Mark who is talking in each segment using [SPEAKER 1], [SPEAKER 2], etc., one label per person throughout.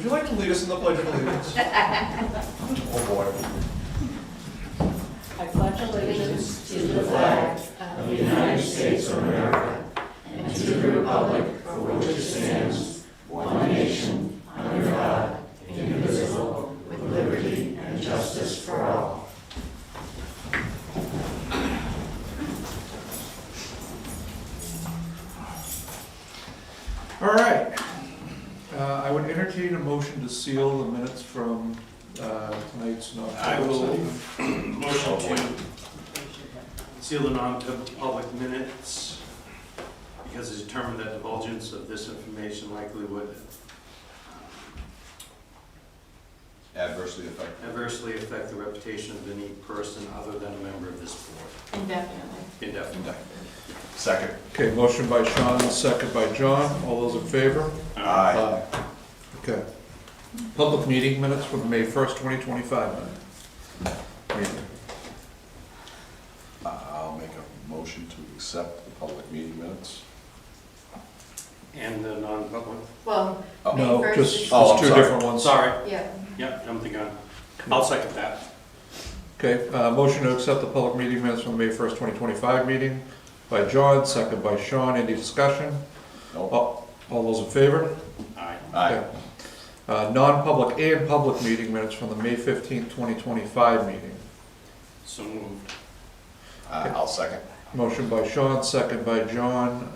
[SPEAKER 1] Would you like to lead us in the Pledge of Allegiance? Oh, boy.
[SPEAKER 2] I pledge allegiance to the flag of the United States of America and to the republic for which it stands, one nation, under God, indivisible, with liberty and justice for all.
[SPEAKER 1] All right. I would entertain a motion to seal the minutes from tonight's
[SPEAKER 3] I will
[SPEAKER 1] non-public.
[SPEAKER 3] motion to seal the non-public minutes because it's determined that divulgence of this information likely would
[SPEAKER 4] Adversely
[SPEAKER 3] affect the reputation of any person other than a member of this board.
[SPEAKER 2] Indefinitely.
[SPEAKER 3] Indefinitely.
[SPEAKER 4] Second.
[SPEAKER 1] Okay, motion by Sean, second by John. All those in favor?
[SPEAKER 4] Aye.
[SPEAKER 1] Okay. Public meeting minutes for the May 1st, 2025 meeting.
[SPEAKER 4] I'll make a motion to accept the public meeting minutes.
[SPEAKER 3] And the non-public?
[SPEAKER 2] Well,
[SPEAKER 4] Oh.
[SPEAKER 1] No,
[SPEAKER 2] May
[SPEAKER 1] just
[SPEAKER 2] 1st.
[SPEAKER 4] Oh, I'm
[SPEAKER 1] two
[SPEAKER 4] sorry.
[SPEAKER 1] different ones.
[SPEAKER 3] Sorry.
[SPEAKER 2] yeah.
[SPEAKER 3] Yep, jumped the gun. I'll second that.
[SPEAKER 1] Okay, motion to accept the public meeting minutes from the May 1st, 2025 meeting by John, second by Sean. Any discussion?
[SPEAKER 4] No.
[SPEAKER 1] All those in favor?
[SPEAKER 3] Aye.
[SPEAKER 4] Aye.
[SPEAKER 1] Okay. Non-public and public meeting minutes from the May 15th, 2025 meeting.
[SPEAKER 3] So moved.
[SPEAKER 4] I'll second.
[SPEAKER 1] Motion by Sean, second by John,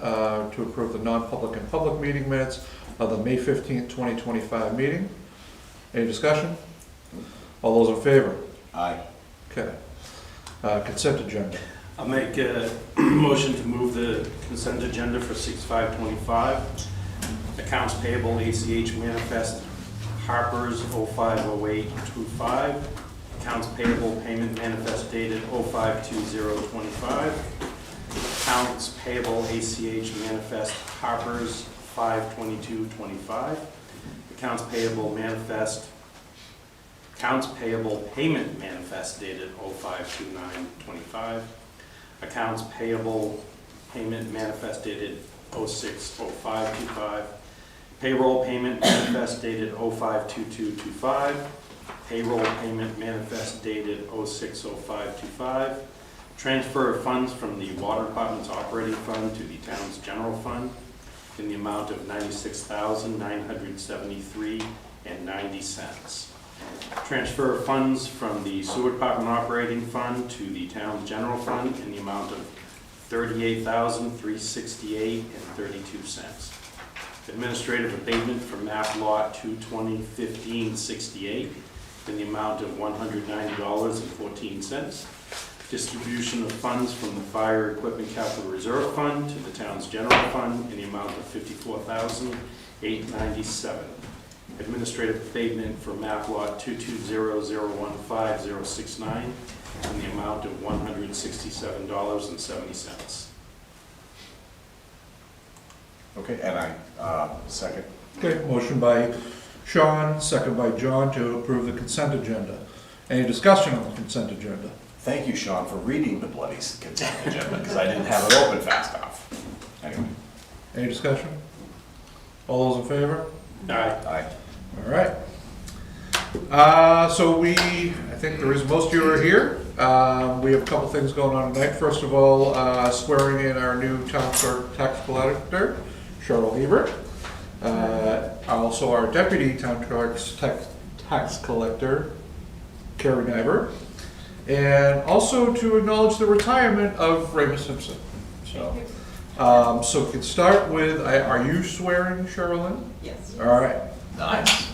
[SPEAKER 1] to approve the non-public and public meeting minutes of the May 15th, 2025 meeting. Any discussion? All those in favor?
[SPEAKER 4] Aye.
[SPEAKER 1] Okay. Consent agenda.
[SPEAKER 3] I'll make a motion to move the consent agenda for 6/5/25. Accounts payable ACH manifest Harper's 050825. Accounts payable payment manifest dated 052025. Accounts payable ACH manifest Harper's 52225. Accounts payable payment manifest dated 052925. Accounts payable payment manifest dated 060525. Payroll payment manifest dated 052225. Payroll payment manifest dated 060525. Transfer of funds from the Water Department's operating fund to the town's general fund in the amount of $96,973.90. Transfer of funds from the Sewer Department operating fund to the town's general fund in the amount of $38,368.32. Administrative abatement for map lot 220-1568 in the amount of $190.14. Distribution of funds from the Fire Equipment Capital Reserve Fund to the town's general fund in the amount of $54,897. Administrative abatement for map lot 220015069 in the amount of $167.70.
[SPEAKER 4] Okay, and I, second.
[SPEAKER 1] Okay, motion by Sean, second by John to approve the consent agenda. Any discussion on the consent agenda?
[SPEAKER 4] Thank you, Sean, for reading the bloody consent agenda, because I didn't have it open fast enough. Anyway.
[SPEAKER 1] Any discussion? All those in favor?
[SPEAKER 3] Aye.
[SPEAKER 4] Aye.
[SPEAKER 1] All right. So I think most of you are here. We have a couple things going on tonight. First of all, swearing in our new town clerk tax collector, Cheryl Hebert. Also our deputy town clerk's tax collector, Carrie Nyberg. And also to acknowledge the retirement of Raymond Simpson. So we can start with, are you swearing, Cheryl?
[SPEAKER 2] Yes.
[SPEAKER 1] All right.
[SPEAKER 4] Nice.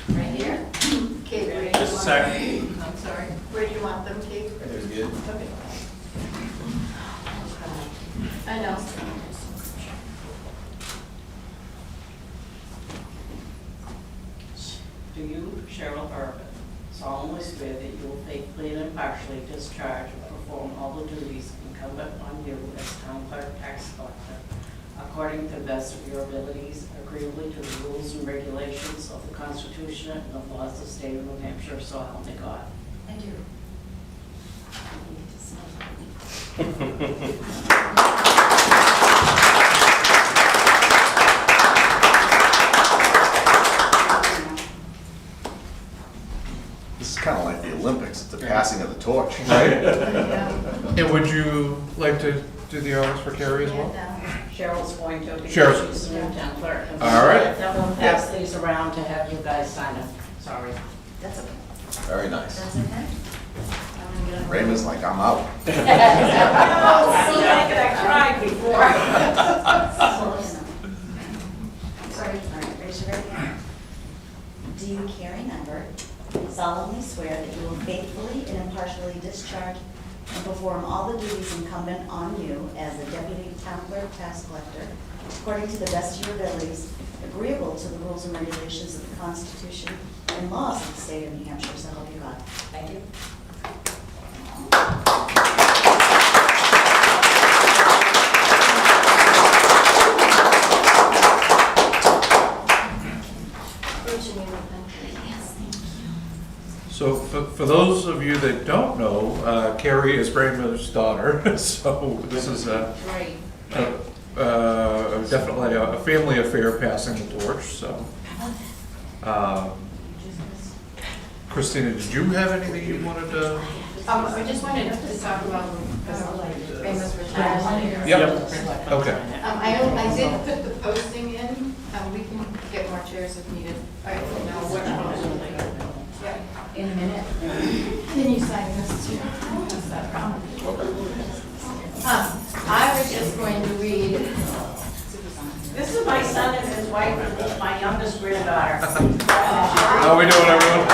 [SPEAKER 2] Right here? Kate, where do you
[SPEAKER 3] Just a
[SPEAKER 2] want
[SPEAKER 3] second.
[SPEAKER 2] them? I'm sorry. Where do you want them, Kate?
[SPEAKER 4] There's good.
[SPEAKER 2] Okay. I know.
[SPEAKER 5] Do you, Cheryl Herbert, solemnly swear that you will faithfully and impartially discharge and perform all the duties incumbent on you as town clerk tax collector, according to the best of your abilities, agreeably to the rules and regulations of the Constitution and the laws of the state of New Hampshire, so help me God?
[SPEAKER 2] I do.
[SPEAKER 4] passing of the torch.
[SPEAKER 1] Right? And would you like to do the honors for Carrie as well?
[SPEAKER 5] Cheryl's going to,
[SPEAKER 1] Cheryl's-
[SPEAKER 5] because she's the new town clerk.
[SPEAKER 1] All right.
[SPEAKER 5] Then we'll pass these around to have you guys sign them. Sorry.
[SPEAKER 2] That's okay.
[SPEAKER 4] Very nice.
[SPEAKER 2] That's okay. I'm gonna get
[SPEAKER 4] Raymond's like, I'm out.
[SPEAKER 5] Oh, see, I cried before.
[SPEAKER 2] Sorry, all right, raise your right hand. Do you, Carrie Number, solemnly swear that you will faithfully and impartially discharge and perform all the duties incumbent on you as the deputy town clerk tax collector according to the best of your abilities, agreeable to the rules and regulations of the Constitution and laws of the state of New Hampshire, so help you God?
[SPEAKER 5] Thank you.
[SPEAKER 1] So for those of you that don't know, Carrie is Brandon's daughter, so this is
[SPEAKER 5] Right.
[SPEAKER 1] definitely a family affair passing the torch, so. Christina, did you have anything you wanted to?
[SPEAKER 6] I just wanted to talk about Raymond's retirement.
[SPEAKER 1] Yep. Okay.
[SPEAKER 6] I did put the posting in, we can get more chairs if needed. I don't know what yeah.
[SPEAKER 2] In a minute.
[SPEAKER 6] And then you sign this too. That's not a problem. I was just going to read,
[SPEAKER 5] This is my son and his wife, and this is my youngest granddaughter.
[SPEAKER 1] How we doing, everyone?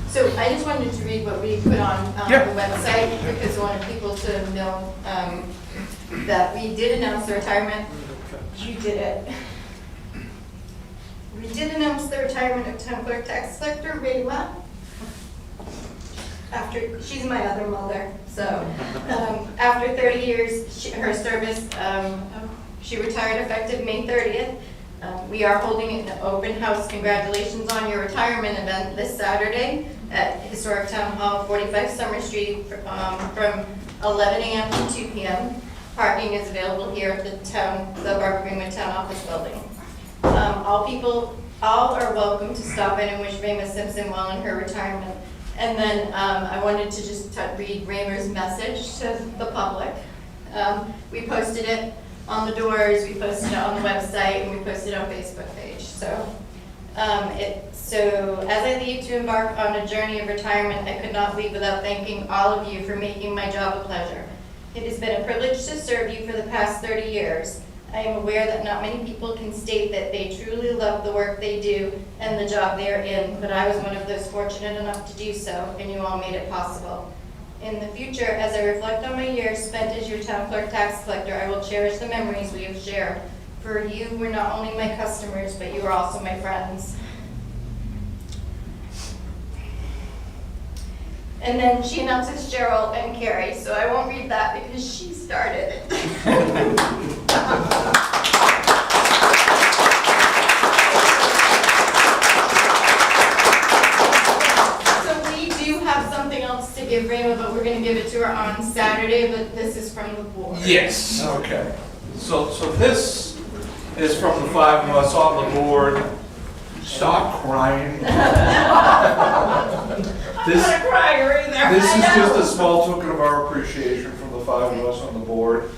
[SPEAKER 6] so I just wanted to read what we put on
[SPEAKER 1] Yeah.
[SPEAKER 6] the website because I wanted people to know that we did announce the retirement. You did it. We did announce the retirement of town clerk tax collector Rayma. She's my other mother, so after 30 years, her service, she retired effective May 30th. We are holding an open house congratulations on your retirement event this Saturday at Historic Town Hall, 45 Summer Street, from 11 a.m. to 2 p.m. Parking is available here at the Barbara Greenwood Town Office Building. All are welcome to stop in and wish Rayma Simpson well in her retirement. And then I wanted to just read Raymer's message to the public. We posted it on the doors, we posted it on the website, and we posted it on Facebook page. So, so as I leave to embark on a journey of retirement, I could not leave without thanking all of you for making my job a pleasure. It has been a privilege to serve you for the past 30 years. I am aware that not many people can state that they truly love the work they do and the job they are in, but I was one of those fortunate enough to do so, and you all made it possible. In the future, as I reflect on my years spent as your town clerk tax collector, I will cherish the memories we have shared. For you were not only my customers, but you were also my friends. And then she announces Cheryl and Carrie, so I won't read that because she started it. So we do have something else to give Rayma, but we're going to give it to her on Saturday, but this is from the board.
[SPEAKER 1] Yes. Okay. So this is from the five of us on the board. Stop crying.
[SPEAKER 5] I'm not a crier either.
[SPEAKER 1] This
[SPEAKER 5] I
[SPEAKER 1] is
[SPEAKER 5] know.
[SPEAKER 1] just a small token of our appreciation from the five of us on the board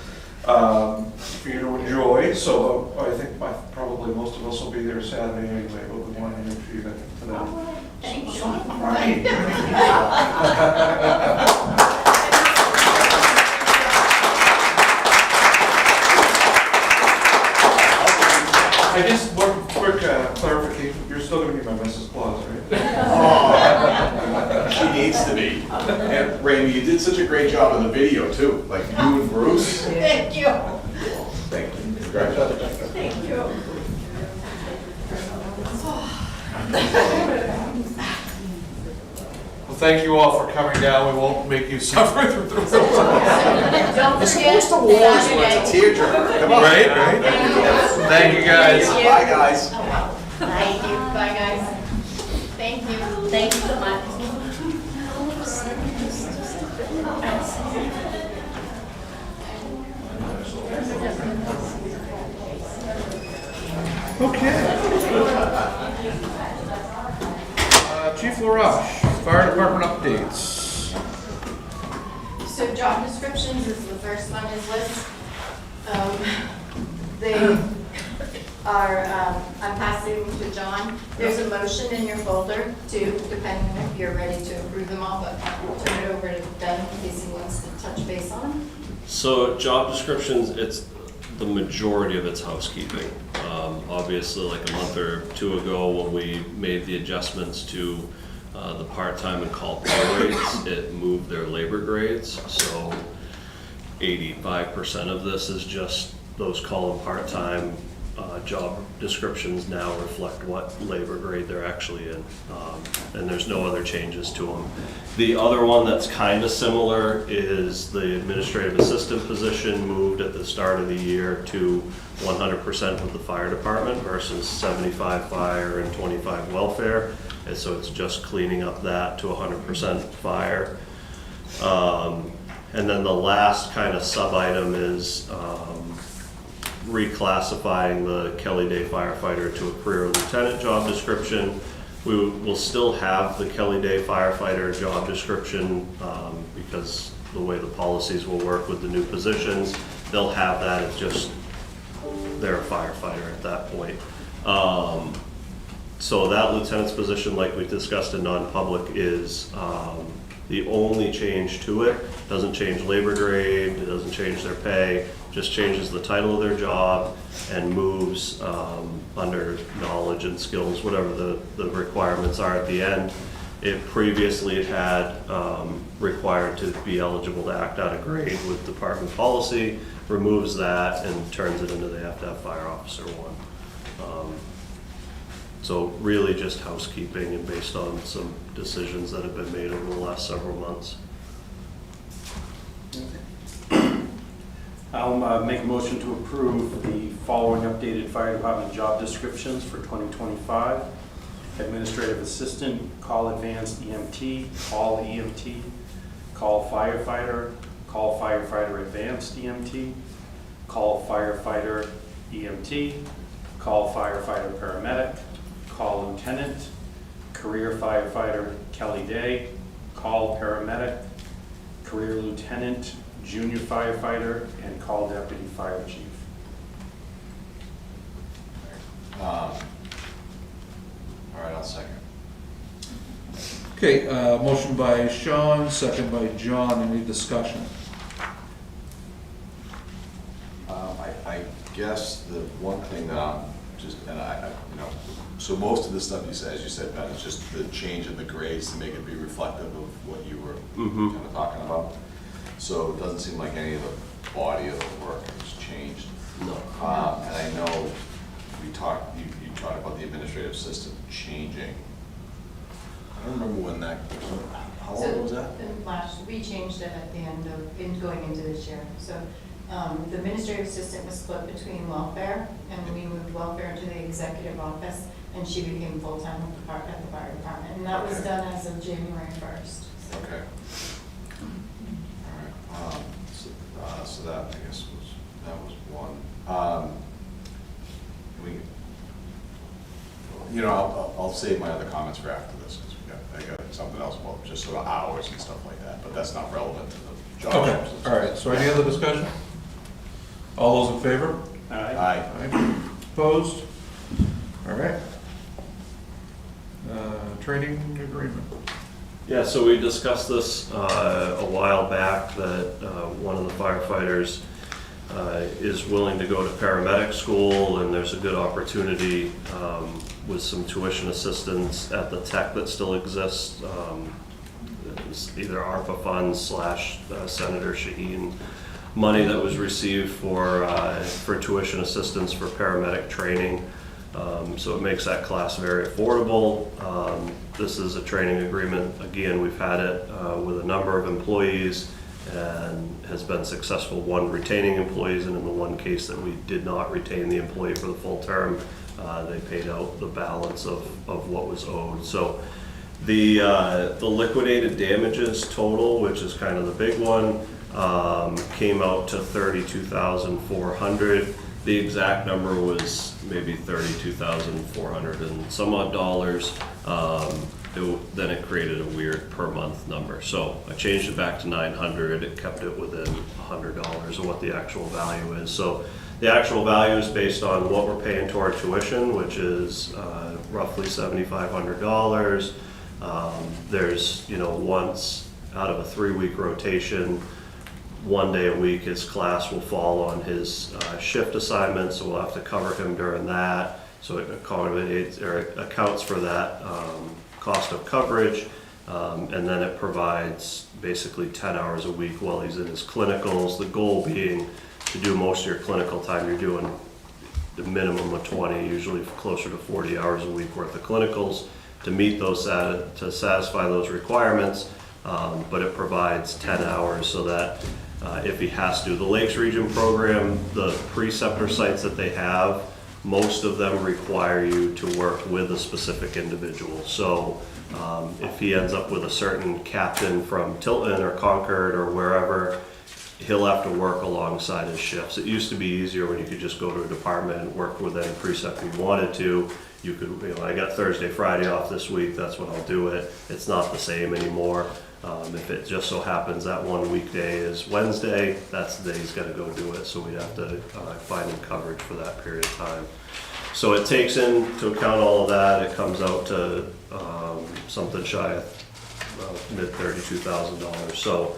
[SPEAKER 1] for you to enjoy. So I think probably most of us will be there Saturday anyway, but we want to make sure you get to that.
[SPEAKER 5] Thank you.
[SPEAKER 1] Stop crying. I just, quick clarification, you're still going to be my Mrs. Claus, right?
[SPEAKER 4] Oh, she needs to be. And Raymond, you did such a great job in the video too, like you and Bruce.
[SPEAKER 5] Thank you.
[SPEAKER 4] Thank you. Congratulations.
[SPEAKER 5] Thank you.
[SPEAKER 1] Well, thank you all for coming down. We won't make you suffer through the
[SPEAKER 5] Don't forget Saturday.
[SPEAKER 4] Tearjerker. Come on.
[SPEAKER 1] Right, right. Thank you, guys.
[SPEAKER 5] Thank you.
[SPEAKER 4] Bye, guys.
[SPEAKER 5] Thank you. Bye, guys. Thank you. Thank you so much.
[SPEAKER 1] Okay. before us, fire department updates.
[SPEAKER 6] So job descriptions is the first on his list. They are, I'm passing to John. There's a motion in your folder too, depending on if you're ready to approve them all, but I'll turn it over to Ben in case he wants to touch base on them.
[SPEAKER 2] So job descriptions, it's the majority of it's housekeeping. Obviously, like a month or two ago, when we made the adjustments to the part-time and call pay rates, it moved their labor grades. So 85% of this is just those call and part-time job descriptions now reflect what labor grade they're actually in, and there's no other changes to them. The other one that's kind of similar is the administrative assistant position moved at the start of the year to 100% with the fire department versus 75 fire and 25 welfare, and so it's just cleaning up that to 100% fire. And then the last kind of sub-item is reclassifying the Kelly Day firefighter to a career lieutenant job description. We will still have the Kelly Day firefighter job description because the way the policies will work with the new positions, they'll have that. It's just they're a firefighter at that point. So that lieutenant's position, like we discussed in non-public, is the only change to it. Doesn't change labor grade, it doesn't change their pay, just changes the title of their job and moves under knowledge and skills, whatever the requirements are at the end. It previously had required to be eligible to act out of grade with department policy, removes that and turns it into they have to have fire officer one. So really just housekeeping and based on some decisions that have been made over the last several months.
[SPEAKER 3] I'll make a motion to approve the following updated fire department job descriptions for 2025. Administrative assistant, call advanced EMT, call EMT, call firefighter advanced EMT, call firefighter EMT, call firefighter paramedic, call lieutenant, career firefighter Kelly Day, call paramedic, career lieutenant, junior firefighter, and call deputy fire chief.
[SPEAKER 4] All right, I'll second.
[SPEAKER 1] Okay, motion by Sean, second by John. Any discussion?
[SPEAKER 4] I guess the one thing that I'm just, and so most of the stuff you said, as you said, Ben, is just the change in the grades to make it be reflective of what you were kind of talking about. So it doesn't seem like any of the body of the work has changed.
[SPEAKER 2] No.
[SPEAKER 4] And I know you talked about the administrative assistant changing. I don't remember when that, how long was that?
[SPEAKER 6] We changed it at the end of, going into this year. So the administrative assistant was split between welfare, and we moved welfare into the executive office, and she became full-time at the fire department. And that was done as of January 1st. So.
[SPEAKER 4] Okay. All right. So that, I guess, was one. I'll save my other comments for after this, because I got something else about just sort of hours and stuff like that, but that's not relevant to the job.
[SPEAKER 1] Okay,
[SPEAKER 4] descriptions.
[SPEAKER 1] all right, so any other discussion? All those in favor?
[SPEAKER 3] Aye.
[SPEAKER 4] Aye.
[SPEAKER 1] Opposed? All right. Training agreement.
[SPEAKER 2] Yeah, so we discussed this a while back, that one of the firefighters is willing to go to paramedic school, and there's a good opportunity with some tuition assistance at the tech that still exists. It's either ARPA funds / Senator Shaheen money that was received for tuition assistance for paramedic training. So it makes that class very affordable. This is a training agreement. Again, we've had it with a number of employees and has been successful, one retaining employees, and in the one case that we did not retain the employee for the full term, they paid out the balance of what was owed. So the liquidated damages total, which is kind of the big one, came out to $32,400. The exact number was maybe $32,400 and some odd dollars.
[SPEAKER 7] then it created a weird per month number. So I changed it back to 900. It kept it within $100 of what the actual value is. So the actual value is based on what we're paying toward tuition, which is roughly $7,500. There's, once out of a 3-week rotation, 1 day a week his class will fall on his shift assignment, so we'll have to cover him during that. So it accommodates or it accounts for that cost of coverage, and then it provides basically 10 hours a week while he's in his clinicals. The goal being to do most of your clinical time, you're doing the minimum of 20, usually closer to 40 hours a week worth of clinicals to meet those, to satisfy those requirements, but it provides 10 hours so that if he has to. The Lakes Region program, the preceptor sites that they have, most of them require you to work with a specific individual. So if he ends up with a certain captain from Tilton or Concord or wherever, he'll have to work alongside his shifts. It used to be easier when you could just go to a department and work with any preceptor you wanted to. You could, I got Thursday, Friday off this week, that's when I'll do it. It's not the same anymore. If it just so happens that one weekday is Wednesday, that's the day he's got to go do it. So we'd have to find him coverage for that period of time. So it takes into account all of that. It comes out to something shy of mid $32,000. So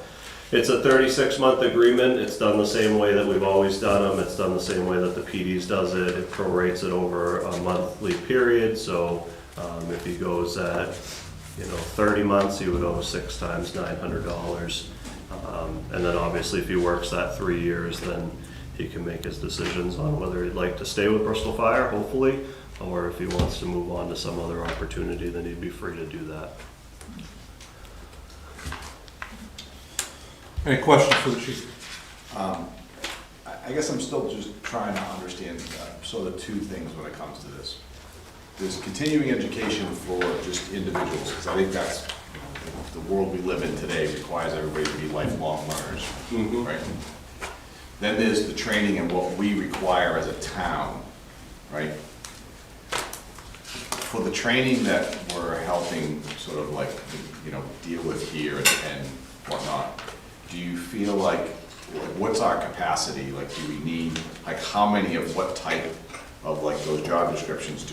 [SPEAKER 7] it's a 36-month agreement. It's done the same way that we've always done them. It's done the same way that the PDs does it. It prorates it over a monthly period. So if he goes at 30 months, he would owe 6 times $900. And then obviously if he works that 3 years, then he can make his decisions on whether he'd like to stay with Bristol Fire, hopefully, or if he wants to move on to some other opportunity, then he'd be free to do that.
[SPEAKER 1] Any questions for the chief?
[SPEAKER 4] I guess I'm still just trying to understand sort of 2 things when it comes to this. There's continuing education for just individuals, because I think that's the world we live in today requires everybody to be lifelong learners, right? Then there's the training and what we require as a town, right? For the training that we're helping sort of like, deal with here and whatnot, do you feel like what's our capacity? Like, do we need, like, how many of what type of like those job descriptions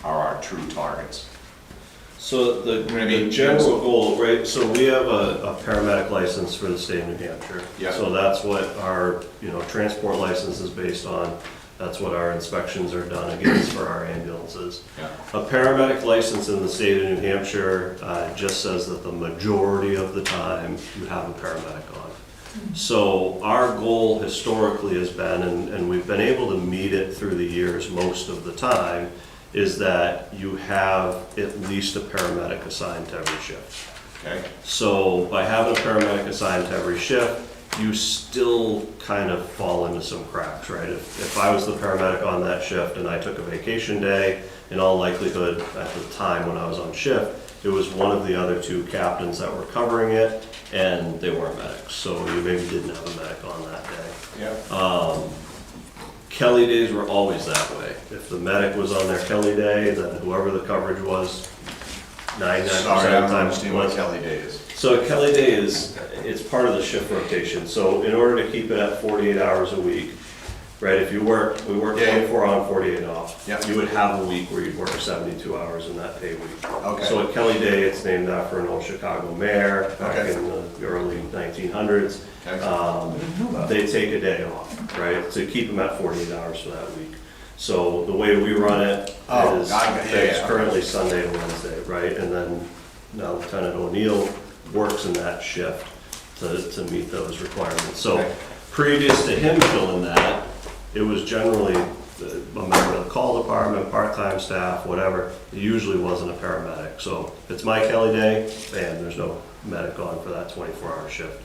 [SPEAKER 4] are our true targets?
[SPEAKER 7] So the general goal, right, so we have a paramedic license for the state of New Hampshire.
[SPEAKER 4] Yeah.
[SPEAKER 7] So that's what our, transport license is based on. That's what our inspections are done against for our ambulances.
[SPEAKER 4] Yeah.
[SPEAKER 7] A paramedic license in the state of New Hampshire just says that the majority of the time you have a paramedic on. So our goal historically has been, and we've been able to meet it through the years most of the time, is that you have at least a paramedic assigned to every shift.
[SPEAKER 4] Okay.
[SPEAKER 7] So by having a paramedic assigned to every shift, you still kind of fall into some cracks, right? If I was the paramedic on that shift and I took a vacation day, in all likelihood at the time when I was on shift, it was one of the other 2 captains that were covering it, and they weren't medics. So you maybe didn't have a medic on that day.
[SPEAKER 4] Yeah.
[SPEAKER 7] Kelly days were always that way. If the medic was on their Kelly day, then whoever the coverage was, 99%
[SPEAKER 4] Sorry, I
[SPEAKER 7] of
[SPEAKER 4] don't
[SPEAKER 7] the time
[SPEAKER 4] understand what
[SPEAKER 7] was.
[SPEAKER 4] Kelly Day is.
[SPEAKER 7] So a Kelly day it's part of the shift rotation. So in order to keep it at 48 hours a week, right, if we work 24 on, 48 off.
[SPEAKER 4] Yeah.
[SPEAKER 7] You would have a week where you'd work 72 hours in that pay week.
[SPEAKER 4] Okay.
[SPEAKER 7] So at Kelly Day, it's named after an old Chicago mayor back
[SPEAKER 4] Okay.
[SPEAKER 7] in the early 1900s.
[SPEAKER 4] Okay.
[SPEAKER 7] They take a day off, right, to keep them at 48 hours for that week. So the way we run it is it's currently Sunday to Wednesday, right? And then now Lieutenant O'Neill works in that shift to meet those requirements. So
[SPEAKER 4] Okay.
[SPEAKER 7] previous to him filling that, it was generally a member of the call department, part-time staff, whatever. It usually wasn't a paramedic. So if it's my Kelly day, man, there's no medic on for that 24-hour shift.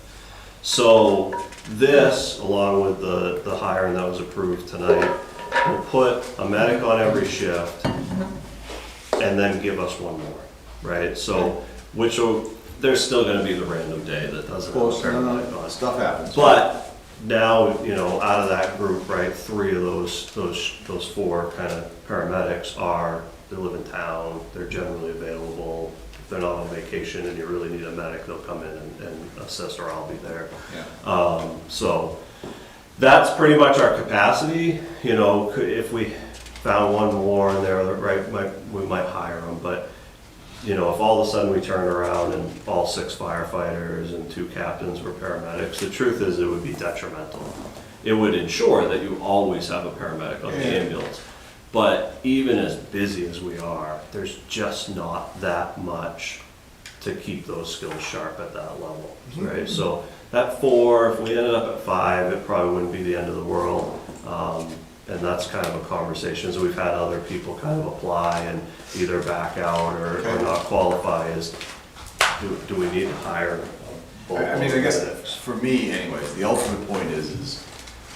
[SPEAKER 7] So this, along with the hiring that was approved tonight, will put a medic on every shift and then give us one more, right? So, there's still gonna be the random day that doesn't have a paramedic on.
[SPEAKER 4] Stuff happens.
[SPEAKER 7] But now, out of that group, right, 3 of those 4 kind of paramedics are they live in town, they're generally available. If they're not on vacation and you really need a medic, they'll come in and assist, or I'll be there.
[SPEAKER 4] Yeah.
[SPEAKER 7] So that's pretty much our capacity. You know, if we found one more in there, right, we might hire them. But, you know, if all of a sudden we turn around and all 6 firefighters and 2 captains were paramedics, the truth is it would be detrimental. It would ensure that you always have a paramedic on the ambulance. But even as busy as we are, there's just not that much to keep those skills sharp at that level, right? So that 4, if we ended up at 5, it probably wouldn't be the end of the world. And that's kind of a conversation. So we've had other people kind of apply and either back out or not qualify. Is do we need to hire?
[SPEAKER 4] I mean, I guess for me anyways, the ultimate point is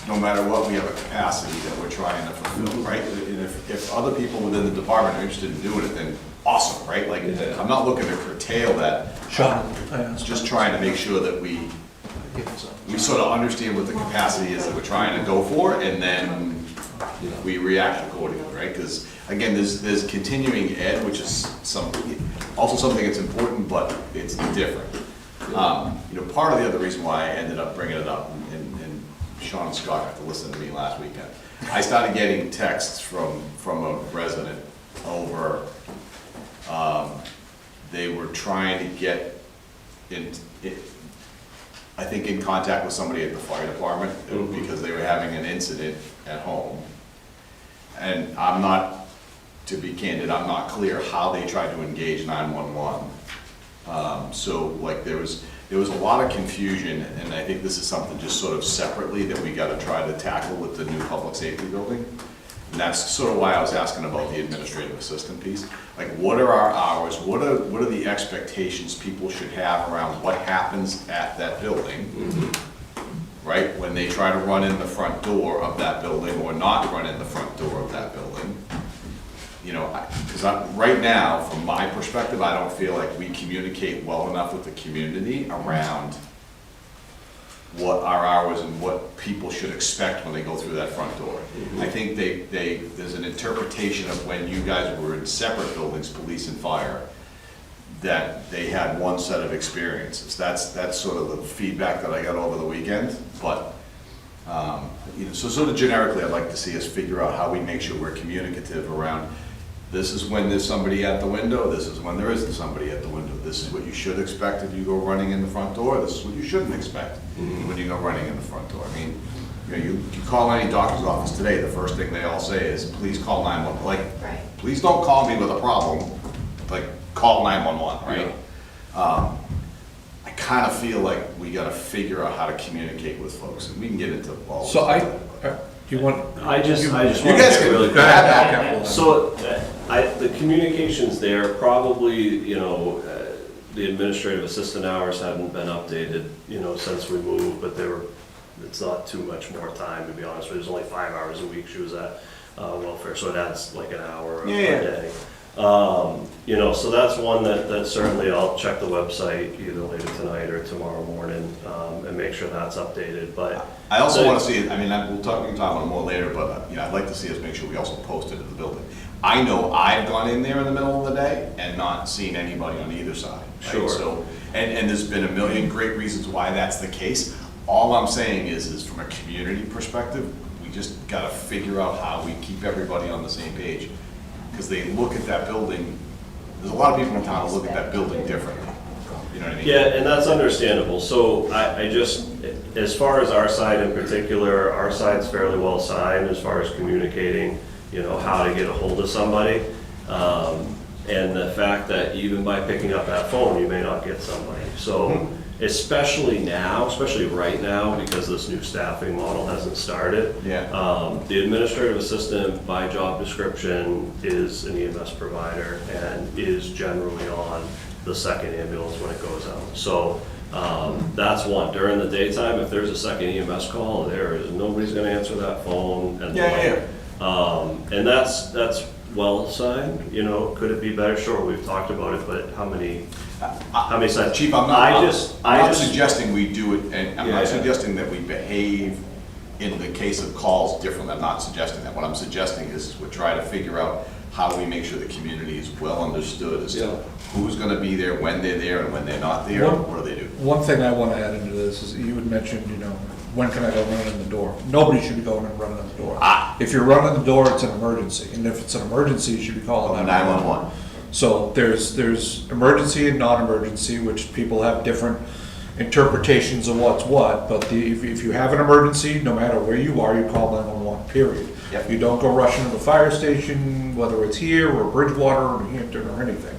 [SPEAKER 4] no matter what, we have a capacity that we're trying to fulfill, right? And if other people within the department are interested in doing it, then awesome, right? Like, I'm not looking to curtail that.
[SPEAKER 1] Sean,
[SPEAKER 4] Just trying to make sure that we sort of understand what the capacity is that we're trying to go for, and then we react accordingly, right? Because again, there's continuing ed, which is also something that's important, but it's different. You know, part of the other reason why I ended up bringing it up, and Sean and Scott got to listen to me last weekend, I started getting texts from a resident over, they were trying to get I think in contact with somebody at the fire department because they were having an incident at home. And I'm not, to be candid, I'm not clear how they tried to engage 911. So like there was a lot of confusion, and I think this is something just sort of separately that we gotta try to tackle with the new public safety building. And that's sort of why I was asking about the administrative assistant piece. Like, what are our hours? What are the expectations people should have around what happens at that building? Right, when they try to run in the front door of that building or not run in the front door of that building. You know, because right now, from my perspective, I don't feel like we communicate well enough with the community around what our hours and what people should expect when they go through that front door. I think there's an interpretation of when you guys were in separate buildings, police and fire, that they had one set of experiences. That's sort of the feedback that I got over the weekend. But you know, so sort of generically, I'd like to see us figure out how we make sure we're communicative around. This is when there's somebody at the window. This is when there isn't somebody at the window. This is what you should expect if you go running in the front door. This is what you shouldn't expect when you go running in the front door. I mean, you know, you call any doctor's office today, the first thing they all say is, please call 911. Like, please don't call me with a problem. Like, call 911, right? I kind of feel like we got to figure out how to communicate with folks, and we can get into all.
[SPEAKER 1] So do you want?
[SPEAKER 7] I just want to
[SPEAKER 4] guys
[SPEAKER 7] get
[SPEAKER 4] can
[SPEAKER 7] really
[SPEAKER 1] go ahead.
[SPEAKER 7] So the communications there, probably, you know, the administrative assistant hours hadn't been updated, you know, since we moved, but it's not too much more time, to be honest with you. There's only 5 hours a week she was at welfare, so it adds like an hour a day. You know, so that's one that certainly I'll check the website either later tonight or tomorrow morning and make sure that's updated. But
[SPEAKER 4] I also want to see it. I mean, we can talk about it more later, but you know, I'd like to see us make sure we also post it in the building. I know I've gone in there in the middle of the day and not seen anybody on either side. Right?
[SPEAKER 7] Sure.
[SPEAKER 4] So, and there's been a million great reasons why that's the case. All I'm saying is from a community perspective, we just got to figure out how we keep everybody on the same page. Because they look at that building, there's a lot of people in town who look at that building differently. You know what I mean?
[SPEAKER 7] yeah, and that's understandable. So I just, as far as our side in particular, our side's fairly well signed as far as communicating, you know, how to get a hold of somebody. And the fact that even by picking up that phone, you may not get somebody. So especially now, especially right now, because this new staffing model hasn't started. The administrative assistant by job description is an EMS provider and is generally on the second ambulance when it goes out. So that's one. During the daytime, if there's a second EMS call, nobody's gonna answer that phone. And and that's well signed, you know. Could it be better? Sure, we've talked about it, but how many sides?
[SPEAKER 4] Chief, I'm not suggesting we do it, and I'm not suggesting that we behave in the case of calls differently. I'm not suggesting that. What I'm suggesting is we're trying to figure out how we make sure the community is well understood as
[SPEAKER 1] Yeah.
[SPEAKER 4] to who's gonna be there, when they're there, and when they're not there, what do they do?
[SPEAKER 1] One thing I want to add into this is you had mentioned, when can I go running in the door? Nobody should be going and running in the door. If you're running the door, it's an emergency, and if it's an emergency, you should be calling 911.
[SPEAKER 4] 911.
[SPEAKER 1] So there's emergency and non-emergency, which people have different interpretations of what's what, but if you have an emergency, no matter where you are, you call 911, period.
[SPEAKER 4] Yep.
[SPEAKER 1] You don't go rushing to the fire station, whether it's here or Bridgewater or New Hampton or anything.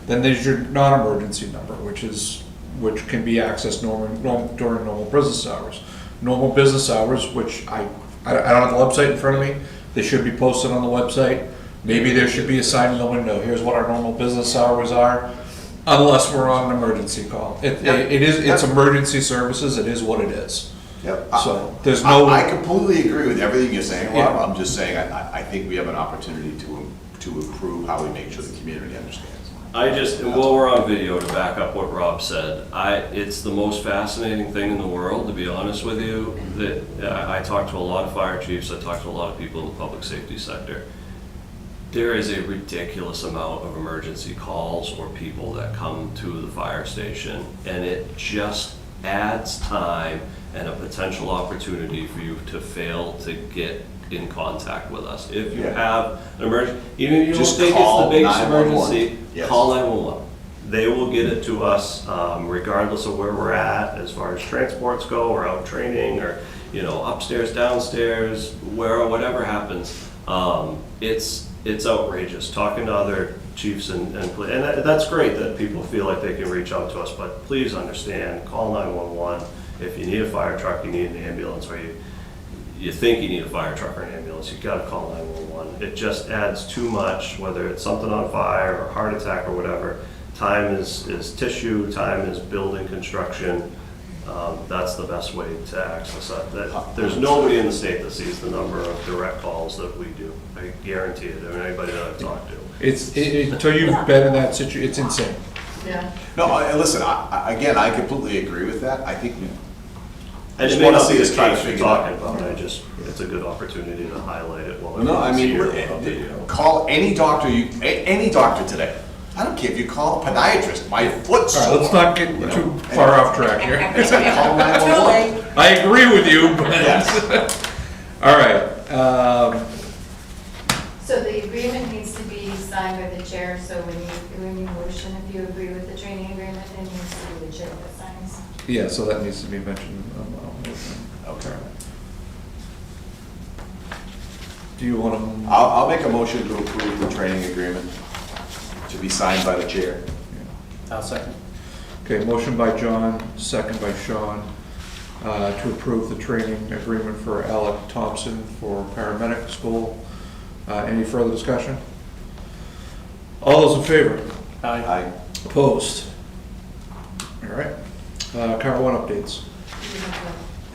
[SPEAKER 1] Then there's your non-emergency number, which can be accessed during normal business hours. Normal business hours, which I don't have the website in front of me, they should be posted on the website. Maybe there should be a sign in the window, here's what our normal business hours are, unless we're on an emergency call. It's emergency services, it is what it is.
[SPEAKER 4] Yep.
[SPEAKER 1] So, there's no.
[SPEAKER 4] I completely agree with everything you're saying, Rob.
[SPEAKER 1] Yeah.
[SPEAKER 4] I'm just saying, I think we have an opportunity to improve how we make sure the community understands.
[SPEAKER 7] While we're on video, to back up what Rob said, it's the most fascinating thing in the world, to be honest with you, that I talk to a lot of fire chiefs, I talk to a lot of people in the public safety sector. There is a ridiculous amount of emergency calls or people that come to the fire station, and it just adds time and a potential opportunity for you to fail to get in contact with us. If you
[SPEAKER 4] Yeah.
[SPEAKER 7] have an emergency, even if you don't
[SPEAKER 4] Just
[SPEAKER 7] think it's the
[SPEAKER 4] call
[SPEAKER 7] biggest
[SPEAKER 4] 911.
[SPEAKER 7] emergency,
[SPEAKER 4] Yes.
[SPEAKER 7] call 911. They will get it to us, regardless of where we're at, as far as transports go, or out training, or, upstairs, downstairs, whatever happens. It's outrageous, talking to other chiefs and that's great that people feel like they can reach out to us, but please understand, call 911. If you need a fire truck, you need an ambulance, or you think you need a fire truck or an ambulance, you gotta call 911. It just adds too much, whether it's something on fire or heart attack or whatever. Time is tissue, time is building construction. That's the best way to access that. There's nobody in the state that sees the number of direct calls that we do. I guarantee it, anybody that I've talked to.
[SPEAKER 1] Until you've been in that situation, it's insane.
[SPEAKER 6] Yeah.
[SPEAKER 4] No, listen, again, I completely agree with that. I think
[SPEAKER 7] And
[SPEAKER 4] just
[SPEAKER 7] it may
[SPEAKER 4] wanna
[SPEAKER 7] not
[SPEAKER 4] see
[SPEAKER 7] be
[SPEAKER 4] us
[SPEAKER 7] the
[SPEAKER 4] try to
[SPEAKER 7] case you're
[SPEAKER 4] figure it out.
[SPEAKER 7] talking about, it's a good opportunity to highlight it while
[SPEAKER 4] No, I
[SPEAKER 7] everyone's
[SPEAKER 4] mean,
[SPEAKER 7] here on video.
[SPEAKER 4] call any doctor, any doctor today. I don't care if you call a podiatrist, my foot's
[SPEAKER 1] All right, let's
[SPEAKER 4] sore.
[SPEAKER 1] not get too far off track here.
[SPEAKER 4] Call 911.
[SPEAKER 1] I agree with you, but.
[SPEAKER 4] Yes.
[SPEAKER 1] All right,
[SPEAKER 6] So the agreement needs to be signed by the chair, so when you motion, if you agree with the training agreement, it needs to be the chair that signs.
[SPEAKER 1] yeah, so that needs to be mentioned.
[SPEAKER 4] Okay.
[SPEAKER 1] Do you want to?
[SPEAKER 4] I'll make a motion to approve the training agreement to be signed by the chair.
[SPEAKER 3] I'll second.
[SPEAKER 1] Okay, motion by John, second by Sean, to approve the training agreement for Alec Thompson for paramedic school. Any further discussion? All those in favor?
[SPEAKER 4] Aye.
[SPEAKER 1] Opposed? All right. Car one updates.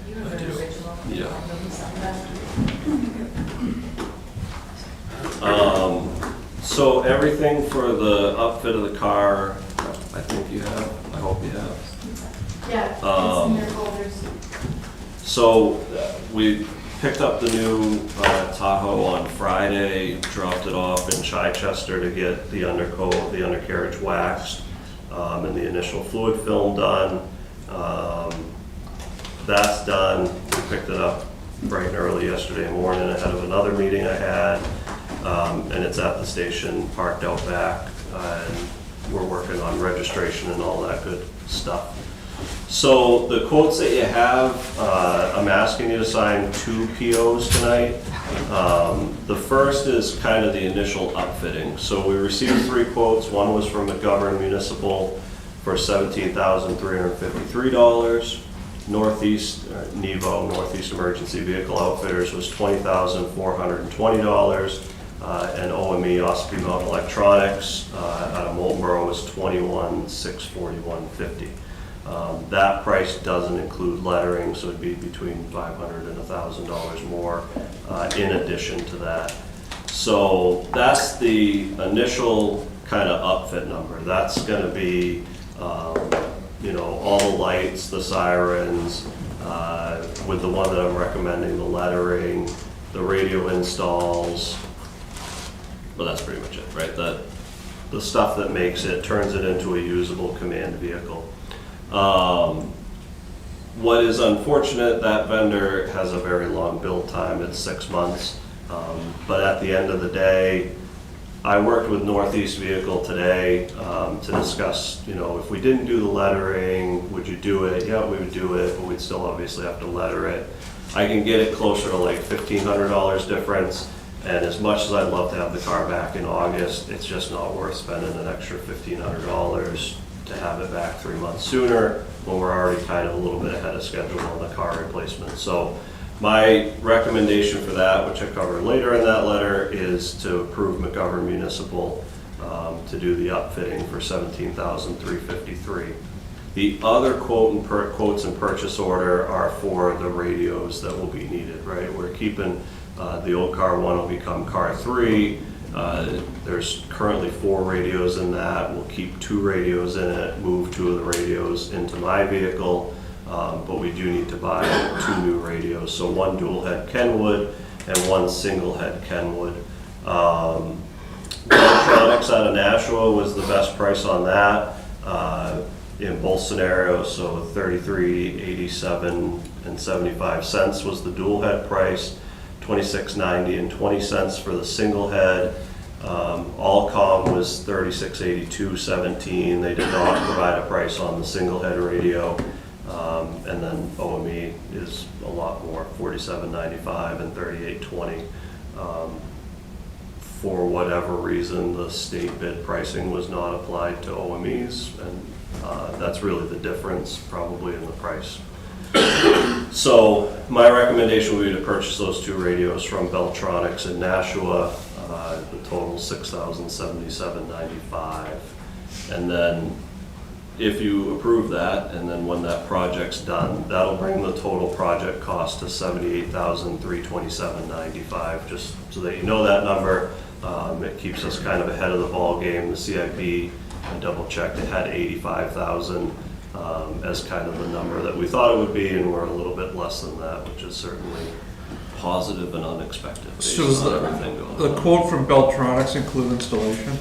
[SPEAKER 6] You have the original.
[SPEAKER 7] Yeah.
[SPEAKER 6] Nobody signed that.
[SPEAKER 7] So everything for the upfit of the car, I think you have, I hope you have.
[SPEAKER 6] Yeah, it's in your folders.
[SPEAKER 7] So we picked up the new Tahoe on Friday, dropped it off in Chichester to get the undercoat, the undercarriage waxed, and the initial fluid film done. That's done. We picked it up bright and early yesterday morning ahead of another meeting I had. And it's at the station, parked out back, and we're working on registration and all that good stuff. So the quotes that you have, I'm asking you to sign 2 POs tonight. The first is kind of the initial upfitting. So we received 3 quotes. One was from McGovern Municipal for $17,353. Northeast, Nevo, Northeast Emergency Vehicle Outfitters was $20,420. And OME, Ossipee Mountain Electronics, out of Moultonboro was $21,641.50. That price doesn't include lettering, so it'd be between $500 and $1,000 more in addition to that. So that's the initial kind of upfit number. That's going to be, all the lights, the sirens, with the one that I'm recommending, the lettering, the radio installs, Well, that's pretty much it, right? The stuff that makes it, turns it into a usable command vehicle. What is unfortunate, that vendor has a very long build time, it's 6 months. But at the end of the day, I worked with Northeast Vehicle today to discuss, if we didn't do the lettering, would you do it? Yeah, we would do it, but we'd still obviously have to letter it. I can get it closer to like $1,500 difference, and as much as I'd love to have the car back in August, it's just not worth spending an extra $1,500 to have it back 3 months sooner when we're already kind of a little bit ahead of schedule on the car replacement. So my recommendation for that, which I cover later in that letter, is to approve McGovern Municipal to do the upfitting for $17,353. The other quotes and purchase order are for the radios that will be needed, right? We're keeping the old car 1 will become car 3. There's currently 4 radios in that. We'll keep 2 radios in it, move 2 of the radios into my vehicle, but we do need to buy 2 new radios. So 1 dual head Kenwood and 1 single head Kenwood. Electronics out of Nashua was the best price on that in both scenarios. So $33.87 and 75 cents was the dual head price. $26.90 and 20 cents for the single head. Allcom was $36.82.17. They did not provide a price on the single head radio. And then OME is a lot more, $47.95 and $38.20. For whatever reason, the state bid pricing was not applied to OMEs, and that's really the difference probably in the price. So my recommendation would be to purchase those 2 radios from Beltronics in Nashua. The total $6,077.95. And then if you approve that, and then when that project's done, that'll bring the total project cost to $78,327.95. Just so that you know that number. It keeps us kind of ahead of the ball game. The CIP, I double checked, it had 85,000 as kind of the number that we thought it would be, and we're a little bit less than that, which is certainly positive and unexpected based
[SPEAKER 1] So does
[SPEAKER 7] on everything going
[SPEAKER 1] the
[SPEAKER 7] on.
[SPEAKER 1] quote from Beltronics include installation?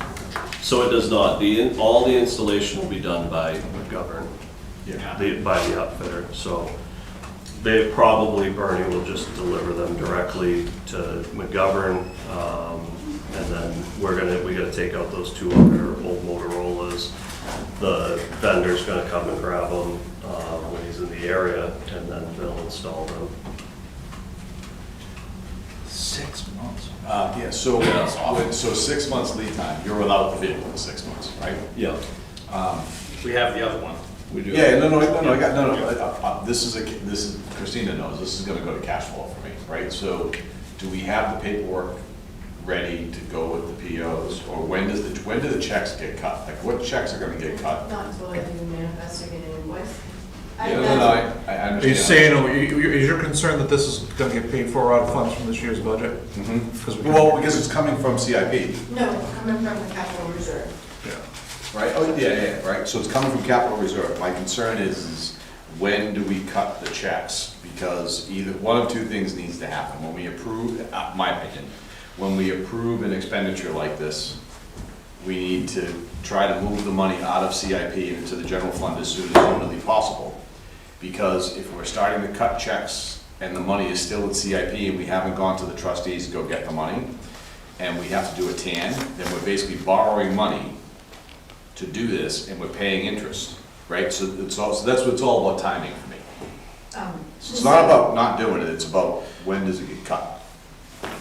[SPEAKER 7] So it does not. All the installation will be done by McGovern, by the upfitter. So they probably, Bernie will just deliver them directly to McGovern. And then we gotta take out those 2 other old Motorola's. The vendor's gonna come and grab them when he's in the area, and then they'll install them.
[SPEAKER 1] 6 months.
[SPEAKER 4] Yeah, so 6 months lead time, you're without the vehicle for 6 months, right?
[SPEAKER 7] Yeah.
[SPEAKER 3] We have the other one.
[SPEAKER 7] We do.
[SPEAKER 4] Yeah, no, this is Christina knows, this is gonna go to cash flow for me, right? So do we have the paperwork ready to go with the POs, or when do the checks get cut? Like, what checks are gonna get cut?
[SPEAKER 2] Not until I do the manifest or get an invoice.
[SPEAKER 4] I understand.
[SPEAKER 1] Are you saying, is your concern that this is gonna get paid for out of funds from this year's budget?
[SPEAKER 4] Mm-hmm. Well, because it's coming from CIP,
[SPEAKER 2] No, it's coming from the capital reserve.
[SPEAKER 1] Yeah.
[SPEAKER 4] right? Oh, yeah, right, so it's coming from capital reserve. My concern is when do we cut the checks? Because either, one of 2 things needs to happen. When we approve, my opinion, when we approve an expenditure like this, we need to try to move the money out of CIP into the general fund as soon as humanly possible. Because if we're starting to cut checks and the money is still at CIP and we haven't gone to the trustees to go get the money, and we have to do a TAN, then we're basically borrowing money to do this, and we're paying interest, right? So that's what it's all about, timing for me. It's not about not doing it, it's about when does it get cut.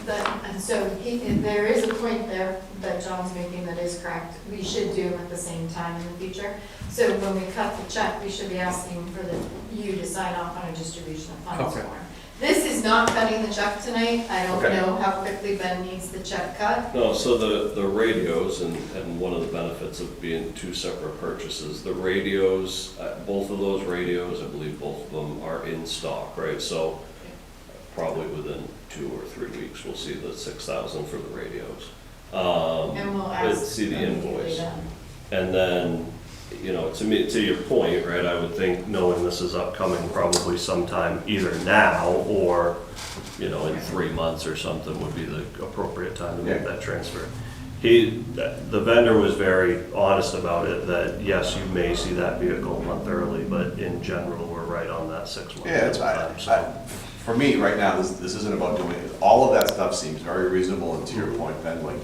[SPEAKER 2] And so there is a point there that John's making that is correct. We should do them at the same time in the future. So when we cut the check, we should be asking for you to sign off on a distribution of funds
[SPEAKER 1] Okay.
[SPEAKER 2] form. This is not cutting the check tonight. I don't
[SPEAKER 4] Okay.
[SPEAKER 2] know how quickly Ben needs the check cut.
[SPEAKER 7] No, so the radios, and one of the benefits of being 2 separate purchases, the radios, both of those radios, I believe both of them are in stock, right? So probably within 2 or 3 weeks, we'll see the 6,000 for the radios.
[SPEAKER 2] And we'll ask.
[SPEAKER 7] See the
[SPEAKER 2] immediately
[SPEAKER 7] invoice.
[SPEAKER 2] then.
[SPEAKER 7] And then, to your point, right, I would think knowing this is upcoming probably sometime either now or, in 3 months or something would be the appropriate time to make
[SPEAKER 4] Yeah.
[SPEAKER 7] that transfer. The vendor was very honest about it, that yes, you may see that vehicle a month early, but in general, we're right on that 6 month.
[SPEAKER 4] Yeah, it's, for me, right now, this isn't about doing it. All of that stuff seems very reasonable, and to your point, Ben, like,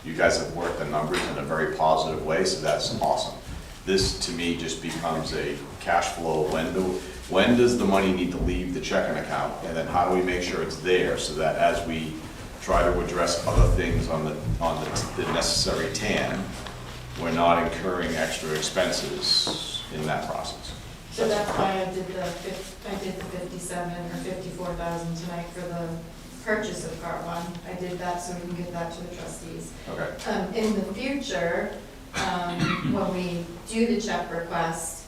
[SPEAKER 4] you guys have worked the numbers in a very positive way, so that's awesome. This, to me, just becomes a cash flow. When does the money need to leave the checking account? And then how do we make sure it's there, so that as we try to address other things on the necessary TAN, we're not incurring extra expenses in that process.
[SPEAKER 2] So that's why I did the 57 or 54,000 tonight for the purchase of car one. I did that so we can get that to the trustees.
[SPEAKER 4] Okay.
[SPEAKER 2] In the future, when we do the check request,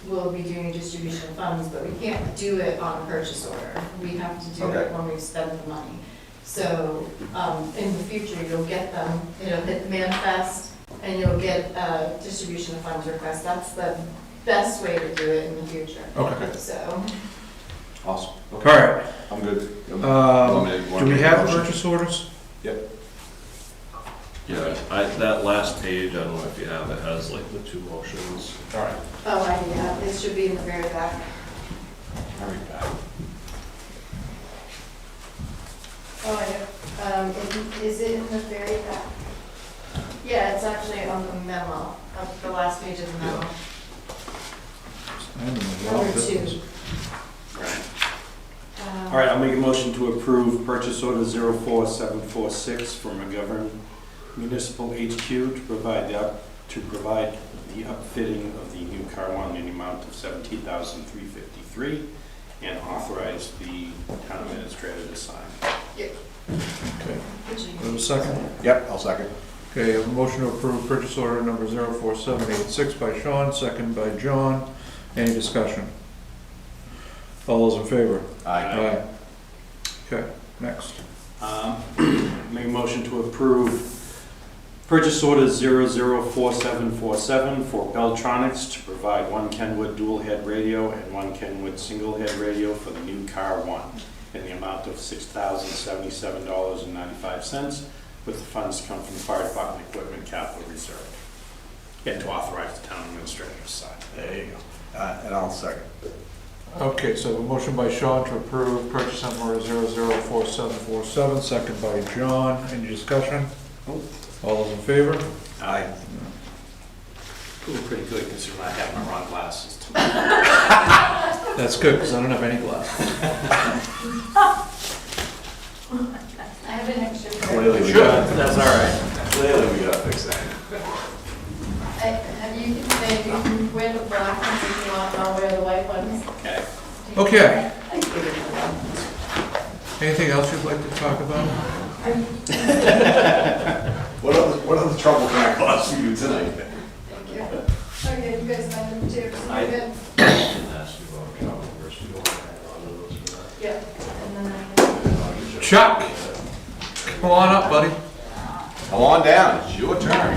[SPEAKER 2] we'll be doing a distribution of funds, but we can't do it on a purchase order. We have to do it
[SPEAKER 4] Okay.
[SPEAKER 2] when we've spent the money. So, in the future, you'll get them, it'll hit the manifest, and you'll get a distribution of funds request. That's the best way to do it in the future.
[SPEAKER 1] Okay.
[SPEAKER 2] So,
[SPEAKER 4] Awesome.
[SPEAKER 1] All
[SPEAKER 4] Okay.
[SPEAKER 1] right.
[SPEAKER 4] I'm good.
[SPEAKER 1] Do we have purchase orders?
[SPEAKER 4] Yep.
[SPEAKER 7] Yeah, that last page, I don't know if you have, it has like the 2 motions.
[SPEAKER 4] All right.
[SPEAKER 2] yeah, it should be in the very back.
[SPEAKER 4] Very bad.
[SPEAKER 2] Is it in the very back? Yeah, it's actually on the memo, of the last page of the memo. Number 2.
[SPEAKER 3] Right. All right, I'll make a motion to approve purchase order 04746 for McGovern Municipal HQ to provide the upfitting of the new car one in the amount of $17,353 and authorize the town administrator to sign.
[SPEAKER 1] Okay. Do a second?
[SPEAKER 4] Yep, I'll second.
[SPEAKER 1] Okay, a motion to approve purchase order number 04786 by Sean, second by John. Any discussion? All those in favor?
[SPEAKER 4] Aye.
[SPEAKER 1] Okay, next.
[SPEAKER 3] Make a motion to approve purchase order 004747 for Beltronics to provide 1 Kenwood dual head radio and 1 Kenwood single head radio for the new car one in the amount of $6,077.95, with the funds to come from the fire department equipment capital reserve. And to authorize the town administrator to sign.
[SPEAKER 4] There you go. And I'll second.
[SPEAKER 1] Okay, so a motion by Sean to approve purchase number 004747, second by John. Any discussion? All those in favor?
[SPEAKER 3] Aye. Ooh, pretty good considering I have my wrong glasses.
[SPEAKER 1] That's good, because I don't have any glasses.
[SPEAKER 2] I have an extra pair.
[SPEAKER 4] Clearly we
[SPEAKER 1] Sure.
[SPEAKER 4] got,
[SPEAKER 3] That's all right.
[SPEAKER 4] clearly we gotta fix that.
[SPEAKER 2] You can wear the black ones if you want, I'll wear the white ones.
[SPEAKER 3] Okay.
[SPEAKER 1] Okay. Anything else you'd like to talk about?
[SPEAKER 4] What other trouble can I cause for you tonight?
[SPEAKER 2] Thank you. Okay, you guys find them too.
[SPEAKER 3] I-
[SPEAKER 2] Good.
[SPEAKER 7] Ask you about travel versus going back onto those for that.
[SPEAKER 2] Yeah. And then
[SPEAKER 1] Chuck, come on up, buddy.
[SPEAKER 4] Come on down, it's your turn.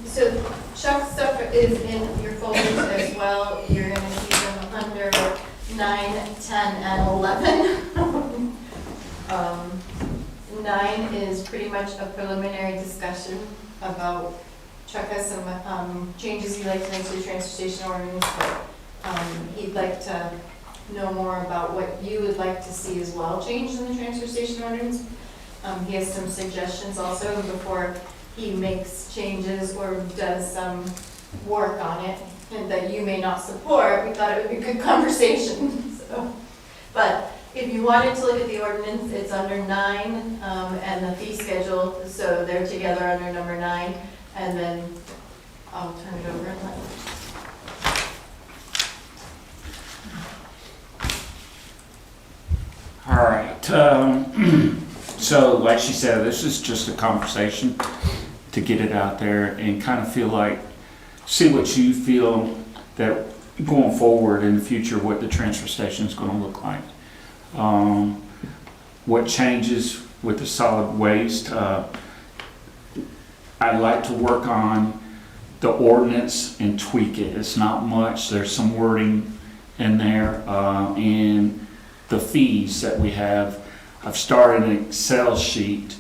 [SPEAKER 2] so Chuck's stuff is in your folders as well. You're gonna see them under 9, 10, and 11. 9 is pretty much a preliminary discussion about Chuck has some changes he'd like to make to the transfer station ordinance, but he'd like to know more about what you would like to see as well changed in the transfer station ordinance. He has some suggestions also before he makes changes or does some work on it and that you may not support. We thought it would be a good conversation. But if you wanted to look at the ordinance, it's under 9 and the fee schedule, so they're together under number 9. And then I'll turn it over and let you.
[SPEAKER 8] All right, so like she said, this is just a conversation to get it out there and kind of see what you feel that going forward in the future, what the transfer station is going to look like. What changes with the solid waste. I'd like to work on the ordinance and tweak it. It's not much, there's some wording in there, and the fees that we have. I've started an Excel sheet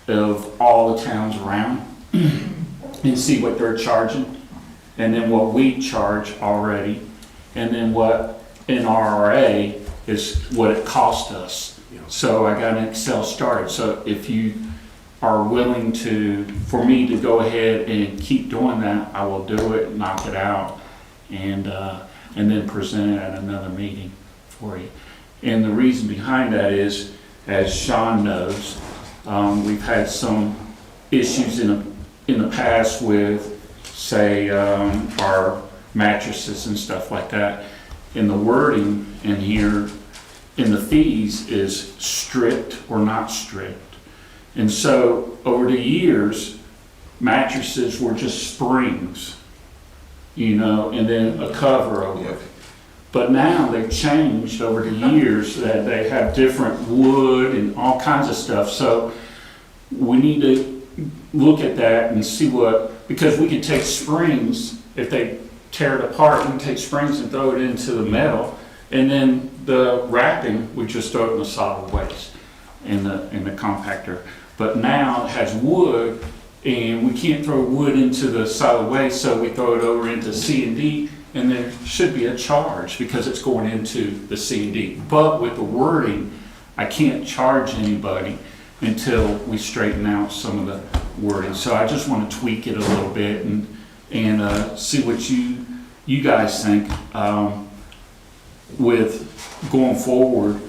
[SPEAKER 8] of all the towns around and see what they're charging, and then what we charge already, and then what NRRA is what it cost us. So I got an Excel started. So if you are willing for me to go ahead and keep doing that, I will do it, knock it out, and then present it at another meeting for you. And the reason behind that is, as Sean knows, we've had some issues in the past with, say, our mattresses and stuff like that. And the wording in here, in the fees, is strict or not strict. And so over the years, mattresses were just springs, and then a cover over it. But now they've changed over the years that they have different wood and all kinds of stuff. So we need to look at that and see because we could take springs, if they tear it apart, we can take springs and throw it into the metal, and then the wrapping, we just throw it in the solid waste in the compactor. But now it has wood, and we can't throw wood into the solid waste, so we throw it over into C&D, and there should be a charge because it's going into the C&D. But with the wording, I can't charge anybody until we straighten out some of the wording. So I just want to tweak it a little bit and see what you guys think with going forward.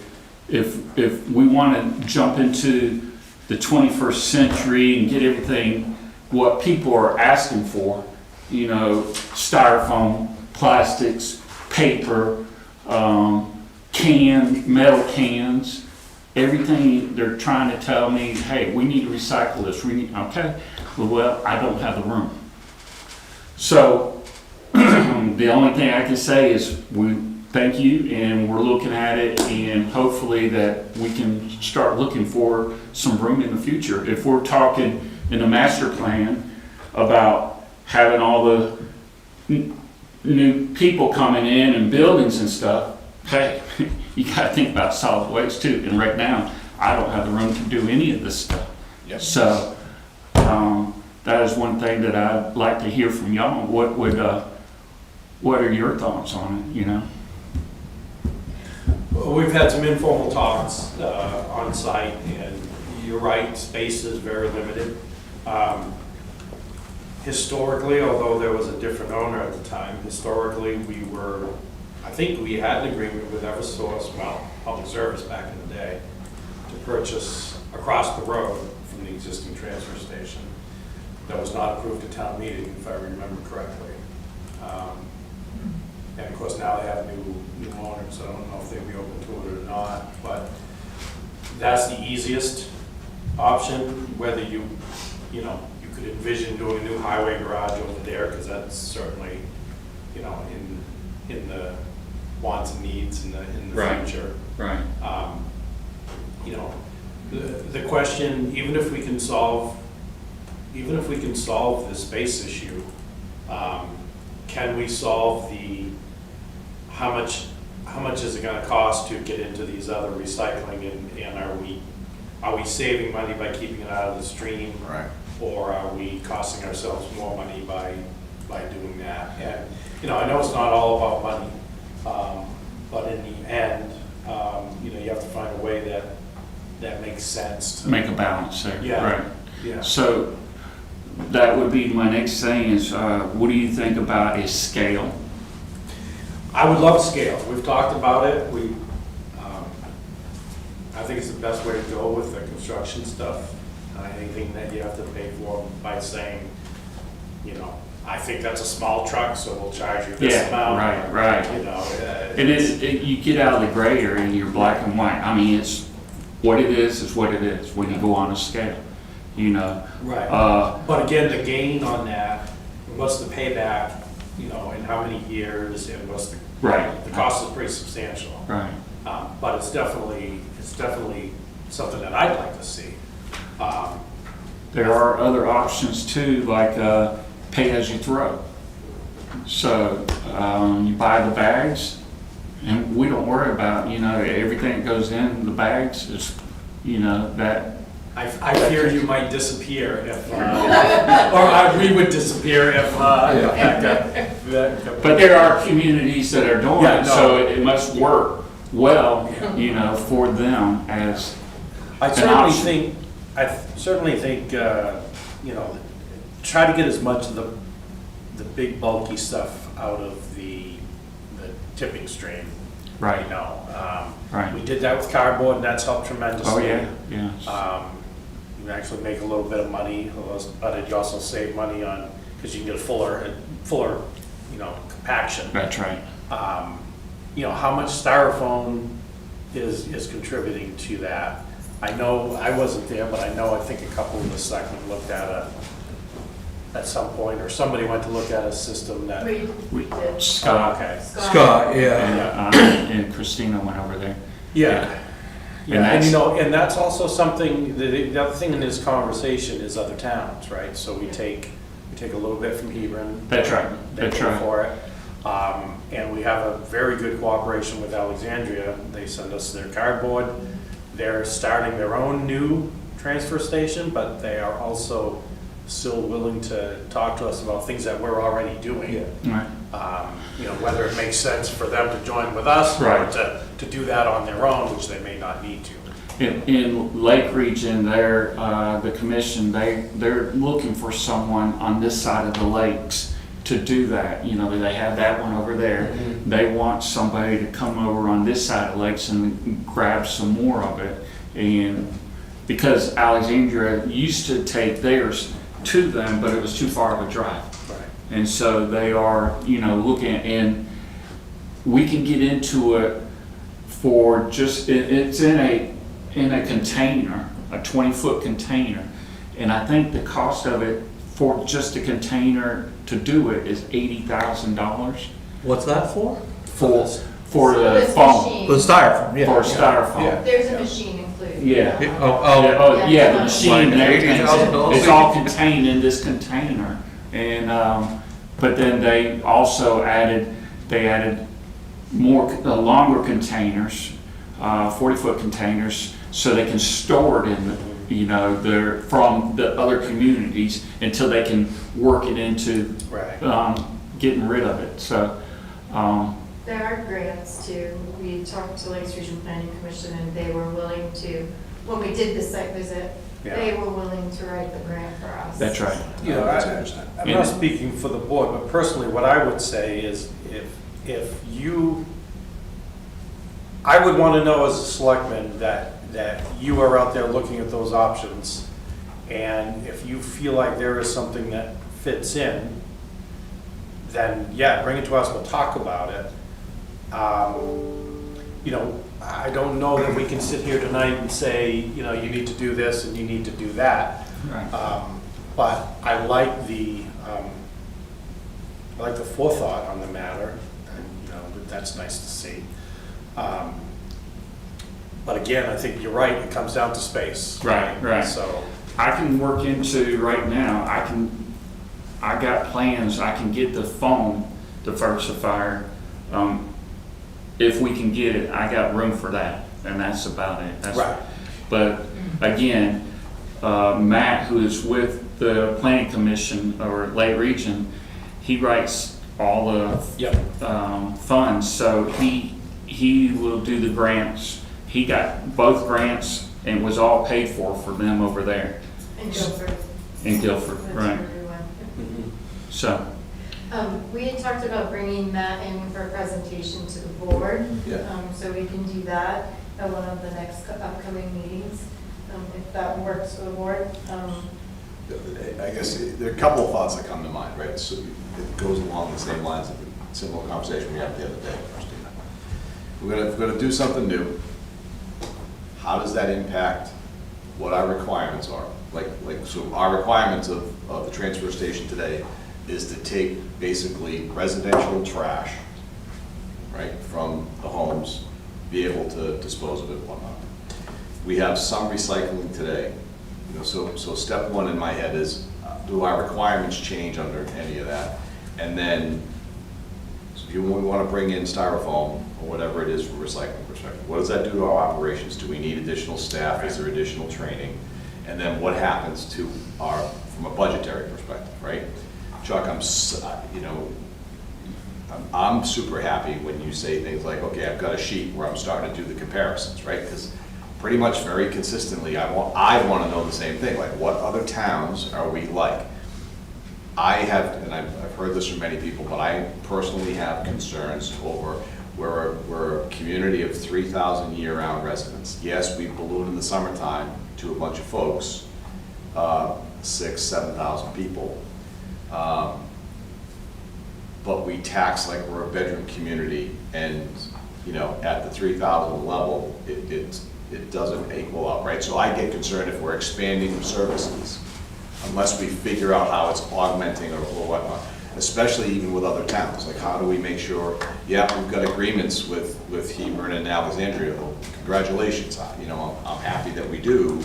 [SPEAKER 8] If we want to jump into the 21st century and get everything what people are asking for, styrofoam, plastics, paper, metal cans, everything they're trying to tell me, hey, we need to recycle this. Okay, well, I don't have the room. So the only thing I can say is we thank you, and we're looking at it, and hopefully that we can start looking for some room in the future. If we're talking in the master plan about having all the new people coming in and buildings and stuff, hey, you gotta think about solid waste too. And right now, I don't have the room to do any of this stuff.
[SPEAKER 4] Yep.
[SPEAKER 8] So that is one thing that I'd like to hear from y'all. What are your thoughts on it,
[SPEAKER 3] Well, we've had some informal talks on site, and you're right, space is very limited. Historically, although there was a different owner at the time, I think we had an agreement with Eversource, Public Service back in the day, to purchase across the road from the existing transfer station. That was not approved at town meeting, if I remember correctly. And of course, now they have new owners, so I don't know if they'd be open to it or not, but that's the easiest option. Whether you could envision doing a new highway garage over there, because that's certainly, in the wants and needs in the
[SPEAKER 8] Right.
[SPEAKER 3] future.
[SPEAKER 8] Right.
[SPEAKER 3] The question, even if we can solve the space issue, can we solve how much is it gonna cost to get into these other recycling, and are we saving money by keeping it out of the stream?
[SPEAKER 4] Right.
[SPEAKER 3] Or are we costing ourselves more money by doing that? And, I know it's not all about money, but in the end, you have to find a way that makes sense.
[SPEAKER 8] Make a balance there.
[SPEAKER 3] Yeah.
[SPEAKER 8] Right.
[SPEAKER 3] Yeah.
[SPEAKER 8] So that would be my next thing is, what do you think about a scale?
[SPEAKER 3] I would love scale. We've talked about it. I think it's the best way to go with the construction stuff. Anything that you have to pay for by saying, I think that's a small truck, so we'll charge you this amount.
[SPEAKER 8] Right. You get out of the gray area and you're black and white. I mean, it's what it is what it is when you go on a scale,
[SPEAKER 3] Right. But again, the gain on that, what's the payback, in how many years, and what's the
[SPEAKER 8] Right.
[SPEAKER 3] The cost is pretty substantial.
[SPEAKER 8] Right.
[SPEAKER 3] But it's definitely something that I'd like to see.
[SPEAKER 8] There are other options too, like pay as you throw. So you buy the bags And we don't worry about, everything that goes in the bags is, that.
[SPEAKER 3] I fear you might disappear if, we would disappear if,
[SPEAKER 8] But there are communities that are doing
[SPEAKER 3] Yeah,
[SPEAKER 8] it,
[SPEAKER 3] no.
[SPEAKER 8] so it must work well, for them as
[SPEAKER 3] I
[SPEAKER 8] an
[SPEAKER 3] certainly
[SPEAKER 8] option.
[SPEAKER 3] think, try to get as much of the big bulky stuff out of the tipping stream.
[SPEAKER 8] Right. Right.
[SPEAKER 3] We did that with cardboard, and that's helped tremendously.
[SPEAKER 8] Oh, yeah.
[SPEAKER 3] You actually make a little bit of money, but you also save money on, because you can get a fuller, compaction.
[SPEAKER 8] That's right.
[SPEAKER 3] How much styrofoam is contributing to that. I know, I wasn't there, but I think a couple of the selectmen looked at some point, or somebody went to look at a system that.
[SPEAKER 8] We-
[SPEAKER 3] Oh,
[SPEAKER 8] Scott
[SPEAKER 3] okay.
[SPEAKER 1] Scott, yeah.
[SPEAKER 8] and Christina went over there.
[SPEAKER 3] Yeah.
[SPEAKER 8] And
[SPEAKER 3] Yeah, and
[SPEAKER 8] that's-
[SPEAKER 3] and that's also something, the other thing in this conversation is other towns, right? So we take a little bit from Hebron.
[SPEAKER 8] That's right.
[SPEAKER 3] They
[SPEAKER 8] That's
[SPEAKER 3] pay
[SPEAKER 8] right.
[SPEAKER 3] for it. And we have a very good cooperation with Alexandria. They send us their cardboard. They're starting their own new transfer station, but they are also still willing to talk to us about things that we're already doing.
[SPEAKER 1] Yeah.
[SPEAKER 8] Right.
[SPEAKER 3] Whether it makes sense for them to join with us or
[SPEAKER 8] Right.
[SPEAKER 3] to do that on their own, which they may not need to.
[SPEAKER 8] In Lake Region, the commission, they're looking for someone on this side of the lakes to do that. They have that one over there.
[SPEAKER 3] Mm-hmm.
[SPEAKER 8] They want somebody to come over on this side of the lakes and grab some more of it. And because Alexandria used to take theirs to them, but it was too far of a drive.
[SPEAKER 3] Right.
[SPEAKER 8] And so they are, looking, and we can get into it for just, it's in a container, a 20-foot container. And I think the cost of it for just a container to do it is $80,000
[SPEAKER 1] What's that for?
[SPEAKER 8] for the
[SPEAKER 6] This
[SPEAKER 8] foam,
[SPEAKER 6] machine.
[SPEAKER 1] The styrofoam, yeah.
[SPEAKER 8] for styrofoam.
[SPEAKER 1] Yeah.
[SPEAKER 6] There's a machine included.
[SPEAKER 8] Yeah.
[SPEAKER 1] Yeah,
[SPEAKER 8] Yeah, the machine and everything,
[SPEAKER 1] $80,000.
[SPEAKER 8] it's all contained in this container. And, but then they also added more, longer containers, 40-foot containers, so they can store it in, they're from the other communities until they can work it into,
[SPEAKER 3] Right.
[SPEAKER 8] getting rid of it, so,
[SPEAKER 2] There are grants too. We talked to Lakes Region Planning Commission and they were willing to, when we did the site visit, they were willing to write the grant for us.
[SPEAKER 8] that's right.
[SPEAKER 3] I'm not speaking for the board, but personally, what I would say is if you, I would want to know as a selectman that you are out there looking at those options, and if you feel like there is something that fits in, then yeah, bring it to us, we'll talk about it. I don't know that we can sit here tonight and say, you need to do this and you need to do that.
[SPEAKER 8] Right.
[SPEAKER 3] But I like the forethought on the matter, and that's nice to see. But again, I think you're right, it comes down to space.
[SPEAKER 8] Right.
[SPEAKER 3] So,
[SPEAKER 8] I can work into right now, I got plans, I can get the foam diversifier. If we can get it, I got room for that, and that's about it.
[SPEAKER 3] right,
[SPEAKER 8] But again, Matt, who is with the planning commission or Lake Region, he writes all the
[SPEAKER 3] yep,
[SPEAKER 8] funds, so he will do the grants. He got both grants and was all paid for them over there
[SPEAKER 2] In Guilford.
[SPEAKER 8] in Guilford,
[SPEAKER 2] That's
[SPEAKER 8] right?
[SPEAKER 2] where we went.
[SPEAKER 8] So,
[SPEAKER 2] We had talked about bringing Matt in for a presentation to the board.
[SPEAKER 4] Yeah.
[SPEAKER 2] So we can do that at one of the next upcoming meetings, if that works for the board.
[SPEAKER 4] I guess there are a couple of thoughts that come to mind, right? So it goes along the same lines of the similar conversation we had the other day, Christina. We're gonna do something new. How does that impact what our requirements are? So our requirements of the transfer station today is to take basically residential trash, right, from the homes, be able to dispose of it and whatnot. We have some recycling today. So step one in my head is, do our requirements change under any of that? And then, if you want to bring in styrofoam or whatever recycling perspective? What does that do to our operations? Do we need additional staff? Is there additional training? And then what happens to our, from a budgetary perspective, right? Chuck, I'm super happy when you say things like, okay, I've got a sheet where I'm starting to do the comparisons, right? Because pretty much very consistently, I want to know the same thing, like what other towns are we like? I have, and I've heard this from many people, but I personally have concerns over we're a community of 3,000 year-round residents. Yes, we balloon in the summertime to a bunch of folks, 6,000, 7,000 people. But we tax like we're a bedroom community, and at the 3,000 level, it doesn't equal out, right? So I get concerned if we're expanding services, unless we figure out how it's augmenting or whatnot, especially even with other towns. Like, how do we make sure, yeah, we've got agreements with Hebron and Alexandria, congratulations, I'm happy that we do,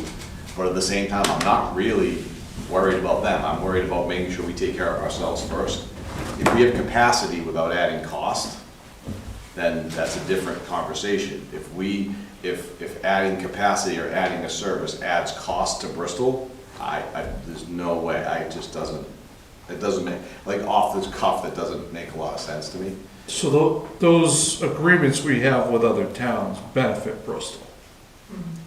[SPEAKER 4] but at the same time, I'm not really worried about them. I'm worried about making sure we take care of ourselves first. If we have capacity without adding cost, then that's a different conversation. If adding capacity or adding a service adds cost to Bristol, there's no way, it doesn't make, like off the cuff, that doesn't make a lot of sense to me.
[SPEAKER 1] So those agreements we have with other towns benefit Bristol.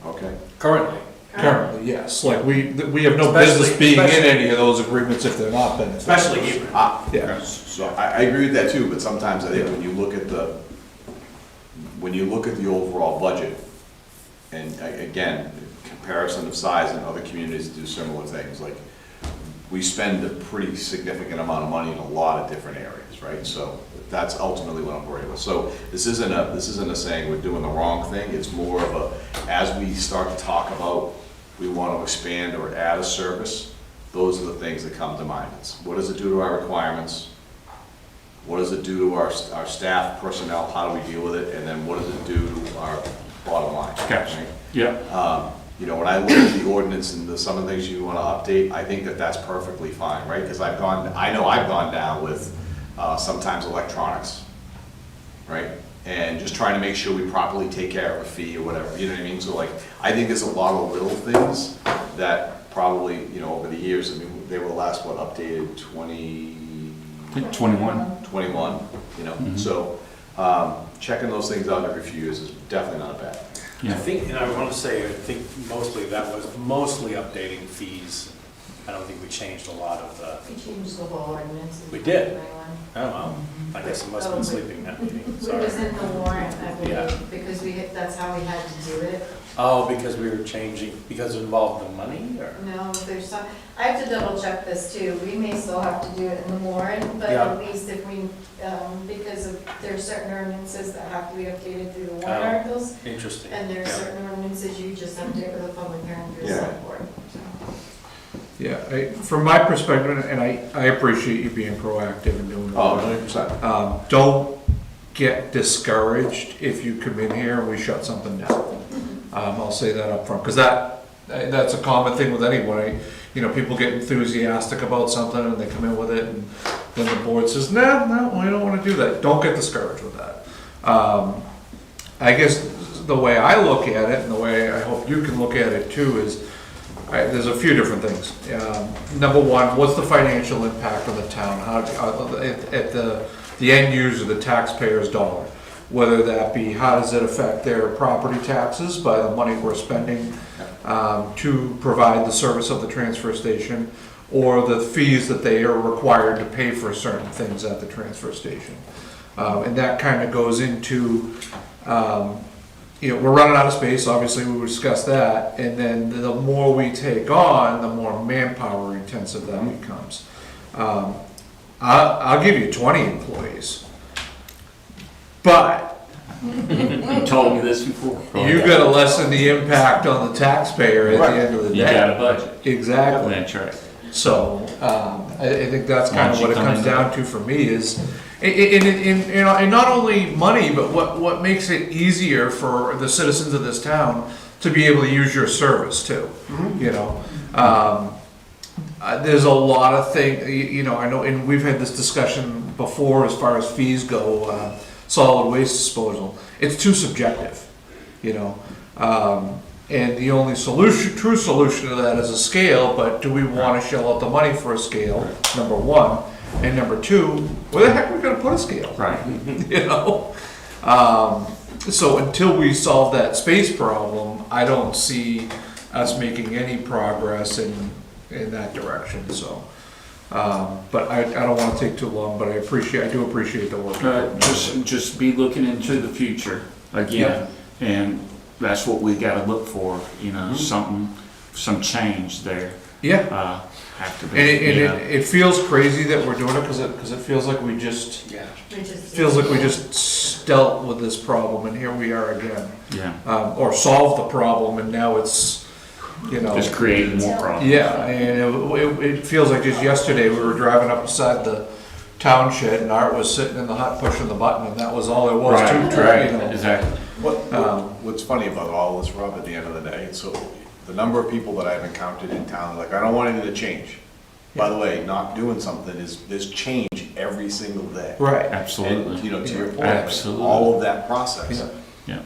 [SPEAKER 4] Okay.
[SPEAKER 3] Currently.
[SPEAKER 1] Currently, yes. Like, we have no
[SPEAKER 3] Especially-
[SPEAKER 1] business being in
[SPEAKER 3] especially-
[SPEAKER 1] any of those agreements if they're not beneficial.
[SPEAKER 3] Especially Hebron.
[SPEAKER 1] Yeah.
[SPEAKER 4] So I agree with that too, but sometimes I think when you look at the overall budget, and again, comparison of size and other communities do similar things, like, we spend a pretty significant amount of money in a lot of different areas, right? So that's ultimately what I'm worried about. So this isn't a saying we're doing the wrong thing, it's more of a, as we start to talk about, we want to expand or add a service, those are the things that come to mind. It's, what does it do to our requirements? What does it do to our staff, personnel, how do we deal with it? And then what does it do to our bottom line?
[SPEAKER 8] Gotcha.
[SPEAKER 4] Right?
[SPEAKER 8] Yeah.
[SPEAKER 4] When I look at the ordinance and some of the things you want to update, I think that that's perfectly fine, right? Because I know I've gone down with sometimes electronics, right? And just trying to make sure we properly take care of a fee or whatever, you know what I mean? So like, I think there's a lot of little things that probably, over the years, I mean, they were last, updated
[SPEAKER 8] I think 21.
[SPEAKER 4] 21, So checking those things out every few years is definitely not a bad thing.
[SPEAKER 3] I
[SPEAKER 8] Yeah.
[SPEAKER 3] think, and I want to say, I think mostly that was mostly updating fees. I don't think we changed a lot of the,
[SPEAKER 2] We changed the whole ordinance. in
[SPEAKER 3] We did?
[SPEAKER 2] 2021.
[SPEAKER 3] oh, well, I guess I must have been sleeping that meeting,
[SPEAKER 2] It was
[SPEAKER 3] sorry.
[SPEAKER 2] in the warrant, I
[SPEAKER 3] Yeah.
[SPEAKER 2] believe, because that's how we had to do it.
[SPEAKER 3] Oh, because we were changing, because it involved the money, or?
[SPEAKER 2] No, there's some, I have to double check this too. We may still have to do it in the warrant, but
[SPEAKER 3] Yeah.
[SPEAKER 2] at least if we, because there are certain ordinances that have to be updated through the
[SPEAKER 3] Oh.
[SPEAKER 2] warrant articles,
[SPEAKER 3] Interesting.
[SPEAKER 2] and there are
[SPEAKER 3] Yeah.
[SPEAKER 2] certain ordinances you just update with a public hearing through the
[SPEAKER 4] Yeah.
[SPEAKER 2] select board. So.
[SPEAKER 1] Yeah, from my perspective, and I appreciate you being proactive and doing
[SPEAKER 4] Oh,
[SPEAKER 1] that.
[SPEAKER 4] 100%.
[SPEAKER 1] Don't get discouraged if you come in here and we shut something down. I'll say that up front, because that's a common thing with anyone. People get enthusiastic about something and they come in with it, and then the board says, no, we don't want to do that. Don't get discouraged with that. I guess the way I look at it, and the way I hope you can look at it too, is there's a few different things. Number one, what's the financial impact on the town? How at the end user, the taxpayer's dollar? Whether that be, how does it affect their property taxes by the money we're spending to provide the service of the transfer station, or the fees that they are required to pay for certain things at the transfer station. And that kind of goes into, we're running out of space, obviously we discussed that, and then the more we take on, the more manpower intensive that becomes. I'll give you 20 employees, but
[SPEAKER 8] You told me this before.
[SPEAKER 1] you gotta lessen the impact on the taxpayer at the end of the day.
[SPEAKER 8] You got a budget.
[SPEAKER 1] Exactly.
[SPEAKER 8] That's right.
[SPEAKER 1] So, I think that's kind of
[SPEAKER 8] Once
[SPEAKER 1] what
[SPEAKER 8] you
[SPEAKER 1] it
[SPEAKER 8] come
[SPEAKER 1] comes
[SPEAKER 8] into
[SPEAKER 1] down to for me is, and not only money, but what makes it easier for the citizens of this town to be able to use your service too, There's a lot of things, I know, and we've had this discussion before as far as fees go. solid waste disposal. It's too subjective, you know? And the only true solution to that is a scale, but do we want to shell out the money for a scale, number one? And number two, where the heck are we gonna put a scale?
[SPEAKER 8] Right.
[SPEAKER 1] You know? So until we solve that space problem, I don't see us making any progress in that direction, so. But I don't wanna take too long, but I do appreciate the work.
[SPEAKER 8] Just be looking into the future again, and that's what we gotta look for, you know, some change there.
[SPEAKER 1] Yeah,
[SPEAKER 8] Have to
[SPEAKER 1] and
[SPEAKER 8] be, you know.
[SPEAKER 1] it feels crazy that we're doing it, cause it feels like we just dealt with this problem, and here we are again.
[SPEAKER 8] Yeah,
[SPEAKER 1] Or solved the problem, and now it's, you know.
[SPEAKER 8] just creating more problems.
[SPEAKER 1] Yeah, and it feels like just yesterday, we were driving up beside the town shed, and Art was sitting in the hut pushing the button, and that was all it was to
[SPEAKER 8] Right,
[SPEAKER 1] you know.
[SPEAKER 8] exactly.
[SPEAKER 4] What's funny about all this, Rob, at the end of the day, so the number of people that I've encountered in town, like, I don't want anything to change. By the way, not doing something there's change every single day.
[SPEAKER 1] Right.
[SPEAKER 8] Absolutely.
[SPEAKER 4] And, you know, to your point,
[SPEAKER 8] Absolutely.
[SPEAKER 4] all of that process.
[SPEAKER 1] Yeah.
[SPEAKER 8] Yeah.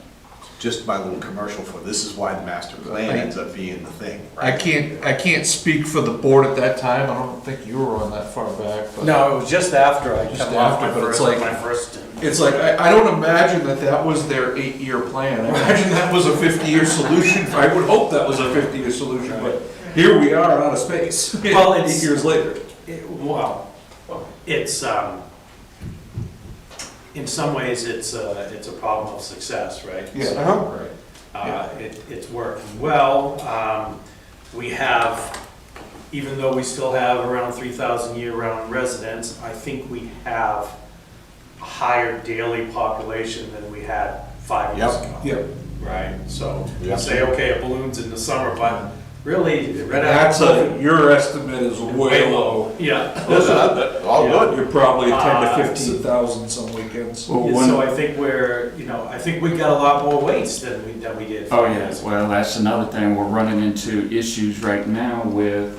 [SPEAKER 4] Just my little commercial for, this is why the master plan ends up being the thing,
[SPEAKER 1] I
[SPEAKER 4] right?
[SPEAKER 1] can't speak for the board at that time, I don't think you were on that far back, but.
[SPEAKER 3] No, it was just after I
[SPEAKER 1] Just
[SPEAKER 3] come off my
[SPEAKER 1] after, but it's
[SPEAKER 3] first,
[SPEAKER 1] like-
[SPEAKER 3] my first.
[SPEAKER 1] It's like, I don't imagine that was their 8-year plan, I imagine that was a 50-year solution, I would hope that was a 50-year solution, but here we are out of space,
[SPEAKER 3] Well, it's-
[SPEAKER 1] 8 years later.
[SPEAKER 3] Well, it's, in some ways, it's a problem of success, right? So, it's working well. We have, even though we still have around 3,000 year-round residents, I think we have a higher daily population than we had 5 years
[SPEAKER 4] Yep.
[SPEAKER 3] ago.
[SPEAKER 1] Yep.
[SPEAKER 3] Right, so you
[SPEAKER 4] Yep.
[SPEAKER 3] say, okay, it balloons in the summer, but really, right
[SPEAKER 1] That's
[SPEAKER 3] after.
[SPEAKER 1] your estimate is way low.
[SPEAKER 3] Yeah.
[SPEAKER 4] All good.
[SPEAKER 1] You're probably 10 to
[SPEAKER 3] Uh,
[SPEAKER 1] 15,000 some weekends.
[SPEAKER 8] Well,
[SPEAKER 3] Yeah,
[SPEAKER 8] one-
[SPEAKER 3] so I think I think we got a lot more waste than we did.
[SPEAKER 8] Oh,
[SPEAKER 3] 5
[SPEAKER 8] yeah,
[SPEAKER 3] years ago.
[SPEAKER 8] well, that's another thing, we're running into issues right now with,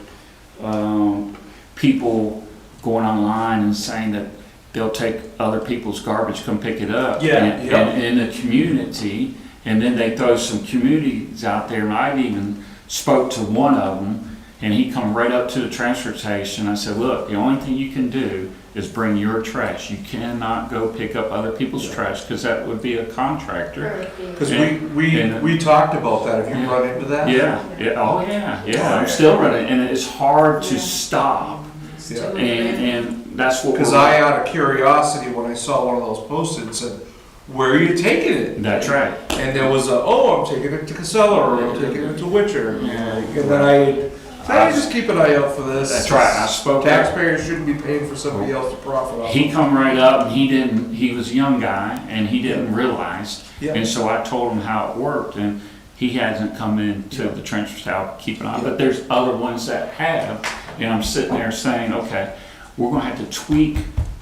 [SPEAKER 8] people going online and saying that they'll take other people's garbage, come pick it up.
[SPEAKER 3] Yeah,
[SPEAKER 8] And
[SPEAKER 3] yeah.
[SPEAKER 8] in the community, and then they throw some communities out there, and I've even spoke to one of them, and he come right up to the transfer station. I said, look, the only thing you can do is bring your trash. You cannot go pick up other people's trash, because that would be a contractor.
[SPEAKER 1] Because
[SPEAKER 8] And-
[SPEAKER 1] we talked about that, have you run into that?
[SPEAKER 8] Yeah, oh yeah, I'm still running, and it's hard to stop,
[SPEAKER 1] Yeah.
[SPEAKER 8] and that's what
[SPEAKER 1] Because
[SPEAKER 8] we're.
[SPEAKER 1] I, out of curiosity, when I saw one of those posted, said, where are you taking it?
[SPEAKER 8] That's right.
[SPEAKER 1] And there was I'm taking it to Casella, or I'm taking it to Witcher. And then I just keep an eye out for this.
[SPEAKER 8] That's right, I spoke.
[SPEAKER 1] Taxpayers shouldn't be paying for somebody else to profit off.
[SPEAKER 8] He come right up, and he was a young guy, and he didn't realize,
[SPEAKER 1] Yeah.
[SPEAKER 8] and so I told him how it worked, and he hasn't come into the transfer station, keep an eye, but there's other ones that have, and I'm sitting there saying, okay, we're gonna have to tweak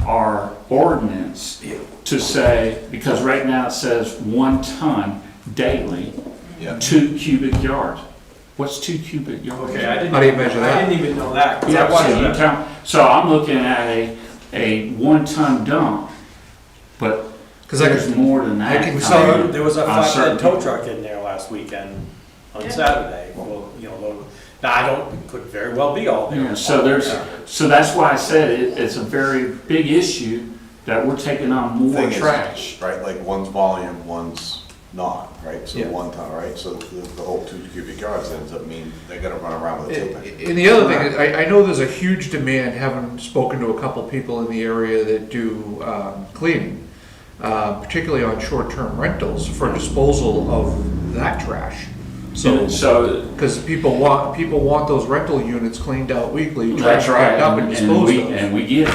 [SPEAKER 8] our ordinance to say, because right now it says 1 ton daily,
[SPEAKER 4] Yeah.
[SPEAKER 8] 2 cubic yards. What's 2 cubic yards?
[SPEAKER 3] Okay, I didn't.
[SPEAKER 1] How do you measure that?
[SPEAKER 3] I didn't even know that. 'Cause I
[SPEAKER 8] Yeah,
[SPEAKER 3] wanted
[SPEAKER 8] so you
[SPEAKER 3] to-
[SPEAKER 8] count, so I'm looking at a 1 ton dump, but
[SPEAKER 1] 'Cause I
[SPEAKER 8] there's
[SPEAKER 1] can-
[SPEAKER 8] more than that.
[SPEAKER 1] I can
[SPEAKER 3] So there was a
[SPEAKER 8] On certain-
[SPEAKER 3] flatbed tow truck in there last weekend on Saturday. Well, now I don't, it could very well be all there.
[SPEAKER 8] Yeah, so that's why I said it's a very big issue that we're taking on more
[SPEAKER 4] Thing is,
[SPEAKER 8] trash.
[SPEAKER 4] Right, like one's volume, one's not, right? So
[SPEAKER 1] Yeah.
[SPEAKER 4] 1 ton, right? So the whole 2 cubic yards ends up meaning they gotta run around with a two-pack.
[SPEAKER 1] And the other thing, is, I know there's a huge demand, having spoken to a couple people in the area that do cleaning, particularly on short-term rentals, for disposal of that trash.
[SPEAKER 8] So,
[SPEAKER 1] Because people want those rental units cleaned out weekly, trash
[SPEAKER 8] that's right,
[SPEAKER 1] picked up and
[SPEAKER 8] and
[SPEAKER 1] disposed of.
[SPEAKER 8] and we get it,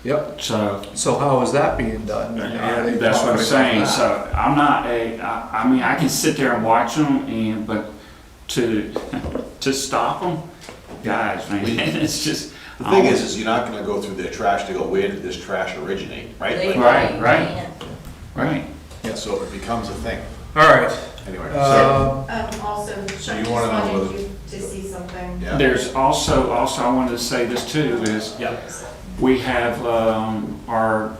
[SPEAKER 1] Yep,
[SPEAKER 8] so.
[SPEAKER 1] so how is that being done? Are they
[SPEAKER 8] That's what I'm
[SPEAKER 1] profiting
[SPEAKER 8] saying,
[SPEAKER 1] off that?
[SPEAKER 8] so I'm not I mean, I can sit there and watch them, but to stop them, guys, man, it's just.
[SPEAKER 4] The thing is you're not gonna go through their trash to go, where did this trash originate, right? Like,
[SPEAKER 8] Right.
[SPEAKER 4] so it becomes a thing.
[SPEAKER 1] All right,
[SPEAKER 4] Anyway, so,
[SPEAKER 6] Also,
[SPEAKER 4] So
[SPEAKER 6] I
[SPEAKER 4] you
[SPEAKER 6] just
[SPEAKER 4] wanna know
[SPEAKER 6] wanted
[SPEAKER 4] whether-
[SPEAKER 6] you to see something.
[SPEAKER 4] yeah.
[SPEAKER 8] There's also I wanted to say this too, is
[SPEAKER 3] Yeah.
[SPEAKER 8] we have our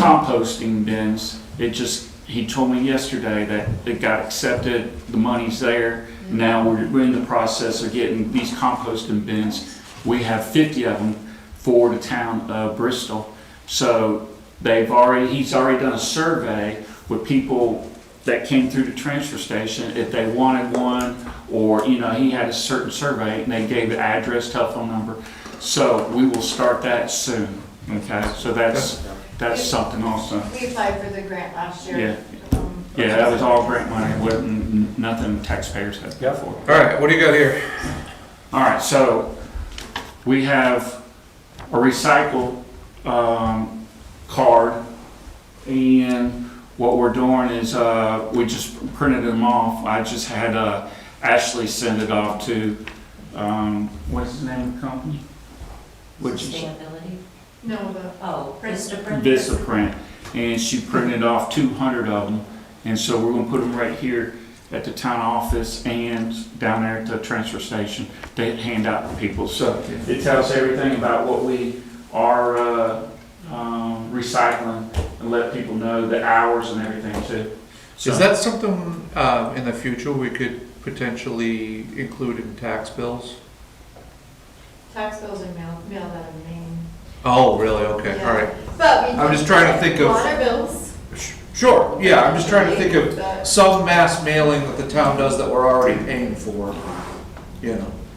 [SPEAKER 8] composting bins. He told me yesterday that it got accepted, the money's there. Now we're in the process of getting these composting bins. We have 50 of them for the town of Bristol. So he's already done a survey with people that came through the transfer station, if they wanted one, or, he had a certain survey, and they gave the address, telephone number. So we will start that soon, okay? So that's something also.
[SPEAKER 6] We applied for the grant last year.
[SPEAKER 8] Yeah, that was all grant money, wasn't nothing taxpayers had to pay for.
[SPEAKER 1] All right, what do you got here?
[SPEAKER 8] All right, so we have a recycle card, and what we're doing is we just printed them off. I just had Ashley send it off to, what's the name of the company?
[SPEAKER 2] Sustainability?
[SPEAKER 6] No, the
[SPEAKER 2] Oh, Vistaprint?
[SPEAKER 8] Vistaprint, and she printed off 200 of them, and so we're gonna put them right here at the town office and down there at the transfer station to hand out to people. So it tells everything about what we are recycling and let people know the hours and everything too. So-
[SPEAKER 1] Is that something in the future we could potentially include in tax bills?
[SPEAKER 6] tax bills are mailed out of Maine.
[SPEAKER 1] Oh, really? Okay, all right.
[SPEAKER 6] But we
[SPEAKER 1] I'm just trying to think of-
[SPEAKER 6] water bills.
[SPEAKER 1] Sure, yeah, I'm just trying to think of some mass mailing that the town does that we're already paying for,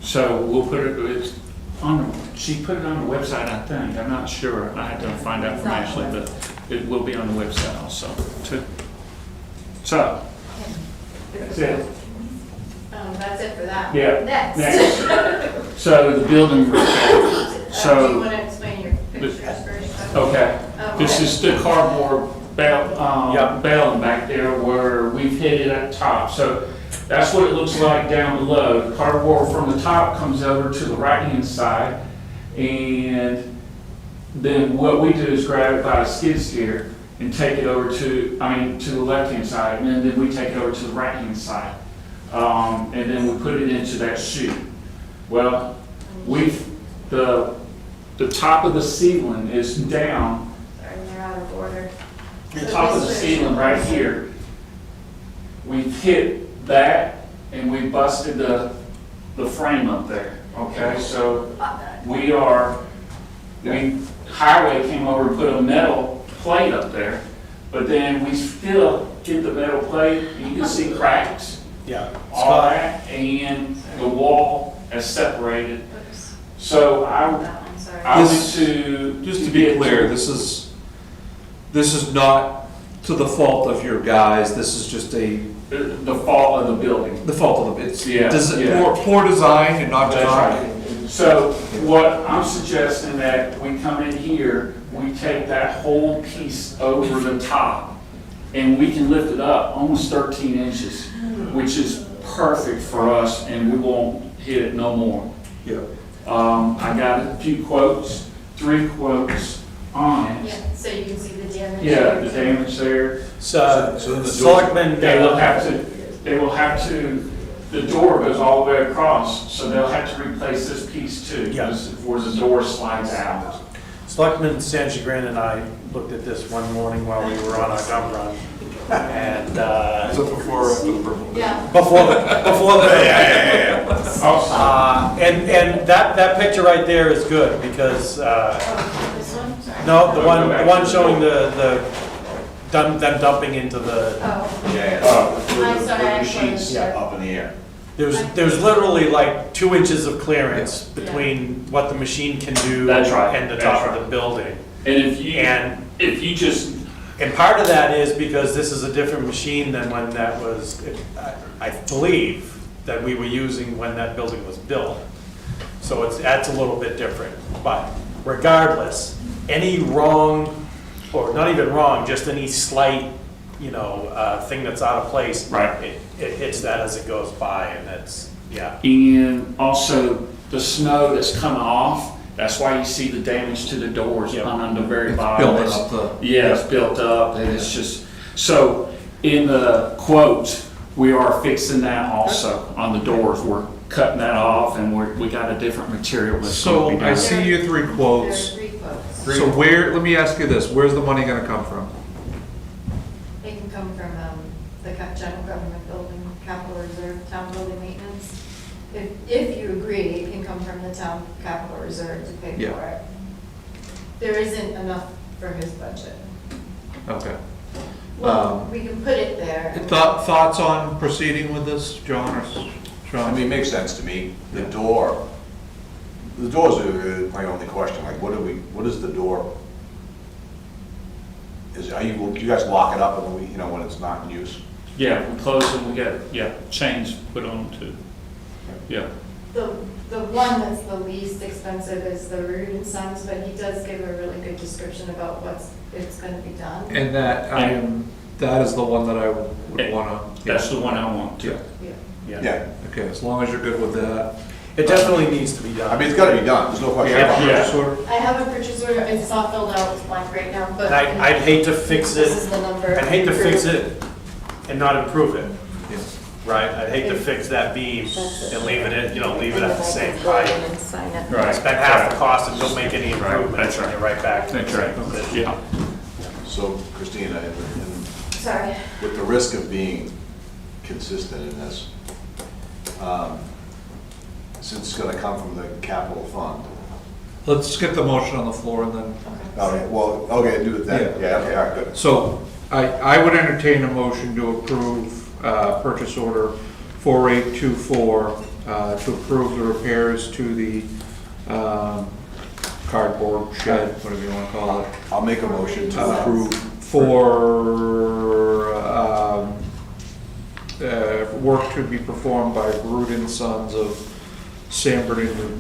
[SPEAKER 8] So we'll put it's on, she put it on the website, I think, I'm not sure, I had to find out from Ashley, but it will be on the website also, too. So, that's it.
[SPEAKER 6] That's it for that.
[SPEAKER 8] Yeah.
[SPEAKER 6] Next.
[SPEAKER 8] So the building repair,
[SPEAKER 6] Do you
[SPEAKER 8] so,
[SPEAKER 6] want to explain your pictures first?
[SPEAKER 8] okay, this
[SPEAKER 6] Okay.
[SPEAKER 8] is the cardboard baling back there where we've hit it at the top. So that's what it looks like down below. The cardboard from the top comes over to the right-hand side, and then what we do is grab it by a skid steer and take it over to the left-hand side, and then we take it over to the right-hand side. And then we put it into that chute. Well, the top of the ceiling is down.
[SPEAKER 6] Sorry, they're out of order.
[SPEAKER 8] The top of the ceiling right here, we've hit that and we busted the frame up there, okay? So highway came over and put a metal plate up there, but then we still get the metal plate, you can see cracks, all that, and the wall has separated.
[SPEAKER 6] Oops.
[SPEAKER 8] So I
[SPEAKER 6] That one, sorry.
[SPEAKER 8] went to.
[SPEAKER 1] Just to be clear, this is not to the fault of your guys, this is just
[SPEAKER 8] The fault of the building.
[SPEAKER 1] the fault of them. It's
[SPEAKER 8] Yeah, yeah.
[SPEAKER 1] poor design and not
[SPEAKER 8] That's
[SPEAKER 1] design.
[SPEAKER 8] right. So what I'm suggesting that we come in here, we take that whole piece over the top, and we can lift it up almost 13 inches, which is perfect for us, and we won't hit it no more.
[SPEAKER 1] Yeah.
[SPEAKER 8] I got a few quotes, 3 quotes on it.
[SPEAKER 6] Yeah, so you can see the damage.
[SPEAKER 8] Yeah, the damage there.
[SPEAKER 4] So then the
[SPEAKER 9] Selectmen,
[SPEAKER 8] They will have to, the door goes all the way across, so they'll have to replace this piece too.
[SPEAKER 9] Yes.
[SPEAKER 8] Where the door slides out.
[SPEAKER 9] Selectman Sanchagrin and I looked at this one morning while we were on our dump run. And,
[SPEAKER 1] Is that before or after the purple?
[SPEAKER 6] Yeah.
[SPEAKER 9] before the.
[SPEAKER 8] Also,
[SPEAKER 9] And that picture right there is good because,
[SPEAKER 6] Oh, this one, sorry.
[SPEAKER 9] no, the one showing them dumping into the,
[SPEAKER 6] Oh, I'm sorry, I
[SPEAKER 4] Machines
[SPEAKER 6] closed it.
[SPEAKER 4] up in the air.
[SPEAKER 9] there's literally like 2 inches of clearance between what the machine can do
[SPEAKER 8] That's right,
[SPEAKER 9] and the
[SPEAKER 8] that's
[SPEAKER 9] top of
[SPEAKER 8] right.
[SPEAKER 9] the building.
[SPEAKER 8] and
[SPEAKER 9] And
[SPEAKER 8] if you just,
[SPEAKER 9] And part of that is because this is a different machine than when that was, I believe, that we were using when that building was built. So that's a little bit different. But regardless, any wrong, or not even wrong, just any slight, thing that's out of place,
[SPEAKER 8] Right.
[SPEAKER 9] it hits that as it goes by, and that's, yeah.
[SPEAKER 8] and also the snow that's coming off, that's why you see the damage to the doors
[SPEAKER 9] Yep.
[SPEAKER 8] on the very bottom.
[SPEAKER 1] Building up the.
[SPEAKER 8] Yeah, it's built up, and it's just, so in the quote, we are fixing that also on the doors. We're cutting that off, and we got a different material that's going to
[SPEAKER 1] So
[SPEAKER 8] be
[SPEAKER 1] I
[SPEAKER 8] done.
[SPEAKER 1] see your 3
[SPEAKER 6] There are
[SPEAKER 1] quotes.
[SPEAKER 6] 3 quotes.
[SPEAKER 1] So where, let me ask you this, where's the money gonna come from?
[SPEAKER 6] It can come from the general government building, capital reserve, town building maintenance. If you agree, it can come from the town capital reserve to pay
[SPEAKER 1] Yeah.
[SPEAKER 6] for it. There isn't enough for his budget.
[SPEAKER 1] Okay.
[SPEAKER 6] Well, we can put it there.
[SPEAKER 1] Thoughts on proceeding with this, John or Sean?
[SPEAKER 4] I mean, it makes sense to me. The doors are my only question, like, what is the door? Do you guys lock it up when it's not in use?
[SPEAKER 8] Yeah, we close and we got, chains put on too. Yeah.
[SPEAKER 6] The one that's the least expensive is the Root and Sons, but he does give a really good description about it's gonna be done.
[SPEAKER 1] And that is the one that I would wanna.
[SPEAKER 8] That's the one I want to.
[SPEAKER 6] Yeah.
[SPEAKER 4] Yeah.
[SPEAKER 1] Okay, as long as you're good with that.
[SPEAKER 9] It definitely needs to be done.
[SPEAKER 4] I mean, it's gotta be done, there's no question about it.
[SPEAKER 1] Purchase order?
[SPEAKER 6] I have a purchase order, it's not filled out, it's blank right now, but.
[SPEAKER 9] And I'd hate to fix
[SPEAKER 6] This
[SPEAKER 9] it,
[SPEAKER 6] is the number.
[SPEAKER 9] I'd hate to fix it and not improve it,
[SPEAKER 1] Yeah.
[SPEAKER 9] right? I'd hate to fix that beam and leave it at the same height.
[SPEAKER 6] And sign it.
[SPEAKER 8] Right.
[SPEAKER 9] Spend half the cost and don't make any
[SPEAKER 8] Right,
[SPEAKER 9] improvements,
[SPEAKER 8] that's
[SPEAKER 9] and you're right back to the
[SPEAKER 8] That's
[SPEAKER 9] same
[SPEAKER 8] right.
[SPEAKER 9] position.
[SPEAKER 8] Yeah.
[SPEAKER 4] So Christina, and
[SPEAKER 6] Sorry.
[SPEAKER 4] with the risk of being consistent in this, since it's gonna come from the capital fund.
[SPEAKER 1] Let's get the motion on the floor and then,
[SPEAKER 4] Okay, do it then. Yeah, okay, all right, good.
[SPEAKER 1] so I would entertain a motion to approve purchase order 4824 to approve the repairs to the cardboard shed, whatever you want to call it,
[SPEAKER 4] I'll make a motion to approve.
[SPEAKER 1] for work to be performed by Root and Sons of Sanborn, New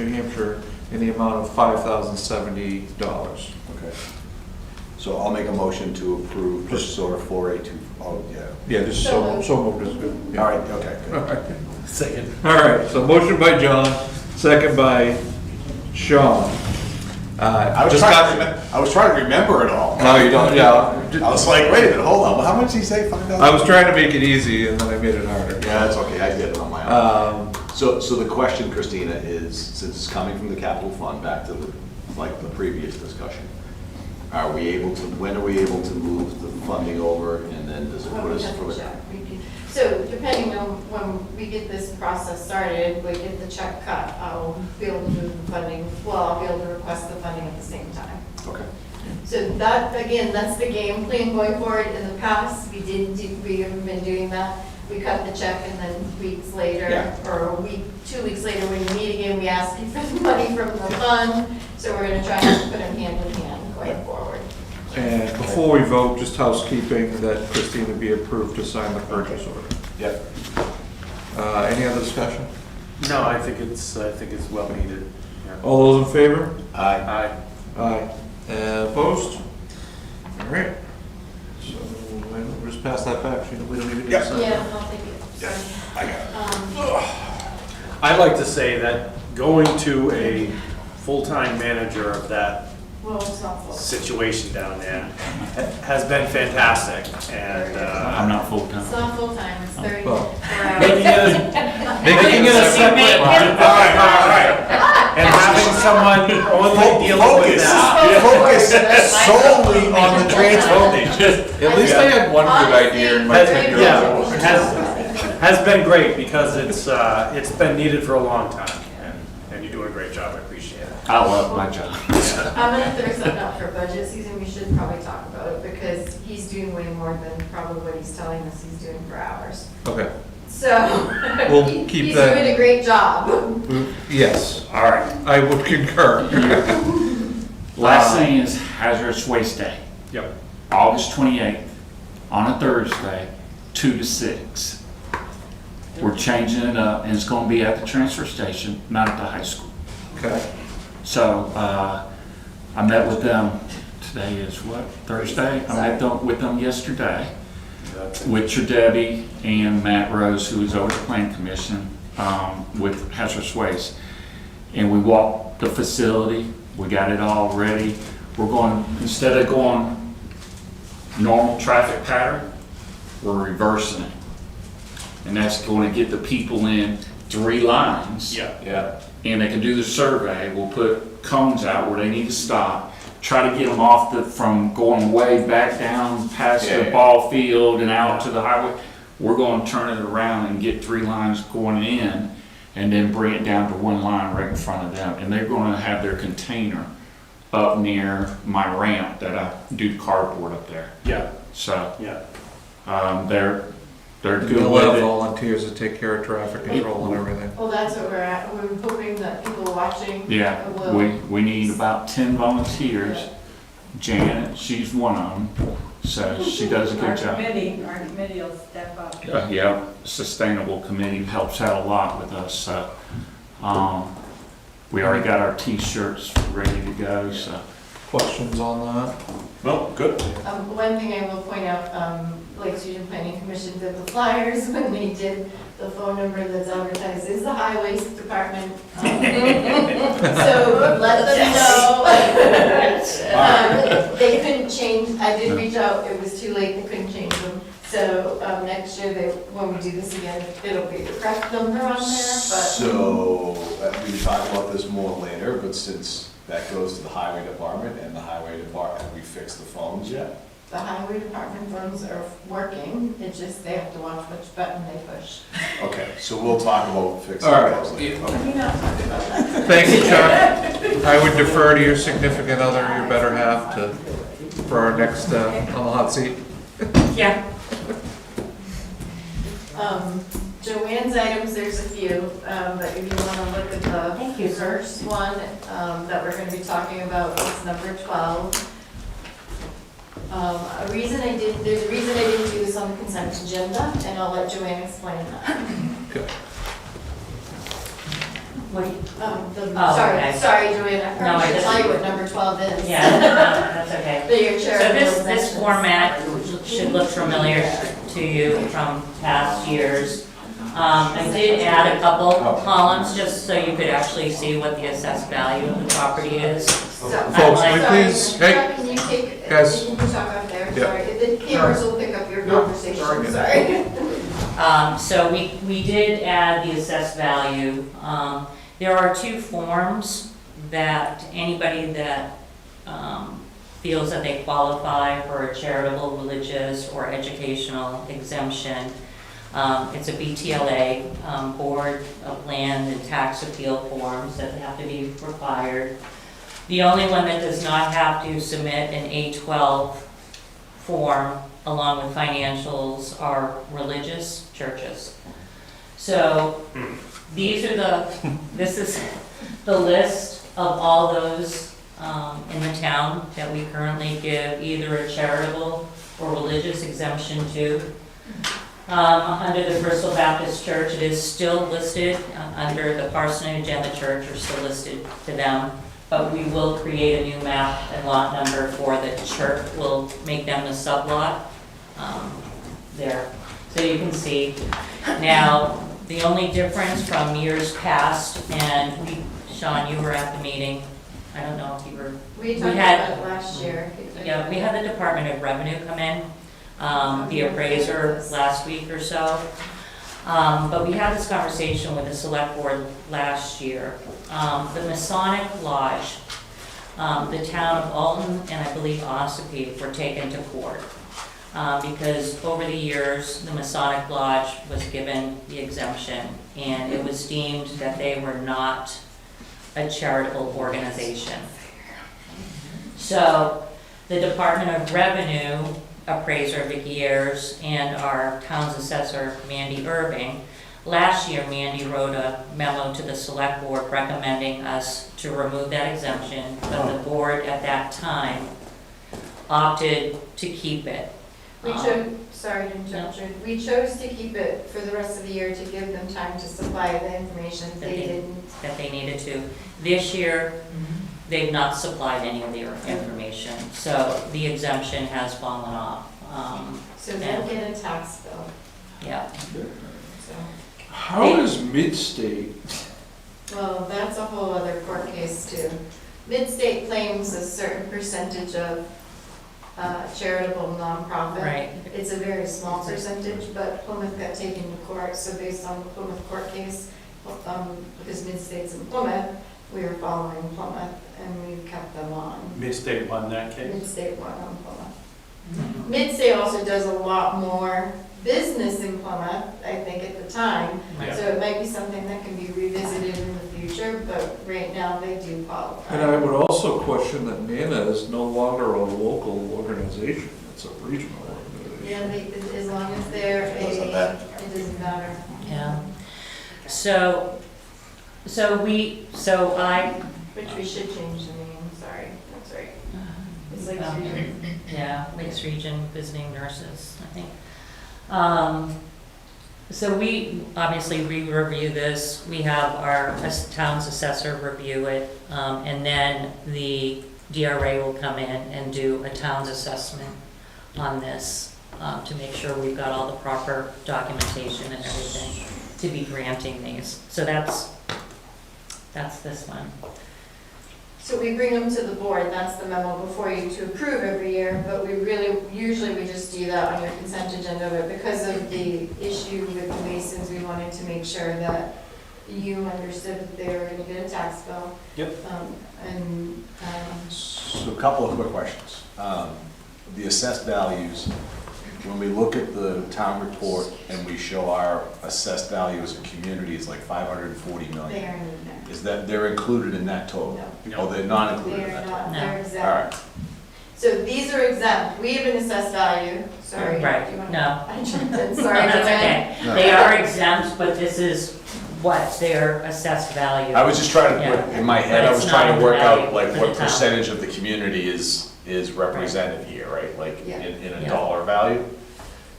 [SPEAKER 1] Hampshire, in the amount of $5,070.
[SPEAKER 4] Okay. So I'll make a motion to approve purchase order 482. Oh, yeah.
[SPEAKER 1] Yeah, just so moved is good.
[SPEAKER 4] All right, okay,
[SPEAKER 1] All
[SPEAKER 4] good.
[SPEAKER 1] right.
[SPEAKER 9] Second.
[SPEAKER 1] All right, so motion by John, second by Sean.
[SPEAKER 4] I was trying to remember it all.
[SPEAKER 1] No, you don't, yeah.
[SPEAKER 4] I was like, wait a minute, hold on, how much did he say, $5,000?
[SPEAKER 1] I was trying to make it easy and then I made it harder.
[SPEAKER 4] Yeah, that's okay, I did it on my own. So the question, Christina, is, since it's coming from the capital fund, back to the previous discussion, when are we able to move the funding over, and then does it put us from a...
[SPEAKER 6] So depending on when we get this process started, we get the check cut, I'll be able to move the funding, I'll be able to request the funding at the same time.
[SPEAKER 4] Okay.
[SPEAKER 6] So that, again, that's the game plan going forward. In the past, we haven't been doing that. We cut the check and then weeks later,
[SPEAKER 4] Yeah.
[SPEAKER 6] or a week, 2 weeks later, when we meet again, we ask you for the money from the fund. So we're gonna try to put them hand in hand going forward.
[SPEAKER 1] And before we vote, just housekeeping that Christina be approved to sign the purchase order.
[SPEAKER 4] Yep.
[SPEAKER 1] Any other discussion?
[SPEAKER 9] No, I think it's well needed. Yeah.
[SPEAKER 1] All those in favor?
[SPEAKER 4] Aye.
[SPEAKER 9] Aye.
[SPEAKER 1] Aye. Opposed? All right. So we'll just pass that back. We don't need to get signed.
[SPEAKER 6] Yeah, I'll take it.
[SPEAKER 4] Yeah,
[SPEAKER 6] Sorry.
[SPEAKER 4] I got it.
[SPEAKER 9] I'd like to say that going to a full-time manager of that
[SPEAKER 6] Well, it's not full.
[SPEAKER 9] situation down there has been fantastic, and
[SPEAKER 8] I'm not full-time.
[SPEAKER 6] It's not full-time, it's 34
[SPEAKER 1] Well,
[SPEAKER 6] hours.
[SPEAKER 9] making it a separate, all right. And having someone only dealing with that.
[SPEAKER 4] Focus solely on the transfer.
[SPEAKER 1] At least I had one good idea in my
[SPEAKER 9] Has-
[SPEAKER 1] 10 years.
[SPEAKER 9] Yeah, has been great, because it's been needed for a long time, and you're doing a great job, I appreciate it.
[SPEAKER 8] I love my job.
[SPEAKER 6] I'm gonna throw something out for budget season, we should probably talk about it, because he's doing way more than probably what he's telling us he's doing for hours.
[SPEAKER 1] Okay.
[SPEAKER 6] So,
[SPEAKER 1] We'll
[SPEAKER 6] he-
[SPEAKER 1] keep
[SPEAKER 6] he's
[SPEAKER 1] that-
[SPEAKER 6] doing a great job.
[SPEAKER 1] Yes,
[SPEAKER 8] All right.
[SPEAKER 1] I would concur.
[SPEAKER 8] Last thing is hazardous waste day,
[SPEAKER 9] Yep.
[SPEAKER 8] August 28th, on a Thursday, 2 to 6. We're changing it up, and it's gonna be at the transfer station, not at the high school.
[SPEAKER 1] Okay.
[SPEAKER 8] So, I met with them, today is what, Thursday? I met with them yesterday, with your Debbie and Matt Rose, who is over the Plan Commission, with hazardous waste. And we walked the facility, we got it all ready. We're going, instead of going normal traffic pattern, we're reversing it. And that's going to get the people in 3 lines.
[SPEAKER 1] Yeah.
[SPEAKER 8] And they can do the survey, we'll put cones out where they need to stop, try to get them off from going way back down past the
[SPEAKER 4] Yeah.
[SPEAKER 8] ball field and out to the highway. We're gonna turn it around and get 3 lines going in, and then bring it down to 1 line right in front of them. And they're gonna have their container up near my ramp that I do cardboard up there.
[SPEAKER 9] Yeah,
[SPEAKER 8] So,
[SPEAKER 9] yeah.
[SPEAKER 8] they're good
[SPEAKER 1] We'll
[SPEAKER 8] with
[SPEAKER 1] have
[SPEAKER 8] it.
[SPEAKER 1] volunteers to take care of traffic control and everything.
[SPEAKER 2] Well, that's what we're at. We're hoping that people watching
[SPEAKER 8] Yeah,
[SPEAKER 2] will.
[SPEAKER 8] we need about 10 volunteers. Janet, she's one of them, so she does a good job.
[SPEAKER 10] Our committee will step up.
[SPEAKER 8] Yeah, Sustainable Committee helps out a lot with us, so, we already got our T-shirts ready to go, so.
[SPEAKER 1] Questions on that?
[SPEAKER 9] No, good.
[SPEAKER 2] One thing I will point out, Lake Region Planning Commission did the flyers when they did the phone number that's advertised is the Highways Department. So let them know. They couldn't change, I did reach out, it was too late, they couldn't change them. So, next year, when we do this again, it'll be the correct number on there, but.
[SPEAKER 4] So, we can talk about this more later, but since that goes to the highway department, and the highway department, have we fixed the phones yet?
[SPEAKER 2] The highway department phones are working, it's just they have to watch which button they push.
[SPEAKER 4] Okay, so we'll talk about fixing
[SPEAKER 1] All right.
[SPEAKER 4] those later.
[SPEAKER 2] Can we not talk about that?
[SPEAKER 1] Thank you, Chuck. I would defer to your significant other, your better half, for our next, on the hot seat.
[SPEAKER 5] Yeah.
[SPEAKER 2] Joanne's items, there's a few, but if you wanna look at the.
[SPEAKER 5] Thank you, sir.
[SPEAKER 2] First one, that we're gonna be talking about is number 12. There's a reason I didn't do this on the consent agenda, and I'll let Joanne explain that.
[SPEAKER 5] okay.
[SPEAKER 2] Sorry, Joanne,
[SPEAKER 5] No,
[SPEAKER 2] I
[SPEAKER 5] I
[SPEAKER 2] should
[SPEAKER 5] just-
[SPEAKER 2] tell you what number 12 is.
[SPEAKER 5] Yeah, that's okay.
[SPEAKER 2] But your
[SPEAKER 5] So
[SPEAKER 2] charitable
[SPEAKER 5] this
[SPEAKER 2] donations.
[SPEAKER 5] format should look familiar to you from past years. I did add a couple columns just so you could actually see what the assessed value of the property is.
[SPEAKER 2] So-
[SPEAKER 1] Folks,
[SPEAKER 2] Sorry,
[SPEAKER 1] will you please- hey,
[SPEAKER 2] Chuck, can you take,
[SPEAKER 1] guys.
[SPEAKER 2] you can talk out there,
[SPEAKER 1] Yeah.
[SPEAKER 2] sorry, the cameras will pick up your
[SPEAKER 1] No,
[SPEAKER 2] conversation,
[SPEAKER 1] sorry.
[SPEAKER 2] sorry.
[SPEAKER 5] So we did add the assessed value. There are 2 forms that anybody that feels that they qualify for a charitable, religious, or educational exemption. It's a BTLA, Board of Land and Tax Appeal forms that have to be required. The only one that does not have to submit an A12 form along with financials are religious churches. So these are this is the list of all those in the town that we currently give either a charitable or religious exemption to. Under the Bristol Baptist Church, it is still listed under the parsonage and the church are still listed to them. But we will create a new map and lot number for the church. We'll make them the sublot there. So you can see. Now, the only difference from years past, and Sean, you were at the meeting. I don't know if you were.
[SPEAKER 2] We talked
[SPEAKER 5] had-
[SPEAKER 2] about it last year.
[SPEAKER 5] Yeah, we had the Department of Revenue come in, the appraiser last week or so. But we had this conversation with the select board last year. The Masonic Lodge, the town of Alton and I believe Ossipee were taken to court. Because over the years, the Masonic Lodge was given the exemption and it was deemed that they were not a charitable organization. So the Department of Revenue appraiser Vicki Ayers and our town's assessor Mandy Irving, last year Mandy wrote a memo to the select board recommending us to remove that exemption, but the board at that time opted to keep it.
[SPEAKER 2] We chose, sorry to interrupt you, we chose to keep it for the rest of the year to give them time to supply the information. They didn't.
[SPEAKER 5] That they needed to. This year, they've not supplied any of their information, so the exemption has fallen off.
[SPEAKER 2] So they'll get a tax bill,
[SPEAKER 5] Yeah.
[SPEAKER 2] so.
[SPEAKER 11] How does Midstate,
[SPEAKER 2] Well, that's a whole other court case too. Midstate claims a certain percentage of charitable nonprofit.
[SPEAKER 5] Right.
[SPEAKER 2] It's a very small percentage, but Plymouth got taken to court, so based on the Plymouth court case,
[SPEAKER 6] because Mid-State's in Plymouth, we are following Plymouth, and we've kept them on.
[SPEAKER 9] Mid-State won that case?
[SPEAKER 6] Mid-State one on Plymouth. Mid-State also does a lot more business in Plymouth, I think, at the time.
[SPEAKER 9] Yeah.
[SPEAKER 6] So it might be something that can be revisited in the future, but right now they do qualify.
[SPEAKER 1] And I would also question that NANA is no longer a local organization, it's a regional organization.
[SPEAKER 6] Yeah, as long as they're
[SPEAKER 4] It doesn't matter.
[SPEAKER 6] it doesn't matter.
[SPEAKER 2] Yeah. So I,
[SPEAKER 6] Which we should change the name, sorry, that's right. It's like,
[SPEAKER 2] yeah, Lakes Region Visiting Nurses, I think. So we obviously re-review this, we have our town's assessor review it, and then the DRA will come in and do a town's assessment on this, to make sure we've got all the proper documentation and everything to be granting these. So that's this one.
[SPEAKER 6] so we bring them to the board, that's the memo before you to approve every year, but usually we just do that on your consent agenda, but because of the issue with the Masons, we wanted to make sure that you understood that they were gonna get a tax bill.
[SPEAKER 9] Yep.
[SPEAKER 4] So a couple of quick questions. The assessed values, when we look at the town report and we show our assessed value as a community, it's like 540
[SPEAKER 6] They
[SPEAKER 4] million.
[SPEAKER 6] are in there.
[SPEAKER 4] Is that, they're included in that total?
[SPEAKER 9] No.
[SPEAKER 4] Oh, they're not
[SPEAKER 6] They
[SPEAKER 4] included in
[SPEAKER 6] are
[SPEAKER 4] that
[SPEAKER 6] not,
[SPEAKER 2] No.
[SPEAKER 6] they're
[SPEAKER 4] total?
[SPEAKER 6] exempt.
[SPEAKER 4] All right.
[SPEAKER 6] So these are exempt, we have an assessed value, sorry.
[SPEAKER 2] Right,
[SPEAKER 6] do you wanna-
[SPEAKER 2] no.
[SPEAKER 6] I jumped in,
[SPEAKER 2] No,
[SPEAKER 6] sorry.
[SPEAKER 2] that's
[SPEAKER 6] Joanne.
[SPEAKER 2] okay. They are exempt, but this is what their assessed value.
[SPEAKER 4] I was just trying to,
[SPEAKER 2] Yeah.
[SPEAKER 4] in my head,
[SPEAKER 2] But
[SPEAKER 4] I
[SPEAKER 2] it's
[SPEAKER 4] was
[SPEAKER 2] not
[SPEAKER 4] trying
[SPEAKER 2] in
[SPEAKER 4] to work
[SPEAKER 2] the value
[SPEAKER 4] out like
[SPEAKER 2] for
[SPEAKER 4] what
[SPEAKER 2] the town.
[SPEAKER 4] percentage of the community is represented here, right? Like
[SPEAKER 6] Yeah.
[SPEAKER 4] in a
[SPEAKER 2] Yeah.
[SPEAKER 4] dollar value?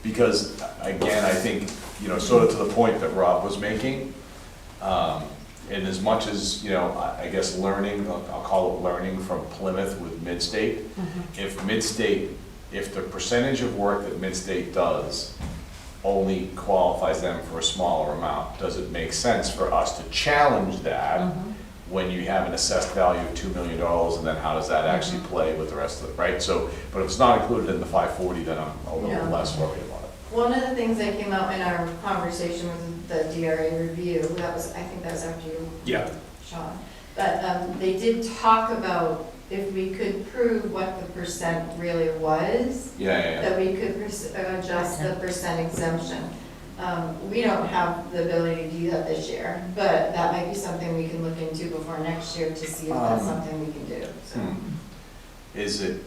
[SPEAKER 4] Because again, I think, sort of to the point that Rob was making, and as much as, I guess learning, I'll call it learning from Plymouth with Midstate, if the percentage of work that Midstate does only qualifies them for a smaller amount, does it make sense for us to challenge that when you have an assessed value of $2 million, and then how does that actually play with the rest of it, right? So, but if it's not included in the 540, then I'm a little
[SPEAKER 6] No.
[SPEAKER 4] less worried about it.
[SPEAKER 6] One of the things that came out in our conversation with the DRA review, I think that was after you,
[SPEAKER 9] Yeah.
[SPEAKER 6] Sean, but they did talk about if we could prove what the percent really was,
[SPEAKER 4] Yeah.
[SPEAKER 6] that we could adjust the percent exemption. We don't have the ability to do that this year, but that might be something we can look into before next year to see if that's something we can do, so.
[SPEAKER 4] Is it,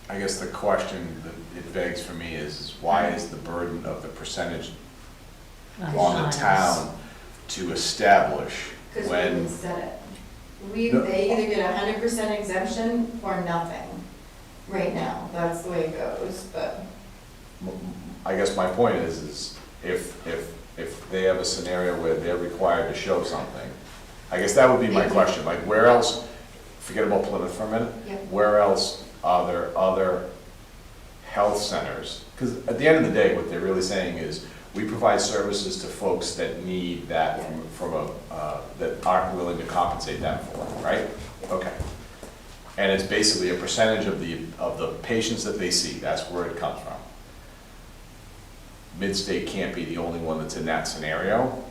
[SPEAKER 4] I guess the question that it begs for me is why is the burden of the percentage on the town to establish
[SPEAKER 6] Because we
[SPEAKER 4] when,
[SPEAKER 6] didn't set it.
[SPEAKER 4] No.
[SPEAKER 6] They either get 100% exemption or nothing, right now, that's the way it goes, but.
[SPEAKER 4] I guess my point is if they have a scenario where they're required to show something, I guess that would be my question, like where else, forget about Plymouth for a minute,
[SPEAKER 6] Yep.
[SPEAKER 4] where else are there other health centers? Because at the end of the day, what they're really saying is, we provide services to folks that need that that aren't willing to compensate them for it, right? Okay. And it's basically a percentage of the patients that they see, that's where it comes from. Midstate can't be the only one that's in that scenario.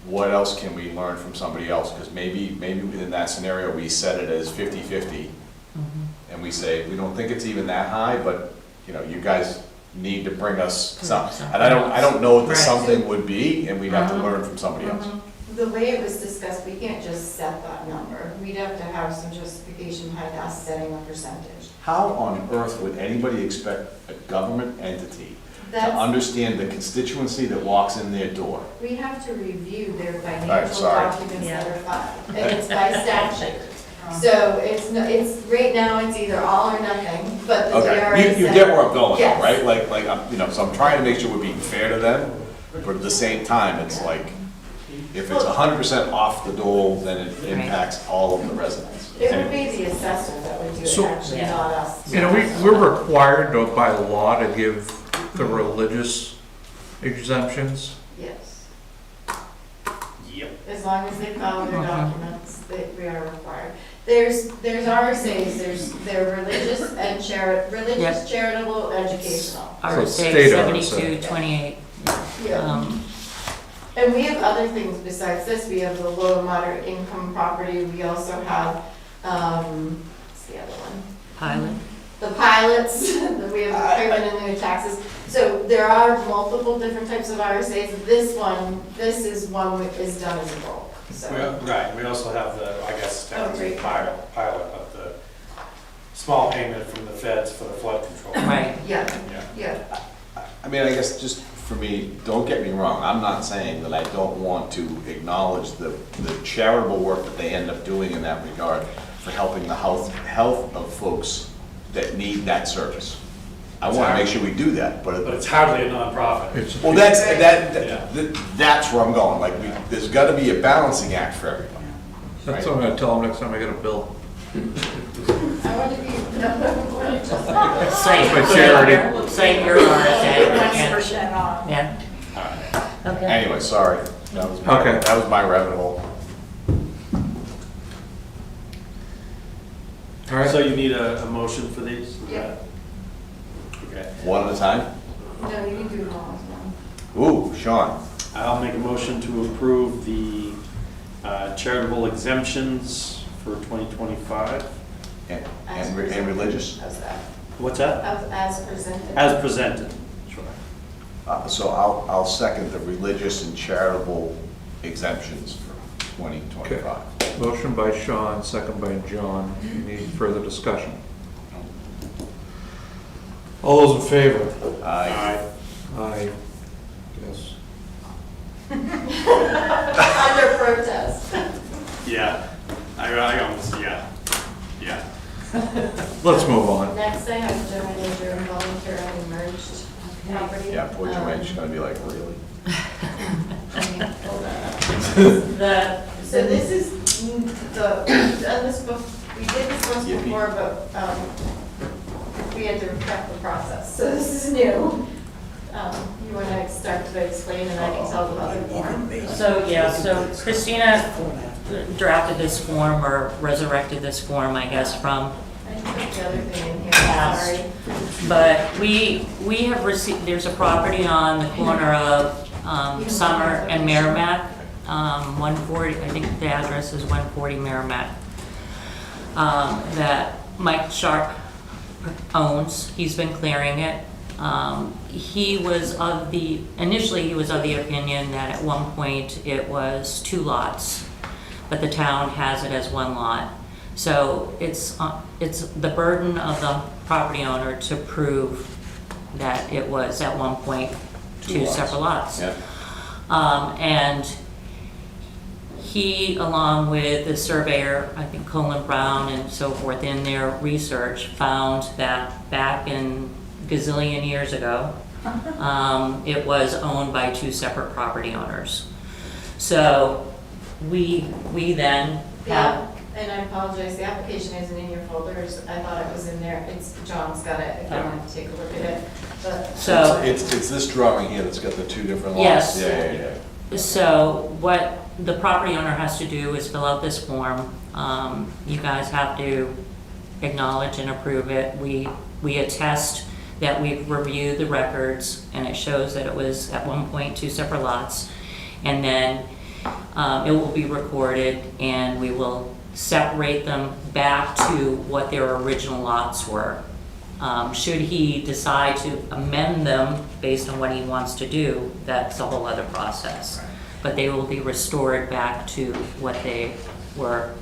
[SPEAKER 4] What else can we learn from somebody else? Because maybe within that scenario, we set it as 50-50, and we say, we don't think it's even that high, but, you guys need to bring us some. And I don't know what the
[SPEAKER 2] Right.
[SPEAKER 4] something would be, and we'd have to learn from somebody else.
[SPEAKER 6] The way it was discussed, we can't just set that number. We'd have to have some justification behind us setting a percentage.
[SPEAKER 4] How on earth would anybody expect a government entity to
[SPEAKER 6] That's,
[SPEAKER 4] understand the constituency that walks in their door?
[SPEAKER 6] we have to review their
[SPEAKER 4] right,
[SPEAKER 6] financial
[SPEAKER 4] sorry.
[SPEAKER 6] documents
[SPEAKER 2] Yeah.
[SPEAKER 6] that are filed, and it's by statute. So it's, right now, it's either all or nothing, but the DRA
[SPEAKER 4] Okay, you
[SPEAKER 6] said-
[SPEAKER 4] get where I'm going,
[SPEAKER 6] Yes.
[SPEAKER 4] right? Like, so I'm trying to make sure we're being fair to them, but at the same time, it's like, if it's 100% off the dole, then it impacts all of the residents.
[SPEAKER 6] It would be the assessor that would do it,
[SPEAKER 1] So-
[SPEAKER 6] actually,
[SPEAKER 2] Yeah.
[SPEAKER 6] not us.
[SPEAKER 1] We're required by law to give the religious exemptions.
[SPEAKER 6] Yes,
[SPEAKER 9] Yep.
[SPEAKER 6] as long as they follow their documents, we are required. There's RSA's, they're religious and religious, charitable, educational.
[SPEAKER 2] I
[SPEAKER 1] So
[SPEAKER 2] would say
[SPEAKER 1] state RSA.
[SPEAKER 2] 72, 28.
[SPEAKER 6] Yeah. And we have other things besides this. We have the low and moderate income property. We also have, what's the other one?
[SPEAKER 2] Pilot.
[SPEAKER 6] The pilots, we have the payment in lieu of taxes. So there are multiple different types of RSAs. This is one that is done as a bulk, so.
[SPEAKER 9] Right, we also have the, I guess,
[SPEAKER 6] Oh, great.
[SPEAKER 9] pilot of the small payment from the feds for the flood control.
[SPEAKER 2] Right.
[SPEAKER 6] Yeah,
[SPEAKER 9] Yeah.
[SPEAKER 6] yeah.
[SPEAKER 4] I mean, I guess just for me, don't get me wrong, I'm not saying that I don't want to acknowledge the charitable work that they end up doing in that regard for helping the health of folks that need that service. I want to make sure we do that,
[SPEAKER 9] But it's hardly a nonprofit.
[SPEAKER 1] It's-
[SPEAKER 4] well, that's
[SPEAKER 9] Yeah.
[SPEAKER 4] that's where I'm going. Like, there's got to be a balancing act for everybody.
[SPEAKER 1] That's what I'm gonna tell them next time I get a bill.
[SPEAKER 6] I want to be,
[SPEAKER 2] Same.
[SPEAKER 1] My charity.
[SPEAKER 2] Same, your RSA.
[SPEAKER 10] 20% off.
[SPEAKER 2] Yeah. Okay.
[SPEAKER 4] Anyway, sorry. That was
[SPEAKER 1] Okay.
[SPEAKER 4] That was my rabbit hole.
[SPEAKER 1] All right.
[SPEAKER 3] So you need a motion for these?
[SPEAKER 6] Yeah.
[SPEAKER 3] Okay.
[SPEAKER 4] One at a time.
[SPEAKER 6] no, you can do it all as one.
[SPEAKER 4] Ooh, Sean.
[SPEAKER 3] I'll make a motion to approve the charitable exemptions for 2025.
[SPEAKER 4] And religious.
[SPEAKER 6] How's that?
[SPEAKER 3] What's that?
[SPEAKER 6] As presented.
[SPEAKER 3] As presented. Sure.
[SPEAKER 4] So I'll second the religious and charitable exemptions for 2025.
[SPEAKER 1] Motion by Sean, second by John. Any further discussion? All those in favor?
[SPEAKER 4] Aye.
[SPEAKER 1] Aye. Yes.
[SPEAKER 6] Under protest.
[SPEAKER 3] Yeah. I almost, yeah.
[SPEAKER 1] Let's move on.
[SPEAKER 6] Next, I have general ledger and voluntarily merged property.
[SPEAKER 4] Yeah, poor Joanne's gonna be like, really?
[SPEAKER 6] Hold on.
[SPEAKER 2] The,
[SPEAKER 6] So this is we've done this we did this once
[SPEAKER 4] Yippee.
[SPEAKER 6] before, but we had to prep the process. So this is new. You want to start to explain and I can tell the other form?
[SPEAKER 2] so, yeah, so Christina drafted this form or resurrected this form, I guess, from
[SPEAKER 6] I put the other thing in here,
[SPEAKER 2] Yes.
[SPEAKER 6] sorry.
[SPEAKER 2] But we have received, there's a property on the corner of Summer and Merrimack, 140, I think the address is 140 Merrimack, that Mike Sharp owns. He's been clearing it. Initially he was of the opinion that at one point it was 2 lots, but the town has it as 1 lot. So it's the burden of the property owner to prove that it was at one point 2
[SPEAKER 4] lots.
[SPEAKER 2] separate lots.
[SPEAKER 4] Yeah.
[SPEAKER 2] And he, along with the surveyor, I think Colin Brown and so forth, in their research, found that back in gazillion years ago, it was owned by 2 separate property owners. So we then have,
[SPEAKER 6] And I apologize, the application isn't in your folders. I thought it was in there. John's got it, if you want to take a look at it. But
[SPEAKER 2] so.
[SPEAKER 4] It's this drawing here that's got the 2 different lots.
[SPEAKER 2] Yes.
[SPEAKER 4] Yeah.
[SPEAKER 2] So what the property owner has to do is fill out this form. You guys have to acknowledge and approve it. We attest that we've reviewed the records and it shows that it was at one point 2 separate lots. And then it will be recorded and we will separate them back to what their original lots were. Should he decide to amend them based on what he wants to do, that's a whole other process. But they will be restored back to what they were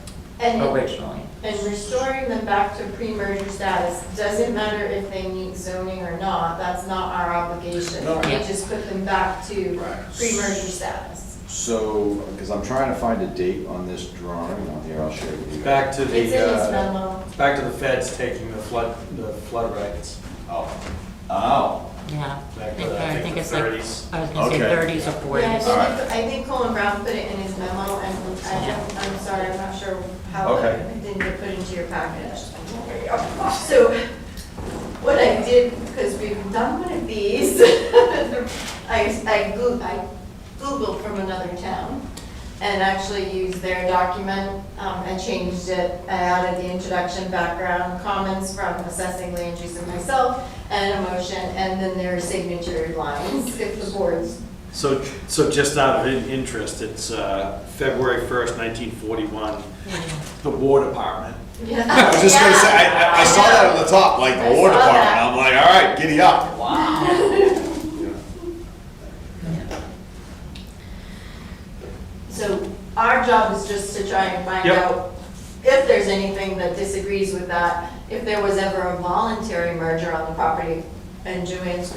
[SPEAKER 2] originally.
[SPEAKER 6] And restoring them back to pre-merger status, doesn't matter if they meet zoning or not, that's not our obligation.
[SPEAKER 4] No.
[SPEAKER 6] We
[SPEAKER 2] Yeah.
[SPEAKER 6] just put them back to
[SPEAKER 4] Right.
[SPEAKER 6] pre-merger status.
[SPEAKER 4] So, because I'm trying to find a date on this drawing, on here, I'll share it with you.
[SPEAKER 9] Back to
[SPEAKER 6] It's in his
[SPEAKER 9] the,
[SPEAKER 6] memo.
[SPEAKER 9] back to the feds taking the flood rights.
[SPEAKER 4] Oh.
[SPEAKER 2] Yeah,
[SPEAKER 9] Back to
[SPEAKER 2] I
[SPEAKER 9] the, I
[SPEAKER 2] think
[SPEAKER 9] the
[SPEAKER 2] it's like,
[SPEAKER 9] 30s.
[SPEAKER 2] I was gonna say
[SPEAKER 4] Okay.
[SPEAKER 2] 30s or 40s.
[SPEAKER 6] Yeah,
[SPEAKER 4] All right.
[SPEAKER 6] I think Colin Brown put it in his memo, and I'm sorry, I'm not sure how
[SPEAKER 4] Okay.
[SPEAKER 6] it didn't get put into your package. So, what I did, because we've done one of these, I Googled from another town, and actually used their document, and changed it. I added the introduction, background, comments from assessing land use and myself, and a motion, and then their signature lines, if the board's
[SPEAKER 3] So just out of interest, it's February 1st, 1941.
[SPEAKER 9] The War Department.
[SPEAKER 4] I was just gonna say, I saw that on the top, like the
[SPEAKER 6] I
[SPEAKER 4] War
[SPEAKER 6] saw
[SPEAKER 4] Department,
[SPEAKER 6] that.
[SPEAKER 4] I'm like, all right, giddy up.
[SPEAKER 6] So our job is just to try and find
[SPEAKER 3] Yep.
[SPEAKER 6] out if there's anything that disagrees with that, if there was ever a voluntary merger on the property. And Joanne's,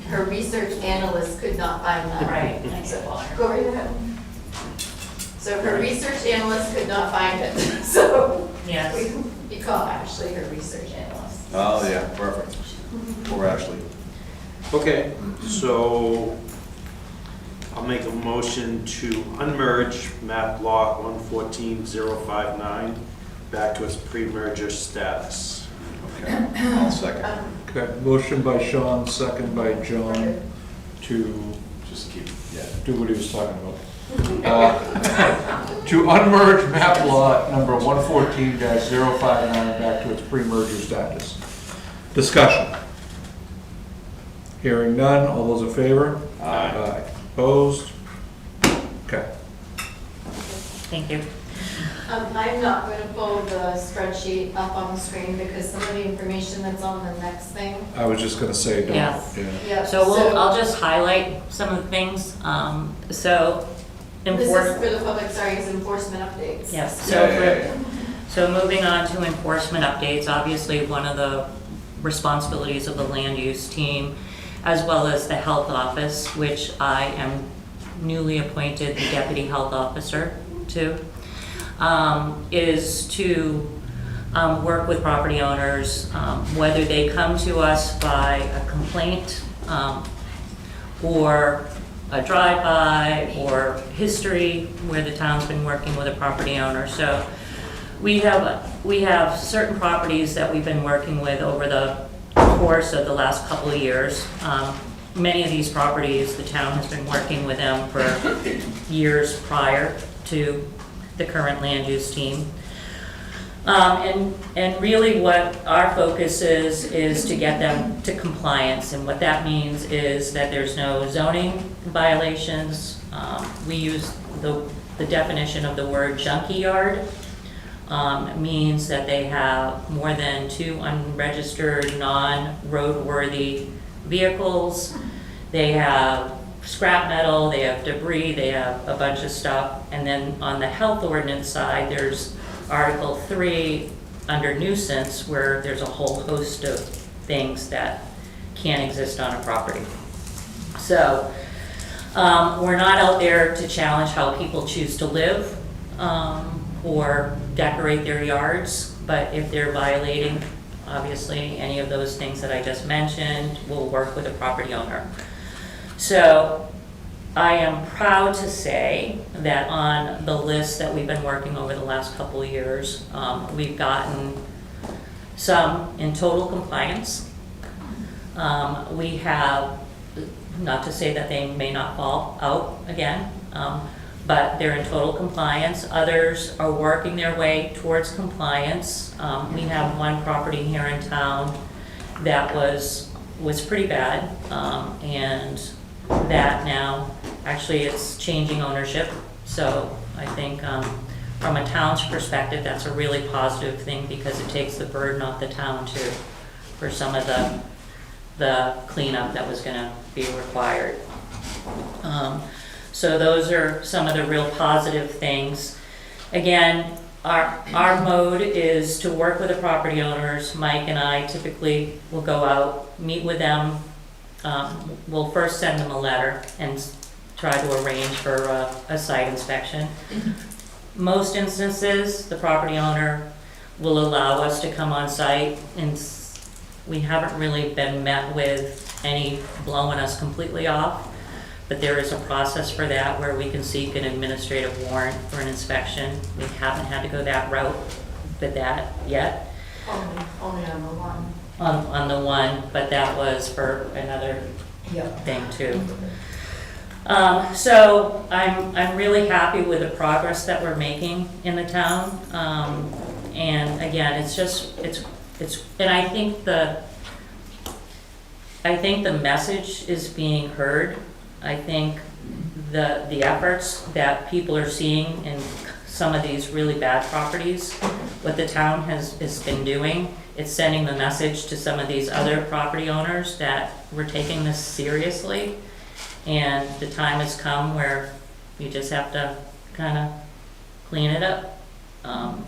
[SPEAKER 6] her research analyst could not find that.
[SPEAKER 2] Right.
[SPEAKER 6] So, go right ahead. So her research analyst could not find it, so
[SPEAKER 2] Yes.
[SPEAKER 6] we call Ashley her research analyst.
[SPEAKER 4] Oh, yeah, perfect. Poor Ashley.
[SPEAKER 3] Okay, so I'll make a motion to unmerge map lot 114059 back to its pre-merger status.
[SPEAKER 4] Okay, I'll second.
[SPEAKER 1] Okay, motion by Sean, second by John to
[SPEAKER 4] Just keep, yeah.
[SPEAKER 1] do what he was talking about. To unmerge map lot number 114-059 back to its pre-merger status. Discussion. Hearing none, all those in favor?
[SPEAKER 4] Aye.
[SPEAKER 1] Opposed? Okay.
[SPEAKER 2] Thank you.
[SPEAKER 6] I'm not going to pull the spreadsheet up on the screen because some of the information that's on the next thing.
[SPEAKER 1] I was just gonna say, don't.
[SPEAKER 2] Yes.
[SPEAKER 1] Yeah.
[SPEAKER 6] Yep,
[SPEAKER 2] So I'll just highlight some of the things. So
[SPEAKER 6] This is
[SPEAKER 2] important.
[SPEAKER 6] for the public, sorry, is enforcement updates.
[SPEAKER 2] Yes,
[SPEAKER 4] Yeah,
[SPEAKER 2] so
[SPEAKER 4] yeah, yeah, yeah.
[SPEAKER 2] so moving on to enforcement updates, obviously one of the responsibilities of the land use team, as well as the health office, which I am newly appointed the deputy health officer to, is to work with property owners, whether they come to us by a complaint or a drive-by or history where the town's been working with a property owner. So we have certain properties that we've been working with over the course of the last couple of years. Many of these properties, the town has been working with them for years prior to the current land use team. And really what our focus is to get them to compliance. And what that means is that there's no zoning violations. We use the definition of the word junkyard. It means that they have more than 2 unregistered, non-roadworthy vehicles. They have scrap metal, they have debris, they have a bunch of stuff. And then on the health ordinance side, there's Article 3 under nuisance, where there's a whole host of things that can't exist on a property. So we're not out there to challenge how people choose to live or decorate their yards, but if they're violating, obviously, any of those things that I just mentioned, we'll work with the property owner. So I am proud to say that on the list that we've been working over the last couple of years, we've gotten some in total compliance. We have, not to say that they may not fall out again, but they're in total compliance. Others are working their way towards compliance. We have one property here in town that was pretty bad, and that now, actually it's changing ownership. So I think from a town's perspective, that's a really positive thing because it takes the burden off the town too for some of the cleanup that was gonna be required. So those are some of the real positive things. Again, our mode is to work with the property owners. Mike and I typically will go out, meet with them. We'll first send them a letter and try to arrange for a site inspection. Most instances, the property owner will allow us to come on site, and we haven't really been met with any blowing us completely off. But there is a process for that where we can seek an administrative warrant for an inspection. We haven't had to go that route with that yet.
[SPEAKER 6] Only on the one.
[SPEAKER 2] On the one, but that was for another thing too. So I'm really happy with the progress that we're making in the town. And again, and I think the message is being heard. I think the efforts that people are seeing in some of these really bad properties, what the town has been doing, it's sending the message to some of these other property owners that we're taking this seriously, and the time has come where you just have to kind of clean it up.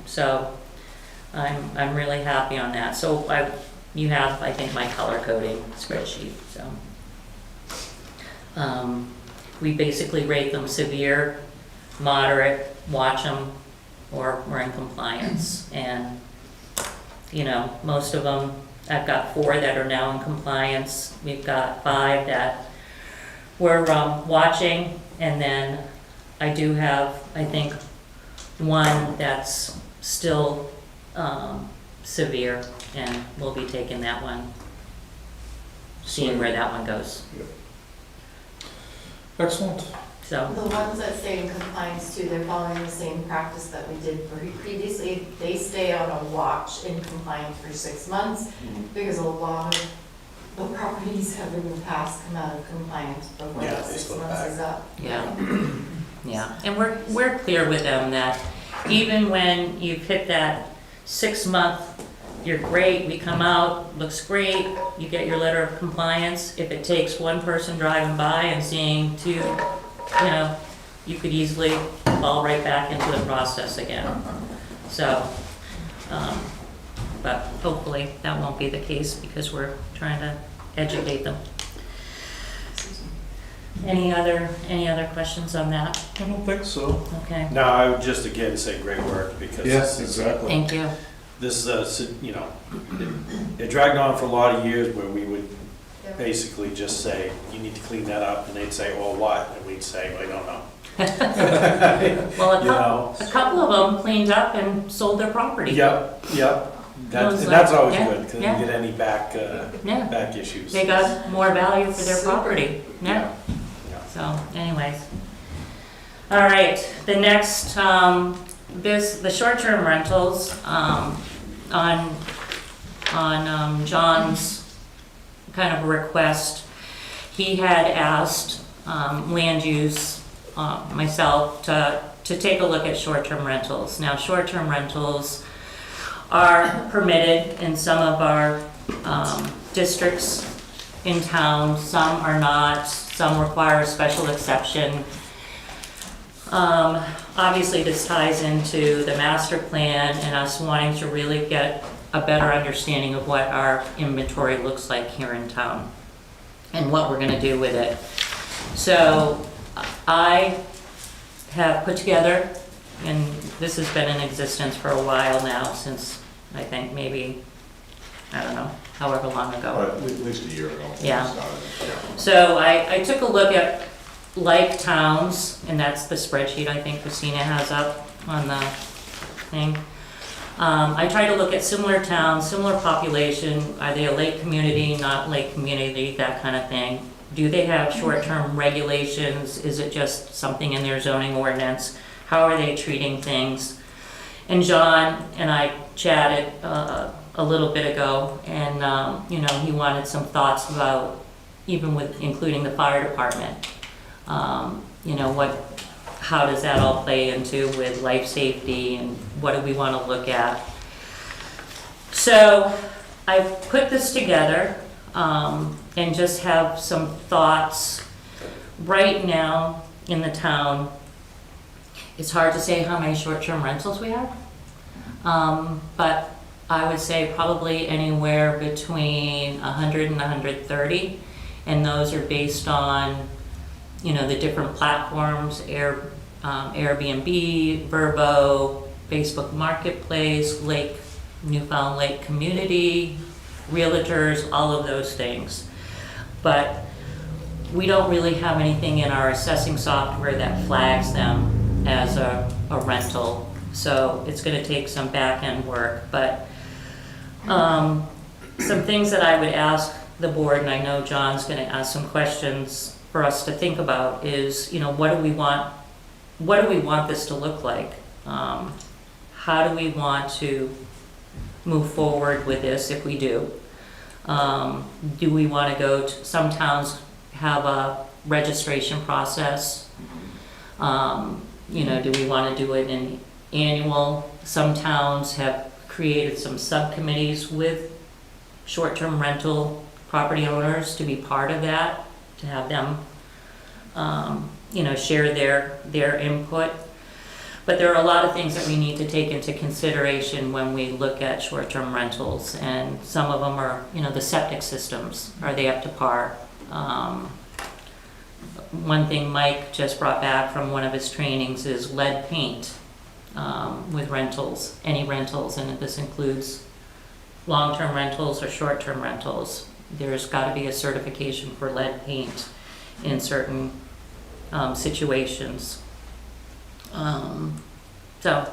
[SPEAKER 2] So I'm really happy on that. So you have, I think, my color coding spreadsheet, so. We basically rate them severe, moderate, watch them, or we're in compliance. And, you know, most of them, I've got 4 that are now in compliance. We've got 5 that we're watching, and then I do have, I think, 1 that's still severe, and we'll be taking that one, seeing where that one goes.
[SPEAKER 1] Excellent.
[SPEAKER 2] So,
[SPEAKER 6] The ones that stay in compliance too, they're following the same practice that we did previously. They stay on a watch in compliance for 6 months, because a lot of the properties have in the past come out of compliance before
[SPEAKER 3] Yeah,
[SPEAKER 6] that
[SPEAKER 3] they
[SPEAKER 6] 6
[SPEAKER 3] slip
[SPEAKER 6] months
[SPEAKER 3] back.
[SPEAKER 6] is up.
[SPEAKER 2] yeah, yeah, and we're clear with them that even when you've hit that 6-month, you're great, we come out, looks great, you get your letter of compliance. If it takes one person driving by and seeing 2, you know, you could easily fall right back into the process again. So, but hopefully that won't be the case, because we're trying to educate them. Any other questions on that?
[SPEAKER 1] I don't think so.
[SPEAKER 2] Okay,
[SPEAKER 3] No, I would just again say great work, because
[SPEAKER 1] Yes,
[SPEAKER 3] this is,
[SPEAKER 1] exactly.
[SPEAKER 2] thank you.
[SPEAKER 3] this, you know, it dragged on for a lot of years where we would basically just say, you need to clean that up, and they'd say, well, what? And we'd say, well, I don't know.
[SPEAKER 2] Well,
[SPEAKER 3] You know?
[SPEAKER 2] a couple of them cleaned up and sold their property.
[SPEAKER 3] Yep.
[SPEAKER 2] Those
[SPEAKER 3] And that's
[SPEAKER 2] like-
[SPEAKER 3] always
[SPEAKER 2] yeah,
[SPEAKER 3] good, because
[SPEAKER 2] yeah.
[SPEAKER 3] you get any back
[SPEAKER 2] Yeah,
[SPEAKER 3] issues.
[SPEAKER 2] they got more value for their property. Yeah.
[SPEAKER 3] Yeah.
[SPEAKER 2] So anyways. All right, the next, the short-term rentals, on John's kind of a request, he had asked land use, myself, to take a look at short-term rentals. Now, short-term rentals are permitted in some of our districts in town, some are not, some require a special exception. Obviously, this ties into the master plan and us wanting to really get a better understanding of what our inventory looks like here in town and what we're gonna do with it. So I have put together, and this has been in existence for a while now, since I think maybe, I don't know, however long ago.
[SPEAKER 4] At least a year ago.
[SPEAKER 2] Yeah.
[SPEAKER 4] Started,
[SPEAKER 2] So I took a look at like towns, and that's the spreadsheet I think Christina has up on the thing. I tried to look at similar towns, similar population, are they a lake community, not lake community, that kind of thing. Do they have short-term regulations? Is it just something in their zoning ordinance? How are they treating things? And John and I chatted a little bit ago, and you know, he wanted some thoughts about, even with including the fire department. You know, how does that all play into with life safety, and what do we want to look at? So I've put this together and just have some thoughts. Right now in the town, it's hard to say how many short-term rentals we have, but I would say probably anywhere between 100 and 130, and those are based on, you know, the different platforms, Airbnb, Vrbo, Facebook Marketplace, Newfound Lake Community, realtors, all of those things. But we don't really have anything in our assessing software that flags them as a rental. So it's gonna take some back-end work, but some things that I would ask the board, and I know John's gonna ask some questions for us to think about, is, you know, what do we want this to look like? How do we want to move forward with this if we do? Do we want to go to, some towns have a registration process. You know, do we want to do it in annual? Some towns have created some subcommittees with short-term rental property owners to be part of that, to have them, you know, share their input. But there are a lot of things that we need to take into consideration when we look at short-term rentals, and some of them are, you know, the septic systems, are they up to par? One thing Mike just brought back from one of his trainings is lead paint with rentals, any rentals, and this includes long-term rentals or short-term rentals. There's got to be a certification for lead paint in certain situations. So,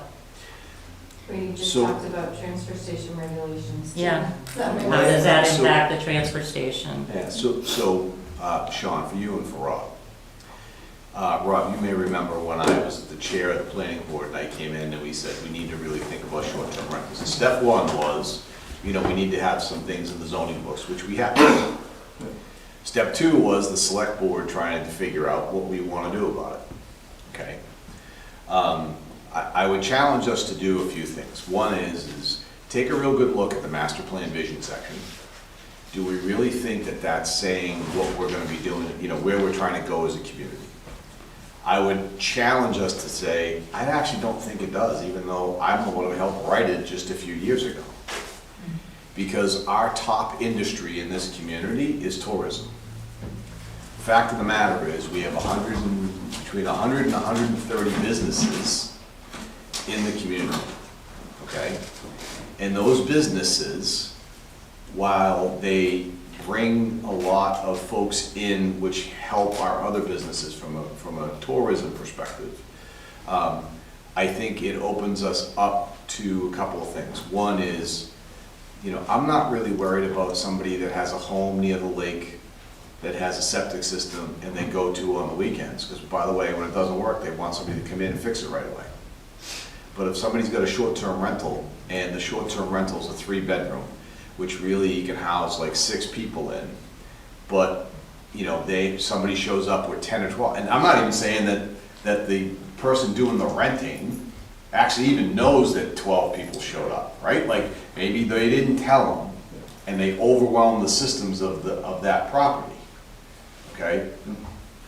[SPEAKER 10] We just
[SPEAKER 4] So-
[SPEAKER 10] talked about transfer station regulations. too.
[SPEAKER 2] Yeah.
[SPEAKER 10] That may-
[SPEAKER 2] how does that
[SPEAKER 4] So-
[SPEAKER 2] impact the transfer station?
[SPEAKER 4] Yeah, so, Sean, for you and for Rob. Rob, you may remember when I was the chair of the planning board and I came in and we said we need to really think about short-term rentals. And step one was, you know, we need to have some things in the zoning books, which we have. Step two was the select board trying to figure out what we want to do about it, okay? I would challenge us to do a few things. One is take a real good look at the master plan vision section. Do we really think that that's saying what we're gonna be doing, you know, where we're trying to go as a community? I would challenge us to say, I actually don't think it does, even though I'm the one who helped write it just a few years ago. Because our top industry in this community is tourism. Fact of the matter is, we have between 100 and 130 businesses in the community, okay? And those businesses, while they bring a lot of folks in which help our other businesses from a tourism perspective, I think it opens us up to a couple of things. One is, you know, I'm not really worried about somebody that has a home near the lake that has a septic system and they go to on the weekends, because by the way, when it doesn't work, they want somebody to come in and fix it right away. But if somebody's got a short-term rental, and the short-term rental's a 3-bedroom, which really you can house like 6 people in, but, you know, somebody shows up with 10 or 12, and I'm not even saying that the person doing the renting actually even knows that 12 people showed up, right? Like, maybe they didn't tell them, and they overwhelmed the systems of that property, okay?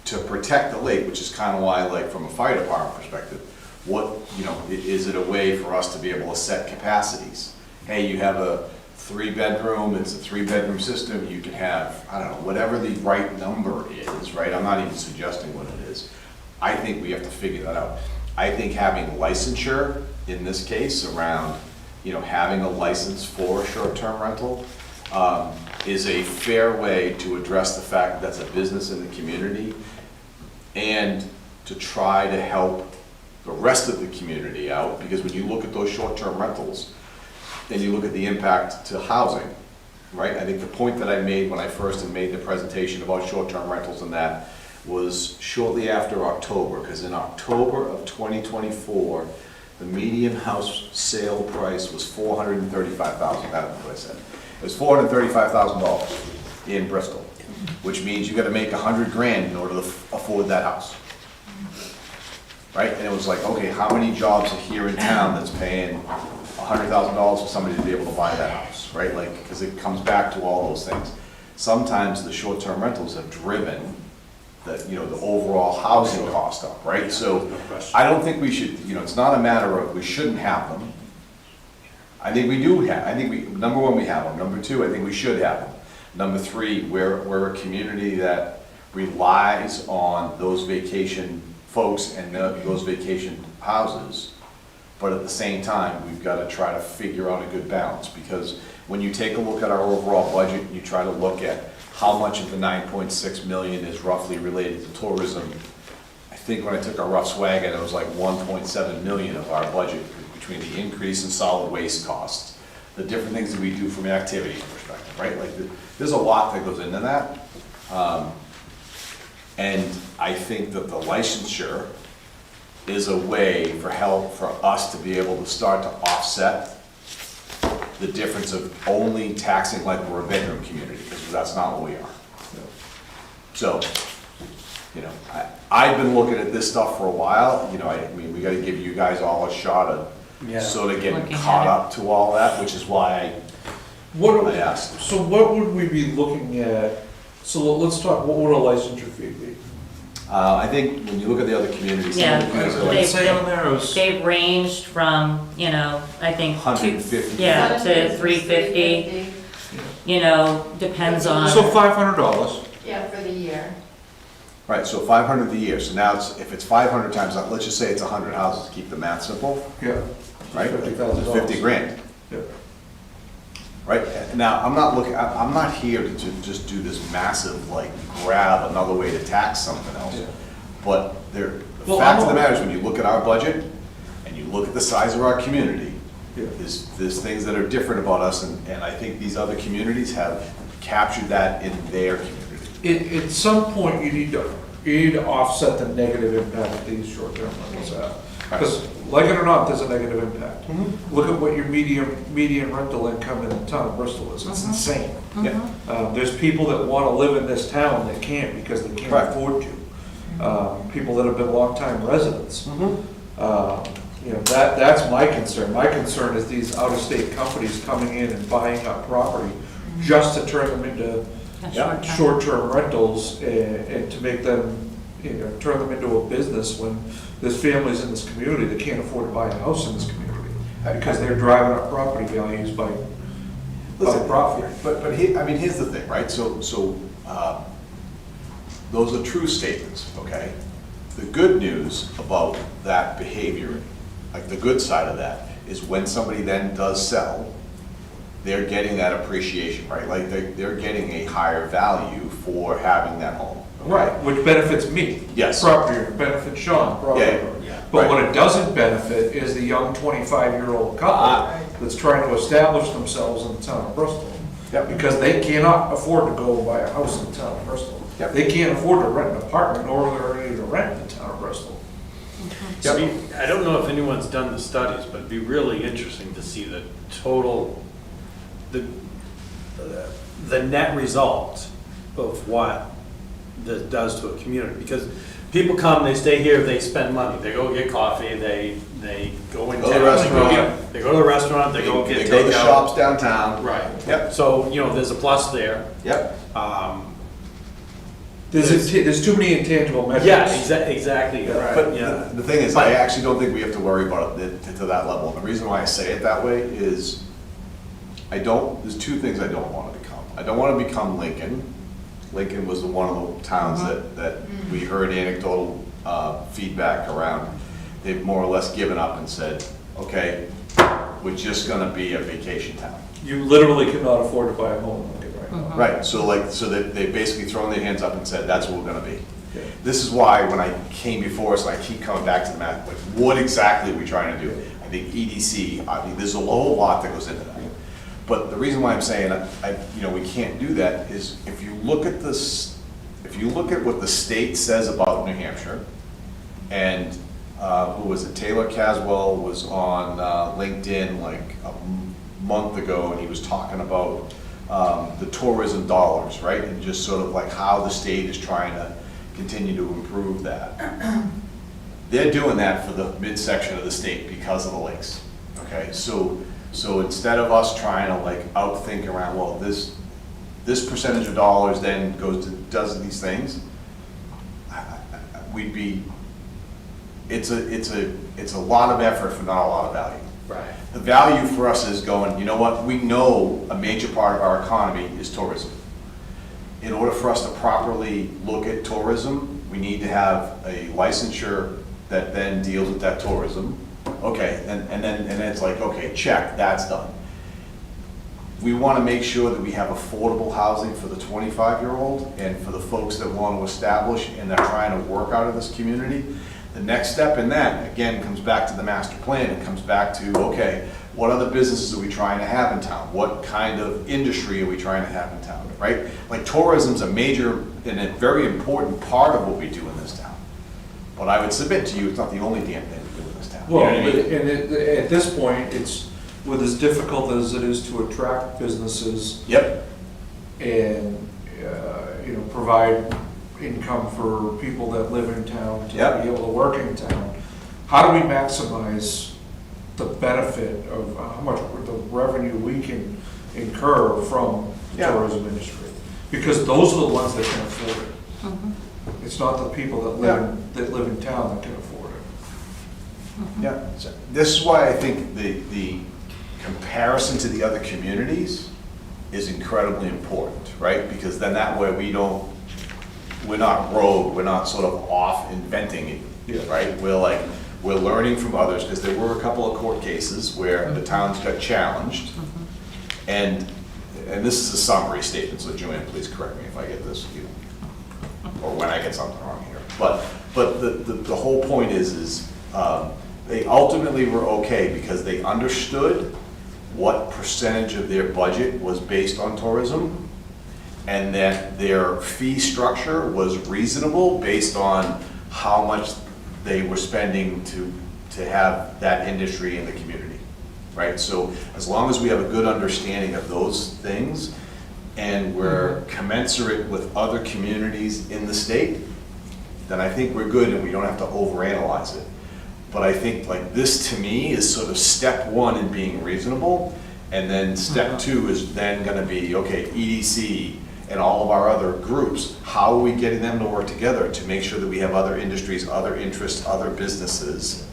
[SPEAKER 4] To protect the lake, which is kind of why, like, from a fire department perspective, what, you know, is it a way for us to be able to set capacities? Hey, you have a 3-bedroom, it's a 3-bedroom system, you can have, I don't know, whatever the right number is, right? I'm not even suggesting what it is. I think we have to figure that out. I think having licensure, in this case, around, you know, having a license for a short-term rental, is a fair way to address the fact that that's a business in the community, and to try to help the rest of the community out, because when you look at those short-term rentals, and you look at the impact to housing, right? I think the point that I made when I first had made the presentation about short-term rentals and that was shortly after October, because in October of 2024, the median house sale price was $435,000, that's what I said. It was $435,000 in Bristol, which means you gotta make $100,000 in order to afford that house. Right, and it was like, okay, how many jobs are here in town that's paying $100,000 for somebody to be able to buy that house, right? Like, because it comes back to all those things. Sometimes the short-term rentals have driven the, you know, the overall housing cost up, right? So
[SPEAKER 3] No question.
[SPEAKER 4] I don't think we should, you know, it's not a matter of we shouldn't have them. I think we do have, I think we, number one, we have them. Number two, I think we should have them. Number three, we're a community that relies on those vacation folks and those vacation houses, but at the same time, we've got to try to figure out a good balance, because when you take a look at our overall budget, and you try to look at how much of the 9.6 million is roughly related to tourism, I think when I took a rough swag at it, it was like 1.7 million of our budget, between the increase in solid waste costs, the different things that we do from an activity perspective, right? Like, there's a lot that goes into that. And I think that the licensure is a way for us to be able to start to offset the difference of only taxing like we're a bedroom community, because that's not what we are. So, I've been looking at this stuff for a while, you know, I mean, we gotta give you guys all a shot of
[SPEAKER 9] Yeah.
[SPEAKER 4] sort of getting
[SPEAKER 2] Looking
[SPEAKER 4] caught
[SPEAKER 2] at it.
[SPEAKER 4] up to all that, which is why
[SPEAKER 1] What,
[SPEAKER 4] I asked.
[SPEAKER 1] so what would we be looking at, so let's talk, what would a licensure fee be?
[SPEAKER 4] I think when you look at the other communities, some of the
[SPEAKER 2] Yeah.
[SPEAKER 4] communities are
[SPEAKER 1] What
[SPEAKER 4] like
[SPEAKER 1] did it say on there? It was-
[SPEAKER 2] They've ranged from, I think.
[SPEAKER 4] 150.
[SPEAKER 2] Yeah, to 350, depends on.
[SPEAKER 1] So $500.
[SPEAKER 10] Yeah, for the year.
[SPEAKER 4] Right, so 500 a year, so now it's, if it's 500 times, let's just say it's 100 houses, to keep the math simple,
[SPEAKER 1] Yeah.
[SPEAKER 4] right?
[SPEAKER 1] $50,000.
[SPEAKER 4] 50 grand,
[SPEAKER 1] Yeah.
[SPEAKER 4] right? Now, I'm not here to just do this massive, like, grab another way to tax something else.
[SPEAKER 1] Yeah.
[SPEAKER 4] But the
[SPEAKER 1] Well,
[SPEAKER 4] fact of
[SPEAKER 1] I'm-
[SPEAKER 4] the matter is, when you look at our budget, and you look at the size of our community,
[SPEAKER 1] Yeah.
[SPEAKER 4] there's things that are different about us, and I think these other communities have captured that in their community.
[SPEAKER 1] At some point, you need to offset the negative impact these short-term rentals have. Because, like it or not, there's a negative impact. Look at what your median rental income in the town of Bristol is, it's insane.
[SPEAKER 4] Yeah.
[SPEAKER 1] There's people that wanna live in this town that can't because they can't
[SPEAKER 4] Correct.
[SPEAKER 1] afford to. People that have been longtime residents. That's my concern. My concern is these out-of-state companies coming in and buying up property just to turn them into short-term rentals and to make them, turn them into a business when there's families in this community that can't afford to buy a house in this community because they're driving up property values by profit.
[SPEAKER 4] But here's the thing, right? So those are true statements, okay? The good news about that behavior, like the good side of that, is when somebody then does sell, they're getting that appreciation, right? Like they're getting a higher value for having that home.
[SPEAKER 1] Right, which benefits me.
[SPEAKER 4] Yes.
[SPEAKER 1] Property owner, benefits Sean, property
[SPEAKER 4] Yeah,
[SPEAKER 1] owner.
[SPEAKER 9] yeah.
[SPEAKER 1] But what it doesn't benefit is the young 25-year-old couple that's trying to establish themselves in the town of Bristol.
[SPEAKER 4] Yep.
[SPEAKER 1] Because they cannot afford to go buy a house in the town of Bristol.
[SPEAKER 4] Yep.
[SPEAKER 1] They can't afford to rent an apartment, nor are they ready to rent in the town of Bristol.
[SPEAKER 9] I don't know if anyone's done the studies, but it'd be really interesting to see the total, the net result of what this does to a community. Because people come, they stay here, they spend money, they go get coffee, they go in
[SPEAKER 4] Go to
[SPEAKER 9] town.
[SPEAKER 4] the restaurant.
[SPEAKER 9] They go to the restaurant, they go get
[SPEAKER 4] They go to the
[SPEAKER 9] takeout.
[SPEAKER 4] shops downtown.
[SPEAKER 9] Right.
[SPEAKER 4] Yep.
[SPEAKER 9] So, there's a plus there.
[SPEAKER 4] Yep.
[SPEAKER 1] There's too many intangible measures.
[SPEAKER 9] Yeah, exactly,
[SPEAKER 1] Yeah.
[SPEAKER 9] right,
[SPEAKER 4] But
[SPEAKER 9] yeah.
[SPEAKER 4] the thing is, I actually don't think we have to worry about it to that level. And the reason why I say it that way is, there's two things I don't want to become. I don't want to become Lincoln. Lincoln was one of the towns that we heard anecdotal feedback around. They've more or less given up and said, okay, we're just gonna be a vacation town.
[SPEAKER 1] You literally cannot afford to buy a home in Lincoln right now.
[SPEAKER 4] Right, so they've basically thrown their hands up and said, that's what we're gonna be.
[SPEAKER 1] Okay.
[SPEAKER 4] This is why when I came before us, and I keep coming back to the math, like, what exactly are we trying to do? I think EDC, there's a whole lot that goes into that. But the reason why I'm saying, we can't do that is if you look at this, if you look at what the state says about New Hampshire, and who was it, Taylor Caswell was on LinkedIn like a month ago, and he was talking about the tourism dollars, right? And just sort of like how the state is trying to continue to improve that. They're doing that for the midsection of the state because of the lakes, okay? So instead of us trying to like outthink around, well, this percentage of dollars then does these things, it's a lot of effort for not a lot of value.
[SPEAKER 9] Right.
[SPEAKER 4] The value for us is going, you know what, we know a major part of our economy is tourism. In order for us to properly look at tourism, we need to have a licensure that then deals with that tourism. Okay, and then it's like, okay, check, that's done. We want to make sure that we have affordable housing for the 25-year-old and for the folks that want to establish and they're trying to work out of this community. The next step in that, again, comes back to the master plan. It comes back to, okay, what other businesses are we trying to have in town? What kind of industry are we trying to have in town, right? Like tourism's a major and a very important part of what we do in this town. But I would submit to you, it's not the only damn thing we do in this town. You know
[SPEAKER 1] Well,
[SPEAKER 4] what I mean?
[SPEAKER 1] at this point, it's with as difficult as it is to attract businesses
[SPEAKER 4] Yep,
[SPEAKER 1] and, provide income for people that live in town to
[SPEAKER 4] Yep.
[SPEAKER 1] be able to work in town. How do we maximize the benefit of how much the revenue we can incur from
[SPEAKER 4] Yeah.
[SPEAKER 1] tourism industry? Because those are the ones that can afford it. It's not the people that live in town that can afford it.
[SPEAKER 4] Yeah, so this is why I think the comparison to the other communities is incredibly important, right? Because then that way we're not rogue, we're not sort of off inventing it,
[SPEAKER 1] Yeah.
[SPEAKER 4] right? We're learning from others, because there were a couple of court cases where the towns got challenged. And this is a summary statement, so Joanne, please correct me if I get this, or when I get something wrong here. But the whole point is they ultimately were okay because they understood what percentage of their budget was based on tourism, and that their fee structure was reasonable based on how much they were spending to have that industry in the community, right? So as long as we have a good understanding of those things, and we're commensurate with other communities in the state, then I think we're good and we don't have to overanalyze it. But I think like this to me is sort of step one in being reasonable, and then step two is then gonna be, okay, EDC and all of our other groups, how are we getting them to work together to make sure that we have other industries, other interests, other businesses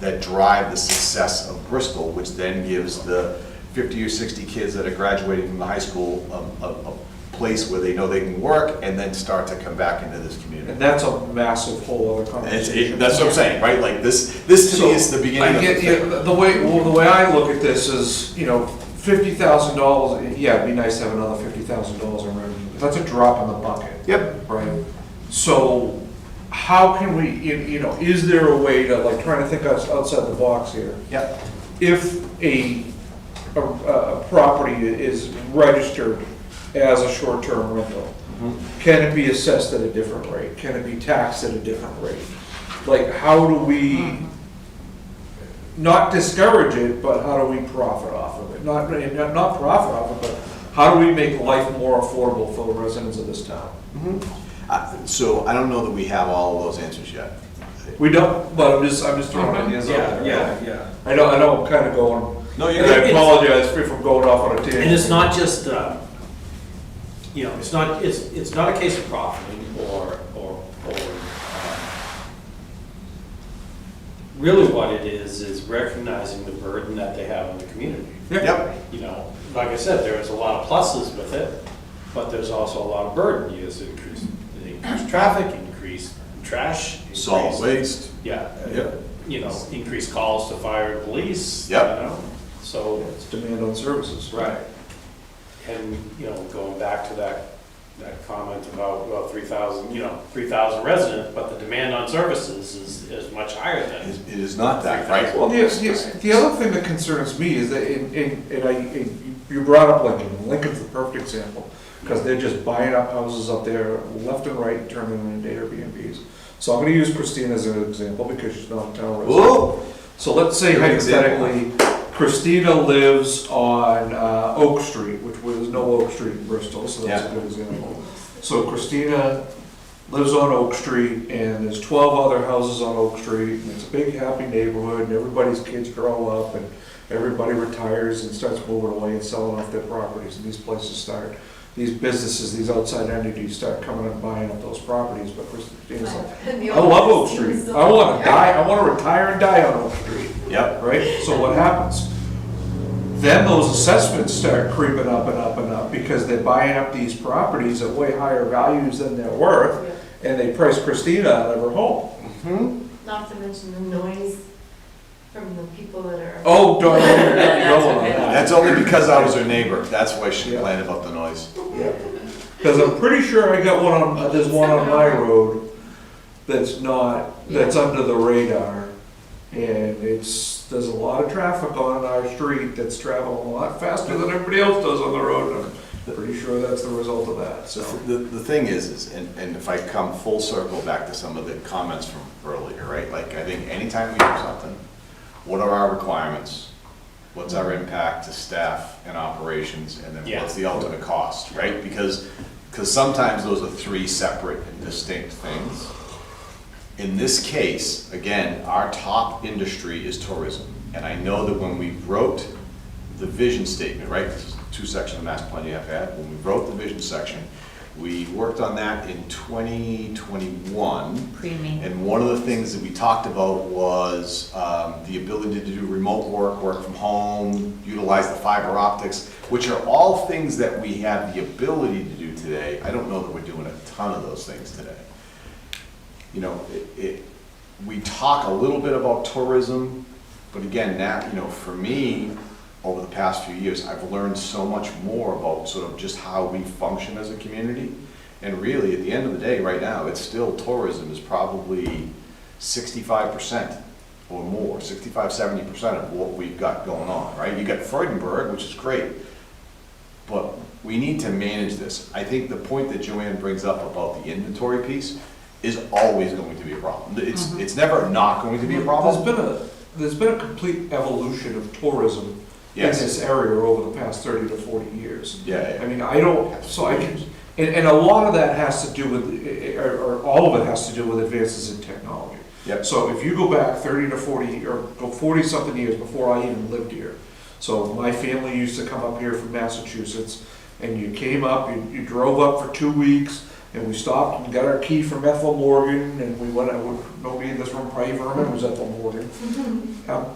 [SPEAKER 4] that drive the success of Bristol, which then gives the 50 or 60 kids that are graduating from the high school a place where they know they can work and then start to come back into this community.
[SPEAKER 1] And that's a massive whole other conversation.
[SPEAKER 4] That's what I'm saying, right? Like this to me is the beginning of the thing.
[SPEAKER 1] The way I look at this is, $50,000, yeah, it'd be nice to have another $50,000 in revenue. That's a drop in the bucket.
[SPEAKER 4] Yep.
[SPEAKER 1] Right? So how can we, is there a way to, like, trying to think outside the box here?
[SPEAKER 4] Yep.
[SPEAKER 1] If a property is registered as a short-term rental, can it be assessed at a different rate? Can it be taxed at a different rate? Like, how do we not discourage it, but how do we profit off of it? Not profit off of it, but how do we make life more affordable for the residents of this town?
[SPEAKER 4] So I don't know that we have all of those answers yet.
[SPEAKER 1] We don't, but I'm just throwing ideas out there.
[SPEAKER 9] Yeah.
[SPEAKER 1] I know I'm kind of going,
[SPEAKER 4] No,
[SPEAKER 1] and I apologize if I'm going off on a tangent.
[SPEAKER 3] And it's not just, it's not a case of profiting or really what it is recognizing the burden that they have on the community.
[SPEAKER 4] Yep.
[SPEAKER 3] Like I said, there's a lot of pluses with it, but there's also a lot of burden. There's increased traffic, increased trash.
[SPEAKER 4] Solid waste.
[SPEAKER 3] Yeah.
[SPEAKER 4] Yep.
[SPEAKER 3] Increased calls to fire and police.
[SPEAKER 4] Yep.
[SPEAKER 3] So.
[SPEAKER 1] It's demand on services.
[SPEAKER 3] Right. And, going back to that comment about, 3,000 residents, but the demand on services is much higher than.
[SPEAKER 4] It is not that, right?
[SPEAKER 1] Well, the other thing that concerns me is that, you brought up Lincoln. Lincoln's the perfect example, because they're just buying up houses up there left and right, turning them into Airbnbs. So I'm gonna use Christina as an example, because she's not a town resident.
[SPEAKER 4] Whoa!
[SPEAKER 1] So let's say
[SPEAKER 4] Good
[SPEAKER 1] hypothetically, Christina lives on Oak Street, which there's no Oak Street in Bristol, so that's a good example. So Christina lives on Oak Street, and there's 12 other houses on Oak Street, and it's a big happy neighborhood, and everybody's kids grow up, and everybody retires and starts moving away and selling off their properties, and these businesses, these outside entities start coming and buying up those properties, but Christina's like, I love Oak Street, I want to retire and die on Oak Street.
[SPEAKER 4] Yep.
[SPEAKER 1] Right? So what happens? Then those assessments start creeping up and up and up, because they're buying up these properties at way higher values than they're worth, and they price Christina out of her home.
[SPEAKER 10] Not to mention the noise from the people that are.
[SPEAKER 1] Oh, don't
[SPEAKER 10] okay.
[SPEAKER 4] That's only because I was her neighbor. That's why she
[SPEAKER 1] Yeah.
[SPEAKER 4] complained about the noise.
[SPEAKER 1] Because I'm pretty sure I got there's one on my road that's under the radar, and there's a lot of traffic on our street that's traveling a lot faster than everybody else does on the road, and I'm pretty sure that's the result of that, so.
[SPEAKER 4] The thing is, and if I come full circle back to some of the comments from earlier, right? Like, I think anytime we do something, what are our requirements? What's our impact to staff and operations? And then what's the ultimate cost, right? Because because sometimes those are three separate and distinct things. In this case, again, our top industry is tourism. And I know that when we wrote the vision statement, right, this is two sections of the master plan you have to have. When we wrote the vision section, we worked on that in 2021.
[SPEAKER 2] Pre-me.
[SPEAKER 4] And one of the things that we talked about was the ability to do remote work, work from home, utilize the fiber optics, which are all things that we have the ability to do today. I don't know that we're doing a ton of those things today. You know, we talk a little bit about tourism, but again, now, you know, for me, over the past few years, I've learned so much more about sort of just how we function as a community. And really, at the end of the day, right now, it's still tourism is probably 65% or more, 65, 70% of what we've got going on, right? You got Freudenberg, which is great, but we need to manage this. I think the point that Joanne brings up about the inventory piece is always going to be a problem. It's never not going to be a problem.
[SPEAKER 1] There's been a complete evolution of tourism in
[SPEAKER 4] Yes.
[SPEAKER 1] this area over the past 30 to 40 years.
[SPEAKER 4] Yeah,
[SPEAKER 1] I mean, I don't, so I can, and a lot of that has to do with, or all of it has to do with advances in technology.
[SPEAKER 4] Yep.
[SPEAKER 1] So if you go back 30 to 40, or go 40-something years before I even lived here, so my family used to come up here from Massachusetts, and you came up, you drove up for 2 weeks, and we stopped and got our key from Ethel Morgan, and we went out, nobody in this room probably even remembers Ethel Morgan,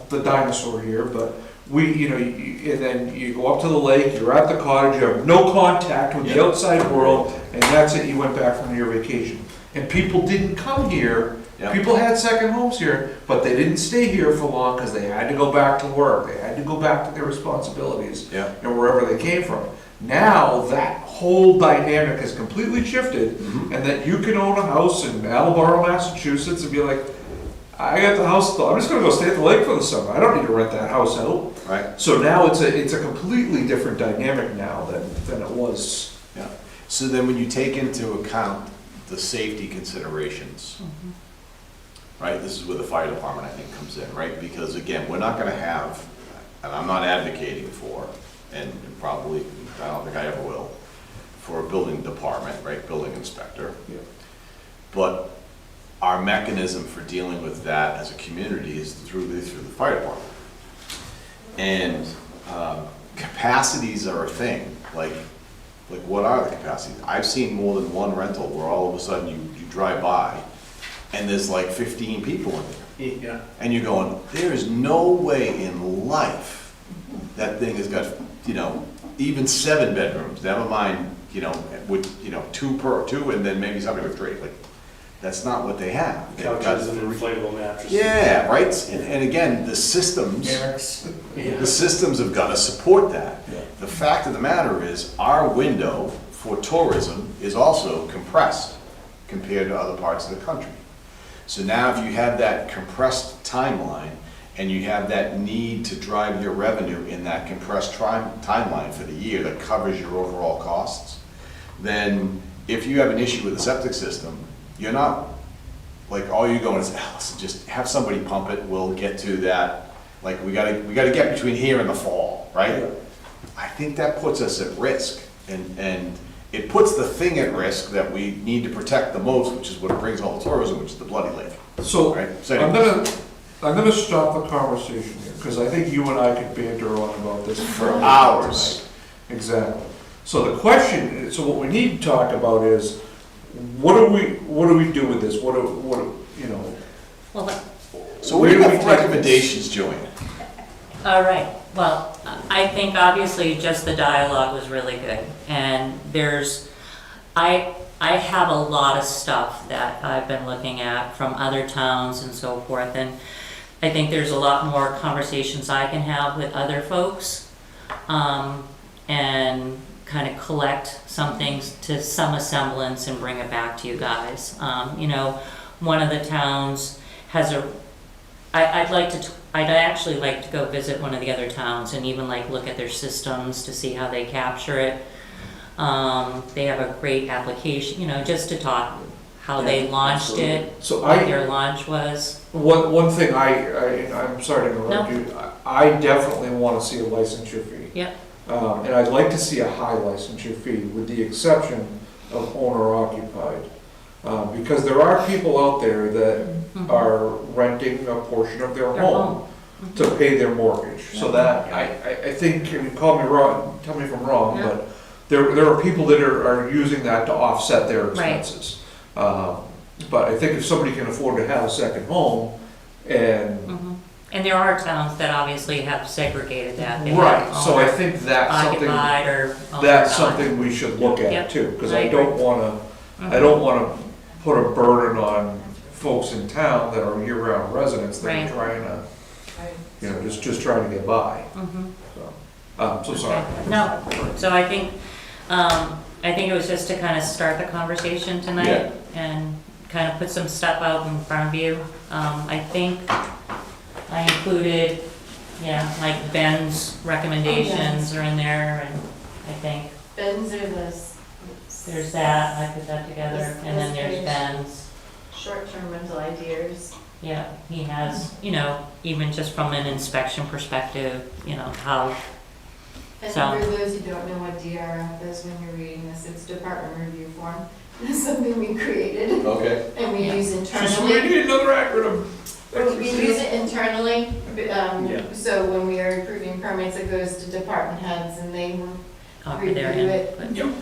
[SPEAKER 1] the dinosaur here, but we, you know, and then you go up to the lake, you're at the cottage, you have no contact with the outside world, and that's it, you went back from your vacation. And people didn't come here,
[SPEAKER 4] Yep.
[SPEAKER 1] people had second homes here, but they didn't stay here for long because they had to go back to work, they had to go back to their responsibilities,
[SPEAKER 4] Yeah.
[SPEAKER 1] and wherever they came from. Now, that whole dynamic has completely shifted, and that you can own a house in Attleboro, Massachusetts, and be like, I got the house, I'm just gonna go stay at the lake for the summer, I don't need to rent that house out.
[SPEAKER 4] Right.
[SPEAKER 1] So now it's a completely different dynamic now than it was.
[SPEAKER 4] Yeah. So then when you take into account the safety considerations, right, this is where the fire department, I think, comes in, right? Because again, we're not gonna have, and I'm not advocating for, and probably, I don't think I ever will, for a building department, right, building inspector.
[SPEAKER 1] Yeah.
[SPEAKER 4] But our mechanism for dealing with that as a community is through the fire department. And capacities are a thing, like what are the capacities? I've seen more than one rental where all of a sudden you drive by and there's like 15 people in there.
[SPEAKER 9] Yeah.
[SPEAKER 4] And you're going, there is no way in life that thing has got, you know, even 7 bedrooms, never mind, you know, with, you know, two and then maybe somebody with 3. Like, that's not what they have. They've got
[SPEAKER 3] Couches and inflatable mattresses.
[SPEAKER 4] Yeah, right, and again, the systems have got to support that.
[SPEAKER 1] Yeah.
[SPEAKER 4] The fact of the matter is, our window for tourism is also compressed compared to other parts of the country. So now if you have that compressed timeline, and you have that need to drive your revenue in that compressed timeline for the year that covers your overall costs, then if you have an issue with the septic system, you're not, like, all you're going is, listen, just have somebody pump it, we'll get to that, like, we gotta get between here and the fall, right?
[SPEAKER 1] Yeah.
[SPEAKER 4] I think that puts us at risk, and it puts the thing at risk that we need to protect the most, which is what brings all the tourism, which is the bloody lake.
[SPEAKER 1] So,
[SPEAKER 4] Right. So
[SPEAKER 1] I'm gonna stop the conversation here, because I think you and I could banter on about this
[SPEAKER 4] For hours.
[SPEAKER 1] Exactly. So the question, so what we need to talk about is, what do we do with this? What do you know?
[SPEAKER 2] Well,
[SPEAKER 4] So what do you have for recommendations, Joanne?
[SPEAKER 2] all right, well, I think obviously just the dialogue was really good, and I have a lot of stuff that I've been looking at from other towns and so forth, and I think there's a lot more conversations I can have with other folks, and kind of collect some things to some semblance and bring it back to you guys. You know, one of the towns has I'd actually like to go visit one of the other towns and even like look at their systems to see how they capture it. They have a great application, you know, just to talk how they launched it,
[SPEAKER 1] So
[SPEAKER 2] what their launch was.
[SPEAKER 1] one thing I'm sorry to interrupt you. I definitely want to see a licensure fee.
[SPEAKER 2] Yep.
[SPEAKER 1] And I'd like to see a high licensure fee, with the exception of owner occupied. Because there are people out there that are renting a portion of their
[SPEAKER 2] Their
[SPEAKER 1] home to pay their mortgage. So that, I think, and call me wrong, tell me if I'm wrong,
[SPEAKER 2] Yeah.
[SPEAKER 1] but there are people that are using that to offset their
[SPEAKER 2] Right.
[SPEAKER 1] expenses. But I think if somebody can afford to have a second home and,
[SPEAKER 2] And there are towns that obviously have segregated that. They
[SPEAKER 1] right,
[SPEAKER 2] have
[SPEAKER 1] so I
[SPEAKER 2] owner
[SPEAKER 1] think that's something,
[SPEAKER 2] Occupied or owner
[SPEAKER 1] that's
[SPEAKER 2] not.
[SPEAKER 1] something we should look
[SPEAKER 2] Yep,
[SPEAKER 1] at too. Because
[SPEAKER 2] I
[SPEAKER 1] I don't wanna,
[SPEAKER 2] Mhm.
[SPEAKER 1] I don't wanna put a burden on folks in town that are year-round residents that
[SPEAKER 2] Right.
[SPEAKER 1] are trying to, you know, just trying to get by,
[SPEAKER 2] Mhm.
[SPEAKER 1] so sorry.
[SPEAKER 2] Okay. No, so I think it was just to kind of start the conversation tonight and kind of put some stuff out in front of you. I think I included, like Ben's recommendations are in there, and I think
[SPEAKER 6] Ben's are the
[SPEAKER 2] there's that, I put that together, and then there's Ben's.
[SPEAKER 6] short-term rental ideas.
[SPEAKER 2] Yeah, he has, even just from an inspection perspective, how,
[SPEAKER 6] And
[SPEAKER 2] So-
[SPEAKER 6] for those who don't know what DRF is when you're reading this, it's Department Review Form. It's something we created
[SPEAKER 4] Okay.
[SPEAKER 6] and we
[SPEAKER 2] Yeah.
[SPEAKER 6] use
[SPEAKER 1] Just, we
[SPEAKER 6] internally.
[SPEAKER 1] need another acronym.
[SPEAKER 6] We use it internally,
[SPEAKER 9] Yeah.
[SPEAKER 6] so when we are approving permits, it goes to department heads and they
[SPEAKER 2] offer
[SPEAKER 6] review
[SPEAKER 2] their
[SPEAKER 6] it.
[SPEAKER 2] input.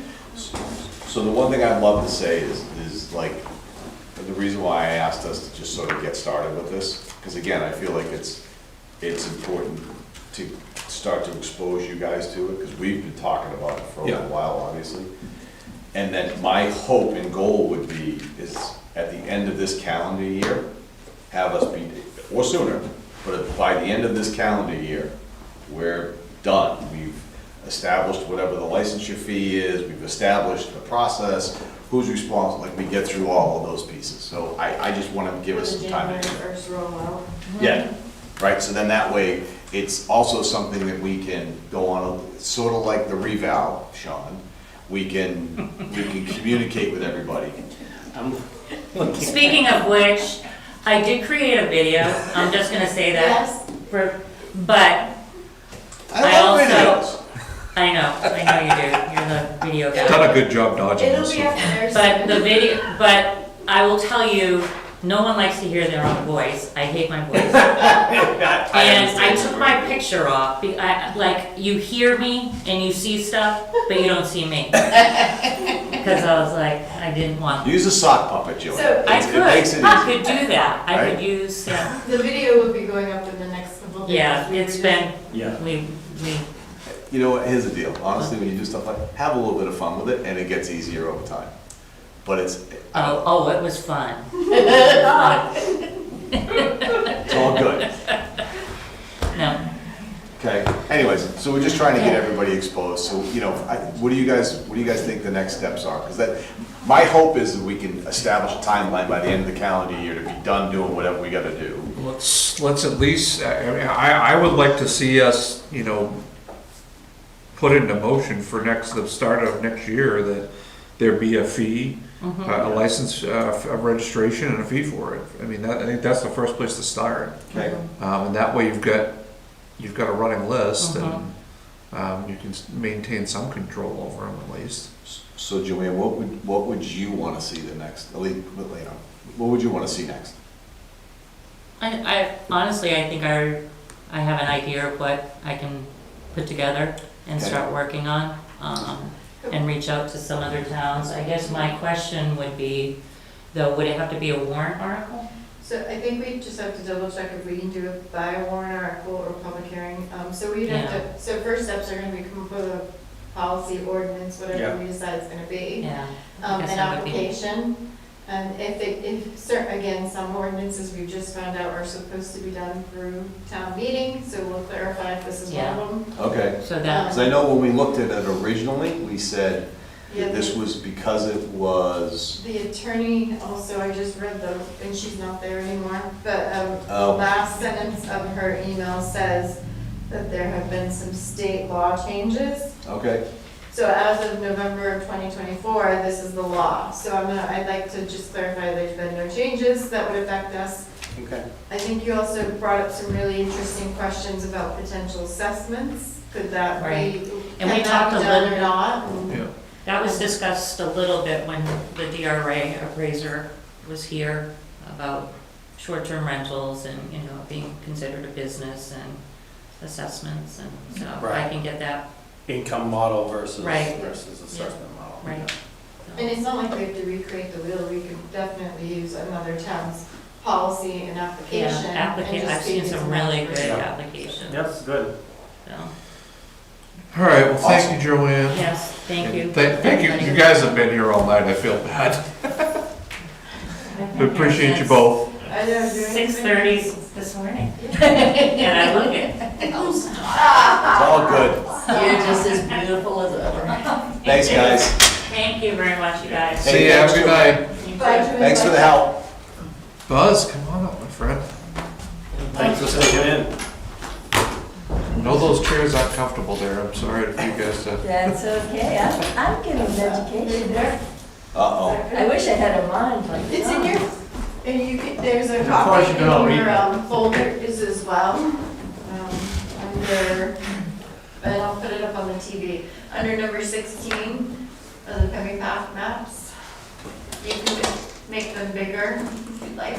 [SPEAKER 4] So the one thing I'd love to say is like, the reason why I asked us to just sort of get started with this, because again, I feel like it's important to start to expose you guys to it, because we've been talking about it for a
[SPEAKER 1] Yeah.
[SPEAKER 4] little while, obviously. And then my hope and goal would be, is at the end of this calendar year, have us be, or sooner, but by the end of this calendar year, we're done. We've established whatever the licensure fee is, we've established the process, who's responsible, like we get through all of those pieces. So I just want to give us
[SPEAKER 6] For
[SPEAKER 4] some
[SPEAKER 6] the
[SPEAKER 4] time.
[SPEAKER 6] January
[SPEAKER 4] to
[SPEAKER 6] 1st rollout.
[SPEAKER 4] Yeah, right, so then that way, it's also something that we can go on, sort of like the revow, Sean. We can communicate with everybody.
[SPEAKER 3] I'm looking.
[SPEAKER 2] Speaking of which, I did create a video, I'm just gonna say that,
[SPEAKER 6] Yes,
[SPEAKER 2] but I
[SPEAKER 4] love
[SPEAKER 2] also-
[SPEAKER 4] videos.
[SPEAKER 2] I know you do, you're the video guy.
[SPEAKER 1] Done a good job dodging
[SPEAKER 6] it'll
[SPEAKER 1] this.
[SPEAKER 6] be up there
[SPEAKER 2] But the
[SPEAKER 6] soon.
[SPEAKER 2] video, but I will tell you, no one likes to hear their own voice. I hate my voice. And I took my picture off. Like, you hear me and you see stuff, but you don't see me. Because I was like, I didn't want.
[SPEAKER 4] Use a sock puppet, Joey.
[SPEAKER 6] So,
[SPEAKER 2] I
[SPEAKER 4] It makes it
[SPEAKER 2] I
[SPEAKER 4] easy.
[SPEAKER 2] could do that. I
[SPEAKER 4] Right?
[SPEAKER 2] could use,
[SPEAKER 6] The video will be going up in the next couple days.
[SPEAKER 2] yeah,
[SPEAKER 6] We
[SPEAKER 2] it's
[SPEAKER 6] were
[SPEAKER 2] been,
[SPEAKER 3] Yeah.
[SPEAKER 2] we,
[SPEAKER 4] You know what, here's the deal, honestly, when you do stuff like, have a little bit of fun with it, and it gets easier over time. But it's,
[SPEAKER 2] it was fun.
[SPEAKER 4] it's all good.
[SPEAKER 2] No,
[SPEAKER 4] Okay, anyways, so we're just trying to get everybody exposed, so, what do you guys think the next steps are? Because my hope is that we can establish a timeline by the end of the calendar year to be done doing whatever we gotta do.
[SPEAKER 1] Let's at least, I would like to see us, put into motion for the start of next year that there be a fee, a license, a registration and a fee for it. I mean, I think that's the first place to start.
[SPEAKER 4] Okay.
[SPEAKER 1] And that way you've got a running list and you can maintain some control over them at least.
[SPEAKER 4] So Joanne, what would you wanna see the next, at least, what would you wanna see next?
[SPEAKER 2] I honestly, I think I have an idea of what I can put together and
[SPEAKER 4] Okay.
[SPEAKER 2] start working on, and reach out to some other towns. I guess my question would be, though, would it have to be a warrant article?
[SPEAKER 6] So I think we just have to double check if we can do it by a warrant article or public hearing. So we'd have to, so first steps are gonna be come up with a policy, ordinance,
[SPEAKER 9] Yeah.
[SPEAKER 6] whatever we decide it's gonna be.
[SPEAKER 2] Yeah. I guess
[SPEAKER 6] An
[SPEAKER 2] that would be-
[SPEAKER 6] application. And if certain, again, some ordinances we've just found out are supposed to be done through town meeting, so we'll clarify if this is one of them.
[SPEAKER 4] Okay,
[SPEAKER 2] So that,
[SPEAKER 4] because I know when we looked at it originally, we said
[SPEAKER 6] Yeah,
[SPEAKER 4] that this was because it was,
[SPEAKER 6] the attorney, also, I just read and she's not there anymore, but,
[SPEAKER 4] Oh.
[SPEAKER 6] last sentence of her email says that there have been some state law changes.
[SPEAKER 4] okay,
[SPEAKER 6] So as of November of 2024, this is the law. So I'd like to just clarify there's been no changes that would affect us.
[SPEAKER 3] Okay.
[SPEAKER 6] I think you also brought up some really interesting questions about potential assessments. Could that
[SPEAKER 2] Right.
[SPEAKER 6] be,
[SPEAKER 2] And
[SPEAKER 6] can
[SPEAKER 2] we
[SPEAKER 6] that
[SPEAKER 2] talked
[SPEAKER 6] be
[SPEAKER 2] a
[SPEAKER 6] done
[SPEAKER 2] little-
[SPEAKER 6] or not? And-
[SPEAKER 2] That was discussed a little bit when the DRA appraiser was here about short-term rentals and, you know, being considered a business and assessments, and so I
[SPEAKER 9] Right.
[SPEAKER 2] can get that
[SPEAKER 9] Income model versus
[SPEAKER 2] Right.
[SPEAKER 9] assessment model.
[SPEAKER 2] right.
[SPEAKER 10] And it's not like we have to recreate the wheel, we could definitely use another town's policy and application.
[SPEAKER 2] Yeah,
[SPEAKER 10] and just
[SPEAKER 2] I've seen
[SPEAKER 10] give it
[SPEAKER 2] some
[SPEAKER 10] to
[SPEAKER 2] really
[SPEAKER 10] them.
[SPEAKER 2] good
[SPEAKER 9] Yeah.
[SPEAKER 2] applications.
[SPEAKER 9] Yep, good.
[SPEAKER 2] So,
[SPEAKER 1] All right, well, thank you, Joanne.
[SPEAKER 2] yes, thank you.
[SPEAKER 1] Thank you, you guys have been here all night, I feel bad. We appreciate you both.
[SPEAKER 10] I know, doing
[SPEAKER 2] 6:30 this morning, and I look it.
[SPEAKER 4] It's all good.
[SPEAKER 5] You're just as beautiful as ever.
[SPEAKER 4] Thanks, guys.
[SPEAKER 2] Thank you very much, you guys.
[SPEAKER 1] See you, have a good night.
[SPEAKER 10] Bye, Joanne.
[SPEAKER 4] Thanks for the help.
[SPEAKER 1] Buzz, come on up, my friend.
[SPEAKER 9] Thanks for sticking in.
[SPEAKER 1] I know those chairs aren't comfortable there, I'm sorry if you guys,
[SPEAKER 12] That's okay, I'm getting an education there.
[SPEAKER 4] Uh-oh.
[SPEAKER 12] I wish I had a mind like
[SPEAKER 10] It's in
[SPEAKER 12] yours.
[SPEAKER 10] your, and you can, there's a
[SPEAKER 9] course
[SPEAKER 10] copy
[SPEAKER 9] you can all
[SPEAKER 10] in
[SPEAKER 9] read
[SPEAKER 10] your
[SPEAKER 9] it.
[SPEAKER 10] folder is as well. Under, and I'll put it up on the TV, under number 16 of the Pemmy Path maps. You can make them bigger if you'd like.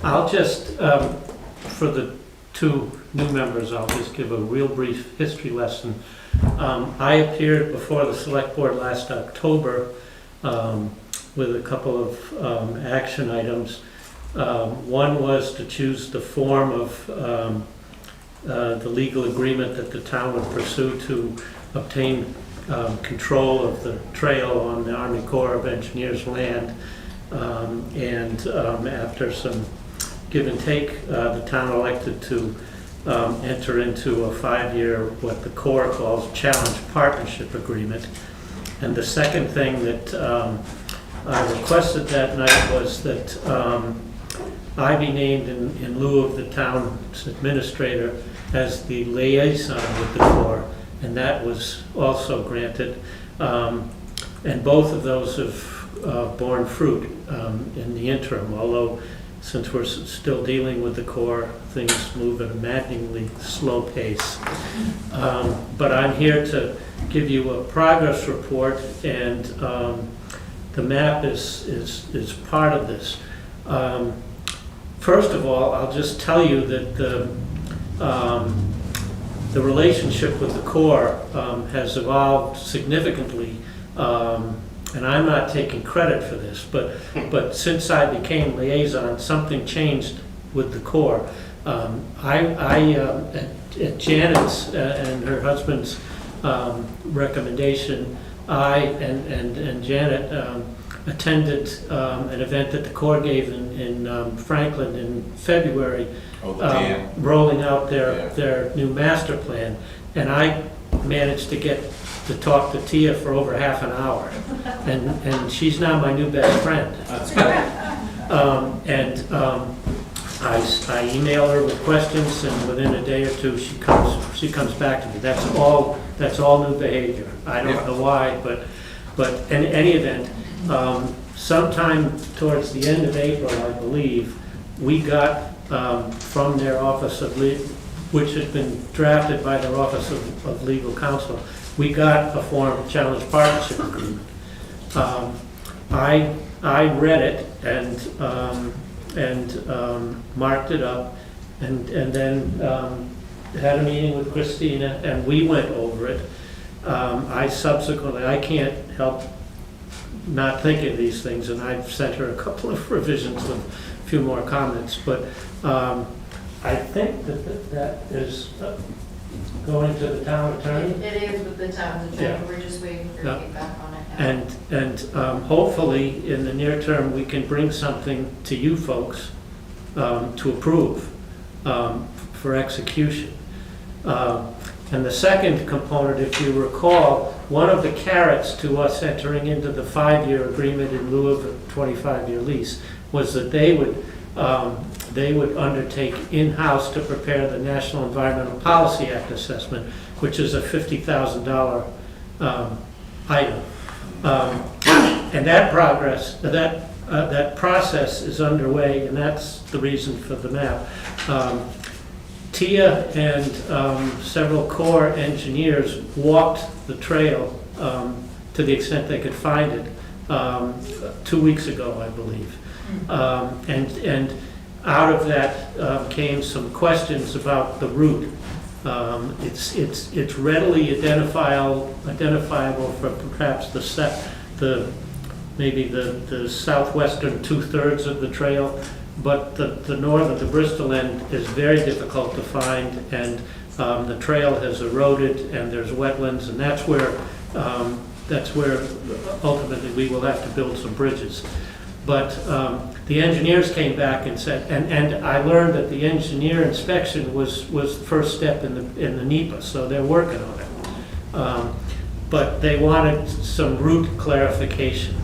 [SPEAKER 13] I'll just, for the two new members, I'll just give a real brief history lesson. I appeared before the select board last October with a couple of action items. One was to choose the form of the legal agreement that the town would pursue to obtain control of the trail on the Army Corps of Engineers land. After some give and take, the town elected to enter into a 5-year, what the Corps calls challenge partnership agreement. And the second thing that I requested that night was that I be named in lieu of the town's administrator as the liaison with the Corps, and that was also granted. And both of those have borne fruit in the interim, although since we're still dealing with the Corps, things move at a maddeningly slow pace. But I'm here to give you a progress report, and the map is part of this. First of all, I'll just tell you that the relationship with the Corps has evolved significantly, and I'm not taking credit for this, but since I became liaison, something changed with the Corps. At Janet's and her husband's recommendation, I and Janet attended an event that the Corps gave in Franklin in February,
[SPEAKER 4] Oh, the dam.
[SPEAKER 2] rolling out
[SPEAKER 4] Yeah.
[SPEAKER 2] their new master plan, and I managed to get to talk to Tia for over half an hour, and she's now my new best friend.
[SPEAKER 9] That's good.
[SPEAKER 2] I email her with questions, and within a day or two, she comes back to me. That's all new behavior. I don't
[SPEAKER 1] Yeah.
[SPEAKER 2] know why, but in any event, sometime towards the end of April, I believe, we got from their Office of which had been drafted by their Office of Legal Counsel, we got a form of challenge partnership agreement. I read it and marked it up, and then had a meeting with Christina, and we went over it. I can't help not thinking of these things, and I've sent her a couple of revisions with a few more comments, but I think that is going to the town attorney.
[SPEAKER 10] It is with the town's attorney,
[SPEAKER 2] Yeah.
[SPEAKER 10] we're just waiting for
[SPEAKER 2] Yeah.
[SPEAKER 10] feedback on it.
[SPEAKER 2] And hopefully, in the near term, we can bring something to you folks to approve for execution. And the second component, if you recall, one of the carrots to us entering into the 5-year agreement in lieu of a 25-year lease was that they would undertake in-house to prepare the National Environmental Policy Act assessment, which is a $50,000 item. And that process is underway, and that's the reason for the map. Tia and several Corps engineers walked the trail
[SPEAKER 13] to the extent they could find it, 2 weeks ago, I believe. And out of that came some questions about the route. It's readily identifiable for perhaps maybe the southwestern 2/3 of the trail, but the northern, the Bristol end is very difficult to find, and the trail has eroded, and there's wetlands, and that's where ultimately we will have to build some bridges. But the engineers came back and said, and I learned that the engineer inspection was the first step in the NEPA, so they're working on it. But they wanted some route clarification.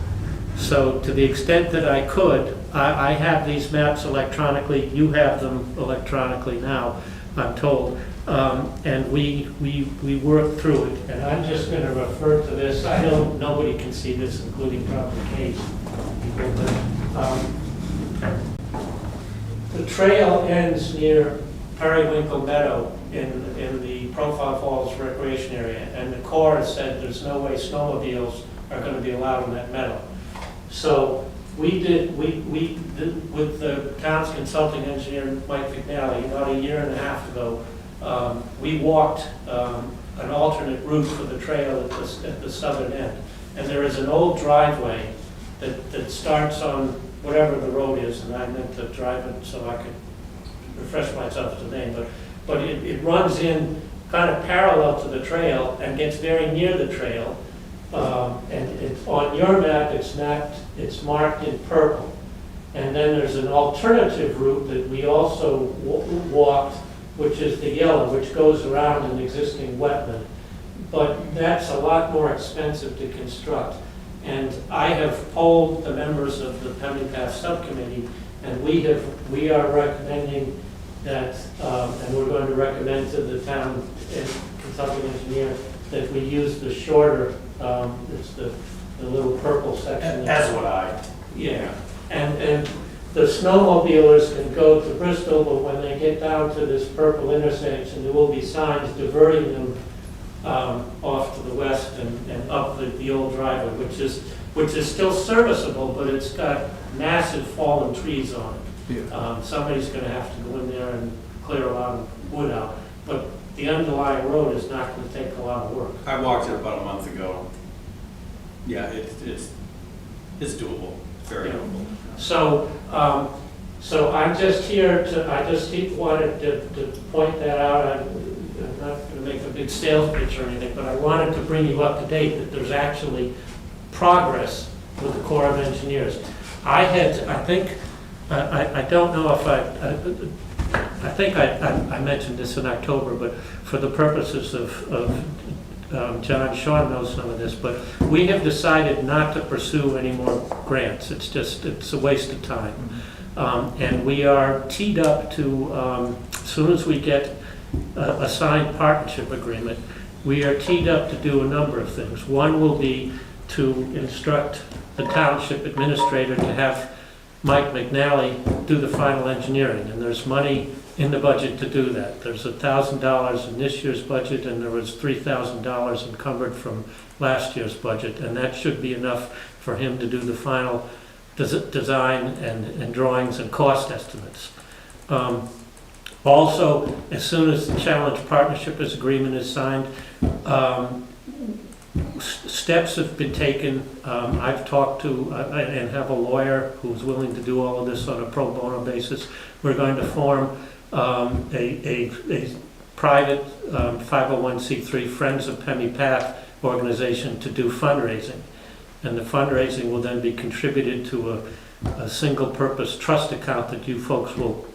[SPEAKER 13] So to the extent that I could, I have these maps electronically, you have them electronically now, I'm told. And we worked through it, and I'm just going to refer to this. I know nobody can see this, including probably Kate. The trail ends near Periwinkle Meadow in the Profile Falls Recreation Area, and the Corps has said there's no way snowmobiles are going to be allowed in that meadow. So we did with the town's consulting engineer, Mike McNally, about a year and a half ago, we walked an alternate route for the trail at the southern end. And there is an old driveway that starts on whatever the road is, and I meant to drive it so I could refresh myself to the name, but it runs in kind of parallel to the trail and gets very near the trail. And it's on your map, it's marked in purple. And then there's an alternative route that we also walked, which is the yellow, which goes around an existing wetland. But that's a lot more expensive to construct. And I have polled the members of the Pemmy Path Subcommittee, and we are recommending that, and we're going to recommend to the town consulting engineer that we use the shorter, it's the little purple section.
[SPEAKER 9] As would I.
[SPEAKER 13] Yeah, and the snowmobilers can go to Bristol, but when they get down to this purple intersection, there will be signs diverting them off to the west and up the old driveway, which is still serviceable, but it's got massive fallen trees on it.
[SPEAKER 11] Yeah.
[SPEAKER 13] Somebody's going to have to go in there and clear a lot of wood out, but the underlying road is not going to take a lot of work.
[SPEAKER 3] I walked it about a month ago. Yeah, it's doable, very
[SPEAKER 13] Yeah.
[SPEAKER 3] doable.
[SPEAKER 13] So I'm just here I just wanted to point that out. I'm not going to make a big sales pitch or anything, but I wanted to bring you up to date that there's actually progress with the Corps of Engineers. I don't know if I think I mentioned this in October, but for the purposes of Sean knows some of this, but we have decided not to pursue any more grants. It's a waste of time. And we are teed up to, as soon as we get a signed partnership agreement, we are teed up to do a number of things. One will be to instruct the township administrator to have Mike McNally do the final engineering, and there's money in the budget to do that. There's $1,000 in this year's budget, and there was $3,000 encumbered from last year's budget, and that should be enough for him to do the final design and drawings and cost estimates. Also, as soon as the Challenge Partnership Agreement is signed, steps have been taken. I've talked to and have a lawyer who's willing to do all of this on a pro bono basis. We're going to form a private 501c3 Friends of Pemmy Path organization to do fundraising. And the fundraising will then be contributed to a single-purpose trust account that you folks will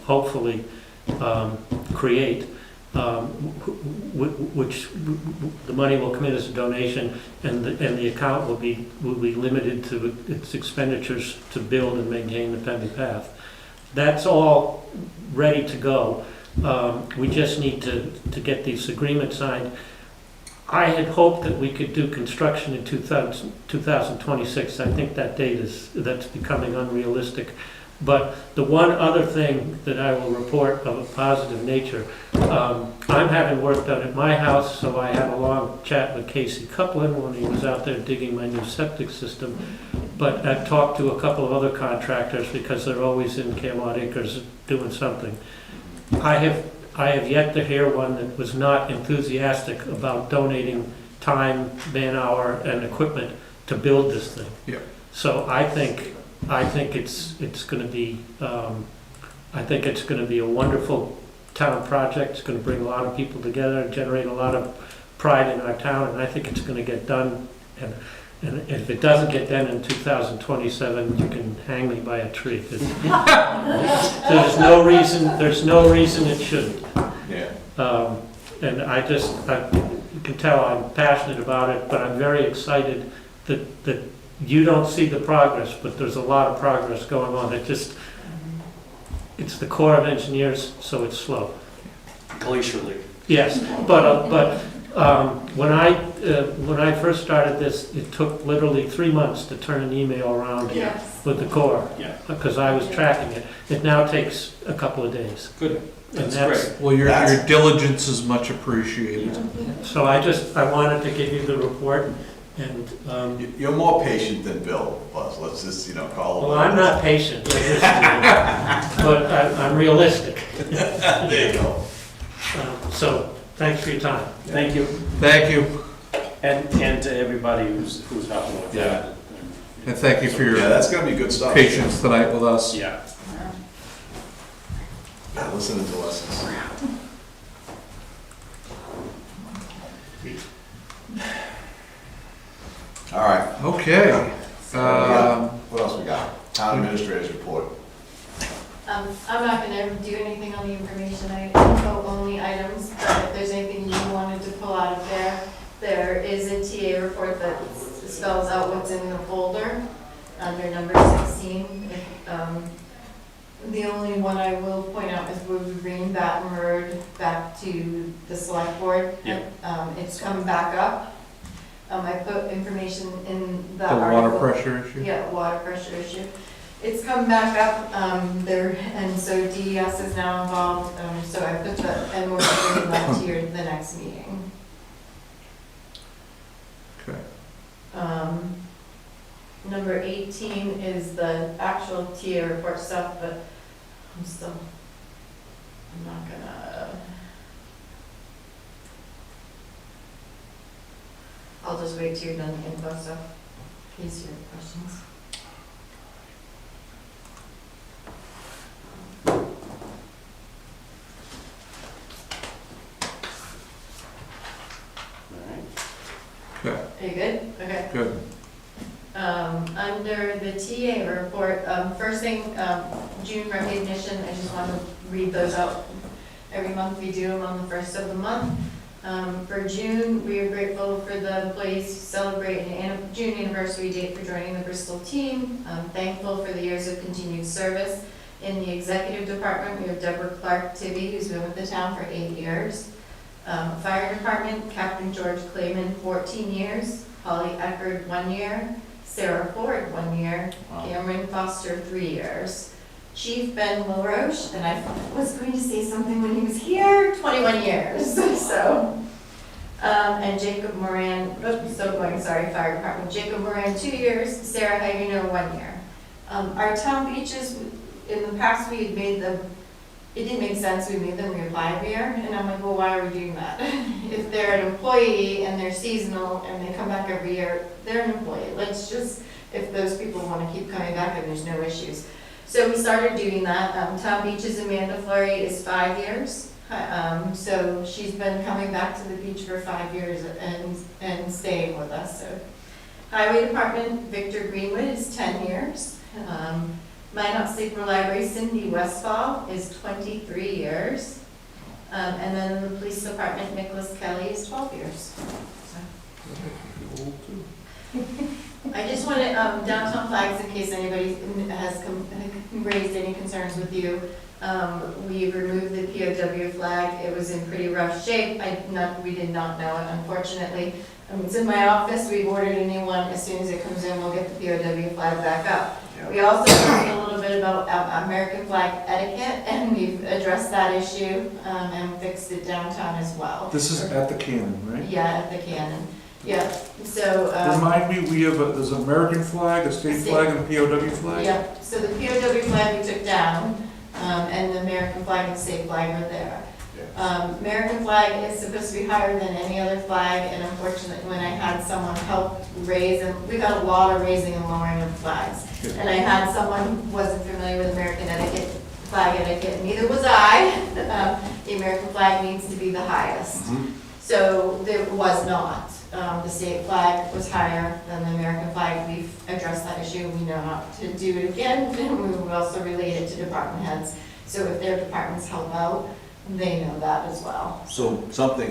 [SPEAKER 13] hopefully create, which the money will come in as a donation, and the account will be limited to its expenditures to build and maintain the Pemmy Path. That's all ready to go. We just need to get these agreements signed. I had hoped that we could do construction in 2026. I think that date that's becoming unrealistic. But the one other thing that I will report of a positive nature, I'm having work done at my house, so I had a long chat with Casey Coupland when he was out there digging my new septic system. But I've talked to a couple of other contractors because they're always in Camelot Acres doing something. I have yet to hear one that was not enthusiastic about donating time, man-hour, and equipment to build this thing.
[SPEAKER 1] Yeah.
[SPEAKER 13] So I think it's going to be a wonderful town project. It's going to bring a lot of people together, generate a lot of pride in our town, and I think it's going to get done. And if it doesn't get done in 2027, you can hang me by a tree. 'Cause there's no reason it shouldn't.
[SPEAKER 4] Yeah.
[SPEAKER 13] And you can tell I'm passionate about it, but I'm very excited that you don't see the progress, but there's a lot of progress going on. It's the Corps of Engineers, so it's slow.
[SPEAKER 3] Glacially.
[SPEAKER 13] Yes, but when I first started this, it took literally 3 months to turn an email around
[SPEAKER 10] Yes.
[SPEAKER 13] with the Corps,
[SPEAKER 3] Yeah.
[SPEAKER 13] because I was tracking it. It now takes a couple of days.
[SPEAKER 3] Good.
[SPEAKER 13] And
[SPEAKER 3] That's
[SPEAKER 13] that's,
[SPEAKER 3] great.
[SPEAKER 1] Well, your diligence is much appreciated.
[SPEAKER 13] so I wanted to give you the report, and,
[SPEAKER 4] You're more patient than Bill was, let's just, call it.
[SPEAKER 13] well, I'm not patient, but I'm realistic.
[SPEAKER 4] There you go.
[SPEAKER 13] So, thanks for your time.
[SPEAKER 3] Thank you.
[SPEAKER 1] Thank you,
[SPEAKER 3] And to everybody who's helping with that.
[SPEAKER 1] and thank you for
[SPEAKER 4] Yeah,
[SPEAKER 1] your
[SPEAKER 4] that's gonna be good stuff.
[SPEAKER 1] patience tonight with us.
[SPEAKER 3] Yeah.
[SPEAKER 4] Listening to lessons. All right.
[SPEAKER 1] Okay.
[SPEAKER 4] What else we got? Town administrator's report.
[SPEAKER 10] I'm not gonna do anything on the information, info only items, but if there's anything you wanted to pull out of there, there is a TA report that spells out what's in the folder under number 16. The only one I will point out is where we bring Baton Road back to the select board.
[SPEAKER 3] Yeah.
[SPEAKER 10] It's come back up. I put information in the
[SPEAKER 1] The
[SPEAKER 10] article.
[SPEAKER 1] water pressure issue?
[SPEAKER 10] Yeah, water pressure issue. It's come back up, and so DES is now involved, so I put and we're bringing that to the next meeting.
[SPEAKER 1] Okay.
[SPEAKER 10] Number 18 is the actual TA report stuff, but I'm not gonna, I'll just wait till you're done the info stuff, in case you have questions.
[SPEAKER 1] Okay,
[SPEAKER 10] Are you good? Okay.
[SPEAKER 1] good.
[SPEAKER 10] Under the TA report, first thing, June recognition, I just want to read those out. Every month we do them on the first of the month. For June, we are grateful for the employees who celebrate an June anniversary date for joining the Bristol team. I'm thankful for the years of continued service. In the executive department, we have Deborah Clark Tibby, who's been with the town for 8 years. Fire department, Captain George Clayman, 14 years. Holly Eckerd, 1 year. Sarah Ford, 1 year.
[SPEAKER 4] Wow.
[SPEAKER 10] Cameron Foster, 3 years. Chief Ben LaRoche, and I was going to say something when he was here, 21 years, so. And Jacob Moran, fire department, Jacob Moran, 2 years, Sarah Haguner, 1 year. Our town beaches, in the past, we had made them, it didn't make sense, we made them reapply every year, and I'm like, well, why are we doing that? If they're an employee and they're seasonal and they come back every year, they're an employee. Let's just, if those people want to keep coming back, and there's no issues. So we started doing that. Town Beaches, Amanda Fleury is 5 years. So she's been coming back to the beach for 5 years and staying with us. So Highway Department, Victor Greenwood is 10 years. Minot Sacred Library, Cindy Westfall is 23 years. And then the Police Department, Nicholas Kelly is 12 years. So. I just wanted, downtown flags, in case anybody has raised any concerns with you. We removed the POW flag. It was in pretty rough shape. We did not know it, unfortunately. It's in my office. We've ordered a new one. As soon as it comes in, we'll get the POW flag back up. We also talked a little bit about American flag etiquette, and we've addressed that issue, and fixed it downtown as well.
[SPEAKER 1] This is at the Cannon, right?
[SPEAKER 10] Yeah, at the Cannon, yeah, so,
[SPEAKER 1] Remind me, there's an American flag, a state flag, and a POW flag?
[SPEAKER 10] yeah, so the POW flag we took down, and the American flag and state flag are there. American flag is supposed to be higher than any other flag, and unfortunately, when I had someone help raise, and we got a lot of raising and lowering of flags, and I had someone who wasn't familiar with American etiquette, flag etiquette, neither was I. The American flag needs to be the highest. So there was not. The state flag was higher than the American flag. We've addressed that issue. We know not to do it again. And we also relate it to department heads. So if their departments help out, they know that as well.
[SPEAKER 4] So something,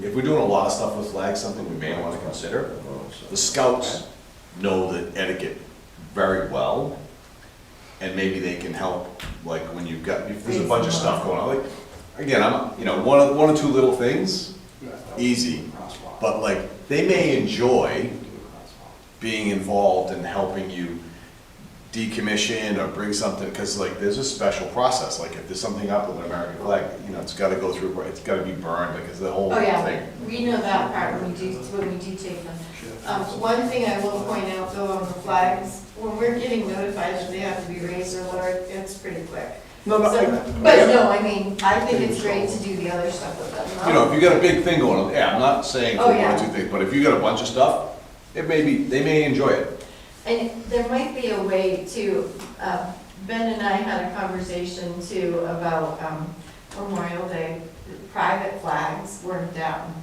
[SPEAKER 4] if we're doing a lot of stuff with flags, something we may want to consider, the scouts know the etiquette very well, and maybe they can help, like when you've got, if there's a bunch of stuff going on, like, again, one or two little things, easy, but like, they may enjoy being involved in helping you decommission or bring something, because like, there's a special process, like if there's something up with an American flag, it's gotta go through, it's gotta be burned, like, it's the whole
[SPEAKER 10] Oh, yeah,
[SPEAKER 4] thing.
[SPEAKER 10] we know that part when we do take them. One thing I will point out though on the flags, when we're getting notified that they have to be raised or lowered, it's pretty quick.
[SPEAKER 1] No,
[SPEAKER 10] So- But no, I mean, I think it's great to do the other stuff with them.
[SPEAKER 4] If you got a big thing going on, yeah, I'm not saying for
[SPEAKER 10] Oh,
[SPEAKER 4] one
[SPEAKER 10] yeah.
[SPEAKER 4] or two things, but if you got a bunch of stuff, they may enjoy it.
[SPEAKER 10] And there might be a way to, Ben and I had a conversation too about Memorial Day. Private flags weren't down,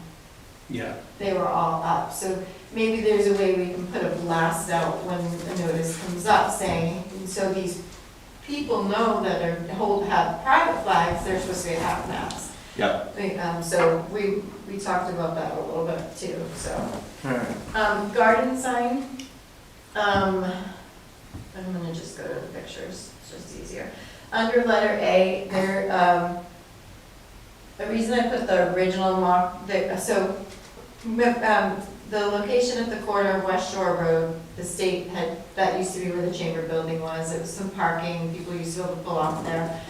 [SPEAKER 9] Yeah.
[SPEAKER 10] they were all up. So maybe there's a way we can put a blast out when a notice comes up saying, so these people know that have private flags, they're supposed to be half mast.
[SPEAKER 4] Yeah.
[SPEAKER 10] So we talked about that a little bit too, so.
[SPEAKER 1] Alright.
[SPEAKER 10] Garden sign, I'm gonna just go to the pictures, it's just easier. Under letter A, the reason I put the original the location at the corner of West Shore Road, the state that used to be where the chamber building was, it was some parking, people used to be able to pull off there.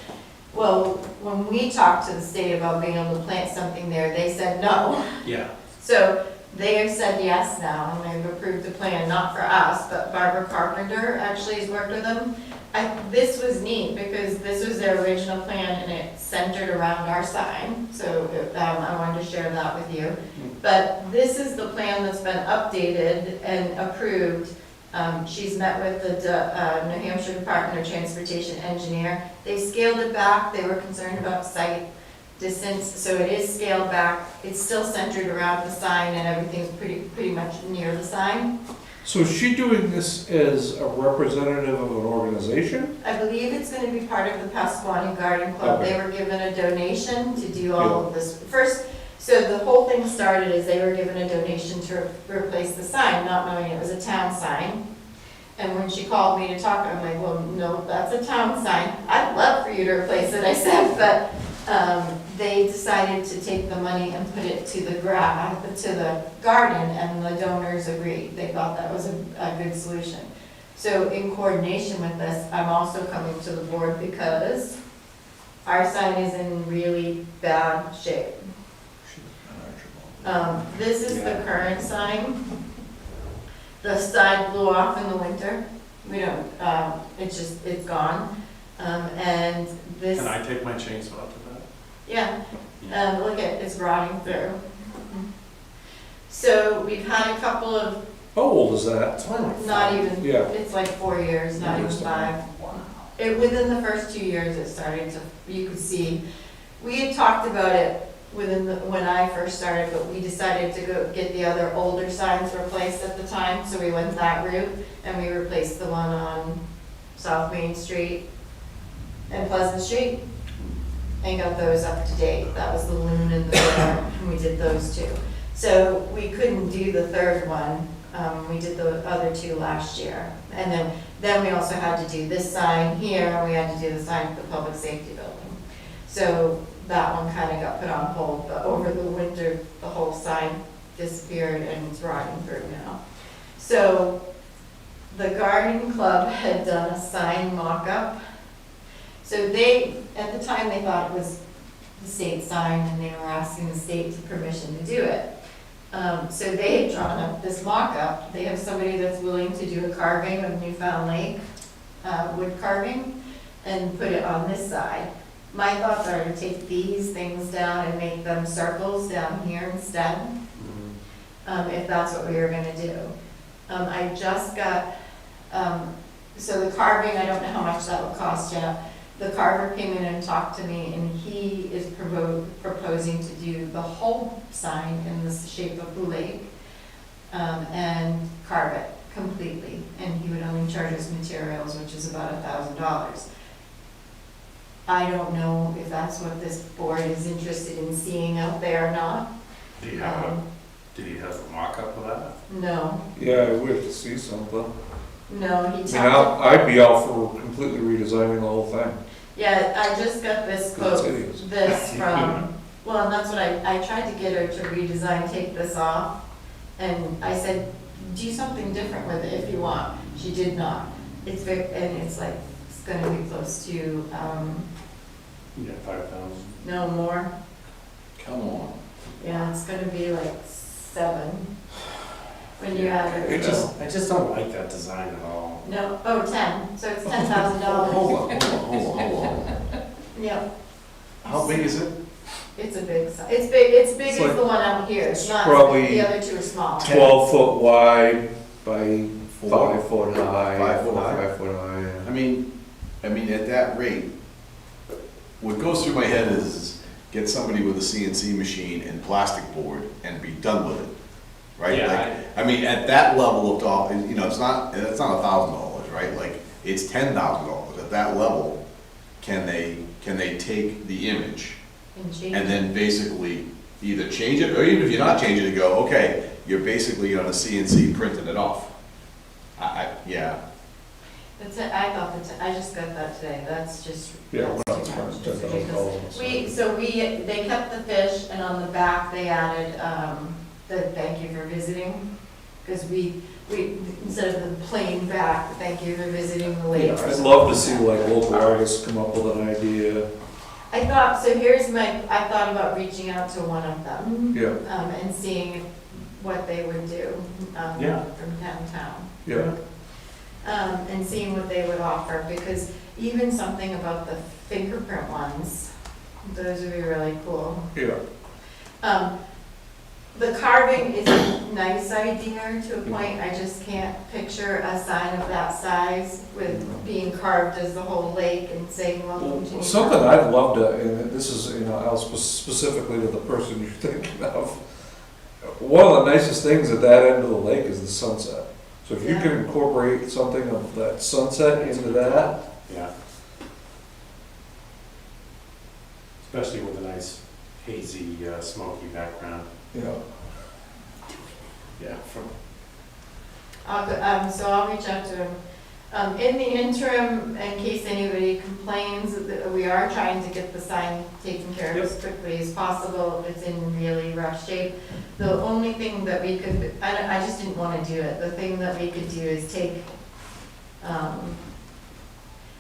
[SPEAKER 10] Well, when we talked to the state about being able to plant something there, they said no.
[SPEAKER 9] Yeah.
[SPEAKER 10] So they have said yes now, and they've approved the plan, not for us, but Barbara Carpenter actually has worked with them. This was neat, because this was their original plan, and it centered around our sign, so I wanted to share that with you. But this is the plan that's been updated and approved. She's met with the New Hampshire Department of Transportation engineer. They scaled it back, they were concerned about site distance, so it is scaled back. It's still centered around the sign, and everything's pretty much near the sign.
[SPEAKER 1] So is she doing this as a representative of an organization?
[SPEAKER 10] I believe it's gonna be part of the Pasquani Garden Club.
[SPEAKER 1] Okay.
[SPEAKER 10] They were given a donation to do all of this. First, so the whole thing started as they were given a donation to replace the sign, not knowing it was a town sign. And when she called me to talk, I'm like, well, no, that's a town sign. I'd love for you to replace it, I said, but they decided to take the money and put it to the garden, and the donors agreed. They thought that was a good solution. So in coordination with this, I'm also coming to the board because our sign is in really bad shape. This is the current sign. The side blew off in the winter. We don't, it's gone. And this.
[SPEAKER 9] Can I take my chainsaw to that?
[SPEAKER 10] Yeah, look it's rotting through. So we've had a couple of,
[SPEAKER 1] How old is that?
[SPEAKER 10] not even,
[SPEAKER 1] Yeah.
[SPEAKER 10] it's like 4 years, not even 5. Within the first 2 years, it started to, you could see, we had talked about it when I first started, but we decided to go get the other older signs replaced at the time, so we went that route, and we replaced the one on South Main Street and Pleasant Street, and got those up to date. That was the loon and the bear, and we did those two. So we couldn't do the third one, we did the other two last year. And then we also had to do this sign here, and we had to do the sign for the public safety building. So that one kind of got put on hold, but over the winter, the whole sign disappeared and it's rotting through now. So the garden club had done a sign mock-up, So they, at the time, they thought it was the state sign, and they were asking the state for permission to do it. So they had drawn up this mock-up. They have somebody that's willing to do a carving of Newfound Lake, wood carving, and put it on this side. My thoughts are to take these things down and make them circles down here instead, if that's what we were gonna do. I just got, so the carving, I don't know how much that will cost yet. The carver came in and talked to me, and he is proposing to do the whole sign in the shape of the lake, and carve it completely, and he would only charge us materials, which is about $1,000. I don't know if that's what this board is interested in seeing out there or not.
[SPEAKER 3] Do you have a, did he have a mock-up of that?
[SPEAKER 10] No,
[SPEAKER 1] Yeah, I wish to see something.
[SPEAKER 10] no, he
[SPEAKER 1] I mean,
[SPEAKER 10] talked,
[SPEAKER 1] I'd be out for completely redesigning the whole thing.
[SPEAKER 10] yeah, I just got this
[SPEAKER 1] It's
[SPEAKER 10] quote,
[SPEAKER 1] hideous.
[SPEAKER 10] this from, well, and that's what I tried to get her to redesign, take this off, and I said, do something different with it if you want. She did not. It's very, and it's like, it's gonna be close to,
[SPEAKER 3] Yeah, 5,000.
[SPEAKER 10] no more.
[SPEAKER 4] Come on.
[SPEAKER 10] Yeah, it's gonna be like 7. When you add it.
[SPEAKER 3] I just don't like that design at all.
[SPEAKER 10] No, oh, 10, so it's $10,000.
[SPEAKER 4] Hold on.
[SPEAKER 10] Yeah,
[SPEAKER 4] How big is it?
[SPEAKER 10] it's a big, it's big
[SPEAKER 1] It's
[SPEAKER 10] as
[SPEAKER 1] like-
[SPEAKER 10] the one out here, it's not,
[SPEAKER 1] probably
[SPEAKER 10] the other two are small.
[SPEAKER 1] 12-foot wide by 5 foot high.
[SPEAKER 4] 5 foot high.
[SPEAKER 1] 5 foot high, yeah.
[SPEAKER 4] I mean, at that rate, what goes through my head is get somebody with a CNC machine and plastic board and be done with it, right?
[SPEAKER 3] Yeah,
[SPEAKER 4] Like, I mean, at that level of doll, you know, it's not $1,000, right? Like, it's $10,000. At that level, can they take the image
[SPEAKER 10] And change
[SPEAKER 4] and
[SPEAKER 10] it.
[SPEAKER 4] then basically either change it, or even if you're not changing it, go, okay, you're basically on a CNC printing it off. Yeah.
[SPEAKER 10] That's it, I thought I just got that today, that's just.
[SPEAKER 1] Yeah,
[SPEAKER 10] that's
[SPEAKER 1] we're not
[SPEAKER 10] too much.
[SPEAKER 1] spending
[SPEAKER 10] It's ridiculous. They kept the fish, and on the back, they added, the thank you for visiting, because we, instead of the plain back, thank you for visiting the lake.
[SPEAKER 1] I'd love to see like local artists come up with an idea.
[SPEAKER 10] I thought, so I thought about reaching out to one of them,
[SPEAKER 1] Yeah,
[SPEAKER 10] and seeing what they would do,
[SPEAKER 3] Yeah.
[SPEAKER 10] from downtown.
[SPEAKER 1] yeah.
[SPEAKER 10] And seeing what they would offer, because even something about the fingerprint ones, those would be really cool.
[SPEAKER 1] Yeah.
[SPEAKER 10] The carving is a nice idea to a point, I just can't picture a sign of that size with being carved as the whole lake and saying welcome to New
[SPEAKER 1] Something
[SPEAKER 10] York.
[SPEAKER 1] I'd love to, and this is, you know, I'll specifically to the person you're thinking of. One of the nicest things at that end of the lake is the sunset. So if you
[SPEAKER 10] Yeah.
[SPEAKER 1] can incorporate something of that sunset into that,
[SPEAKER 3] Yeah. Especially with a nice hazy, smoky background.
[SPEAKER 1] you know.
[SPEAKER 3] Yeah.
[SPEAKER 10] So I'll reach out to him. In the interim, in case anybody complains, we are trying to get the sign taken care of as quickly as possible. It's in really rough shape. The only thing that we could, I just didn't want to do it. The thing that we could do is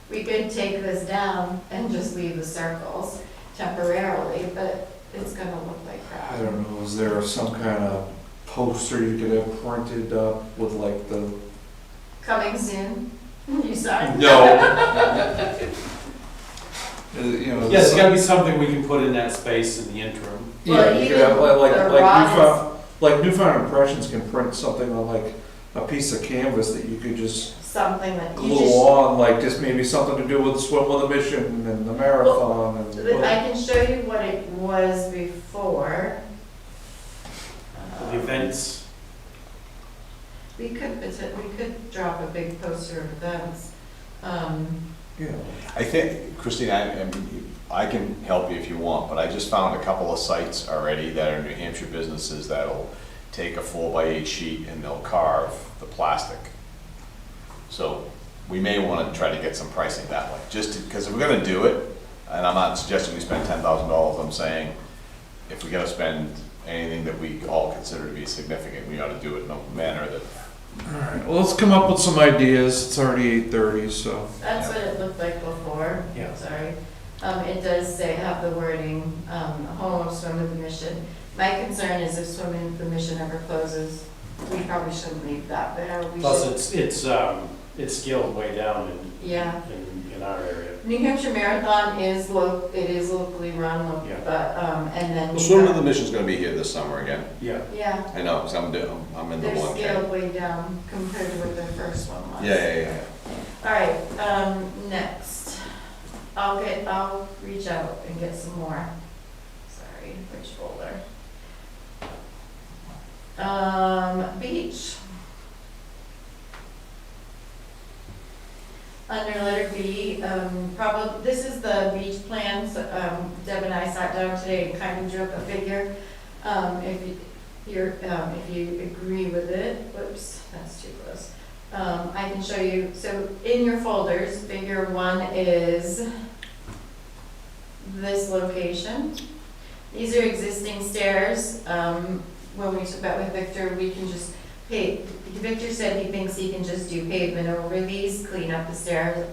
[SPEAKER 10] we could take this down and just leave the circles temporarily, but it's gonna look like crap.
[SPEAKER 1] I don't know, is there some kind of poster you could have printed up with like the,
[SPEAKER 10] Coming soon, you saw?
[SPEAKER 1] no. You know.
[SPEAKER 9] Yeah, there's gotta be something we can put in that space in the interim.
[SPEAKER 10] Well,
[SPEAKER 1] Yeah, you could
[SPEAKER 10] even
[SPEAKER 1] have
[SPEAKER 10] the rod
[SPEAKER 1] like Newfound Impressions can print something on like a piece of canvas that you could just
[SPEAKER 10] Something that you
[SPEAKER 1] glue
[SPEAKER 10] just.
[SPEAKER 1] on, like just maybe something to do with Swim with a Mission and the marathon and.
[SPEAKER 10] I can show you what it was before.
[SPEAKER 9] The events,
[SPEAKER 10] We could drop a big poster of events.
[SPEAKER 1] Yeah.
[SPEAKER 4] I think, Christine, I can help you if you want, but I just found a couple of sites already that are New Hampshire businesses that'll take a 4x8 sheet and they'll carve the plastic. So we may want to try to get some pricing that way, just because if we're going to do it, and I'm not suggesting we spend $10,000, I'm saying if we're going to spend anything that we all consider to be significant, we ought to do it in a manner that.
[SPEAKER 1] All right, well, let's come up with some ideas. It's already 8:30, so.
[SPEAKER 10] That's what it looked like before.
[SPEAKER 9] Yeah.
[SPEAKER 10] Sorry. It does say, have the wording, home of swimming permission. My concern is if swimming permission ever closes, we probably shouldn't leave that there. We
[SPEAKER 3] Plus,
[SPEAKER 10] should-
[SPEAKER 3] it's scaled way down
[SPEAKER 10] Yeah.
[SPEAKER 3] in our area.
[SPEAKER 10] New Hampshire Marathon is it is locally run,
[SPEAKER 3] Yeah.
[SPEAKER 10] but, and then.
[SPEAKER 4] Well, Swim to the Mission's gonna be here this summer again.
[SPEAKER 3] Yeah.
[SPEAKER 10] Yeah,
[SPEAKER 4] I know, because I'm in the
[SPEAKER 10] they're
[SPEAKER 4] 1K.
[SPEAKER 10] scaled way down compared to what their first one was.
[SPEAKER 4] Yeah.
[SPEAKER 10] All right, next, I'll reach out and get some more. Sorry, which folder? Beach. Under letter B, probably, this is the beach plans, Deb and I sat down today and kind of drew up a figure. If you agree with it, whoops, that's too close. I can show you, so in your folders, figure 1 is this location. These are existing stairs. When we took that with Victor, we can just Victor said he thinks he can just do pavement over these, clean up the stairs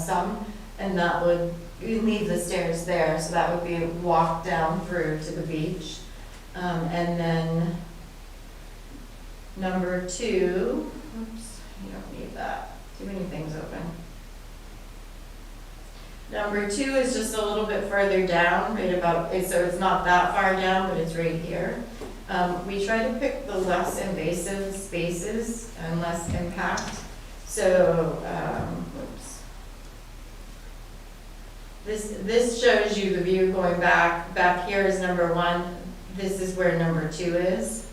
[SPEAKER 10] some, and that would, you leave the stairs there, so that would be a walk down through to the beach. And then number 2, oops, you don't need that, too many things open. Number 2 is just a little bit further down, right about, so it's not that far down, but it's right here. We try to pick the less invasive spaces and less impact. So, whoops. This shows you the view going back. Back here is number 1. This is where number 2 is.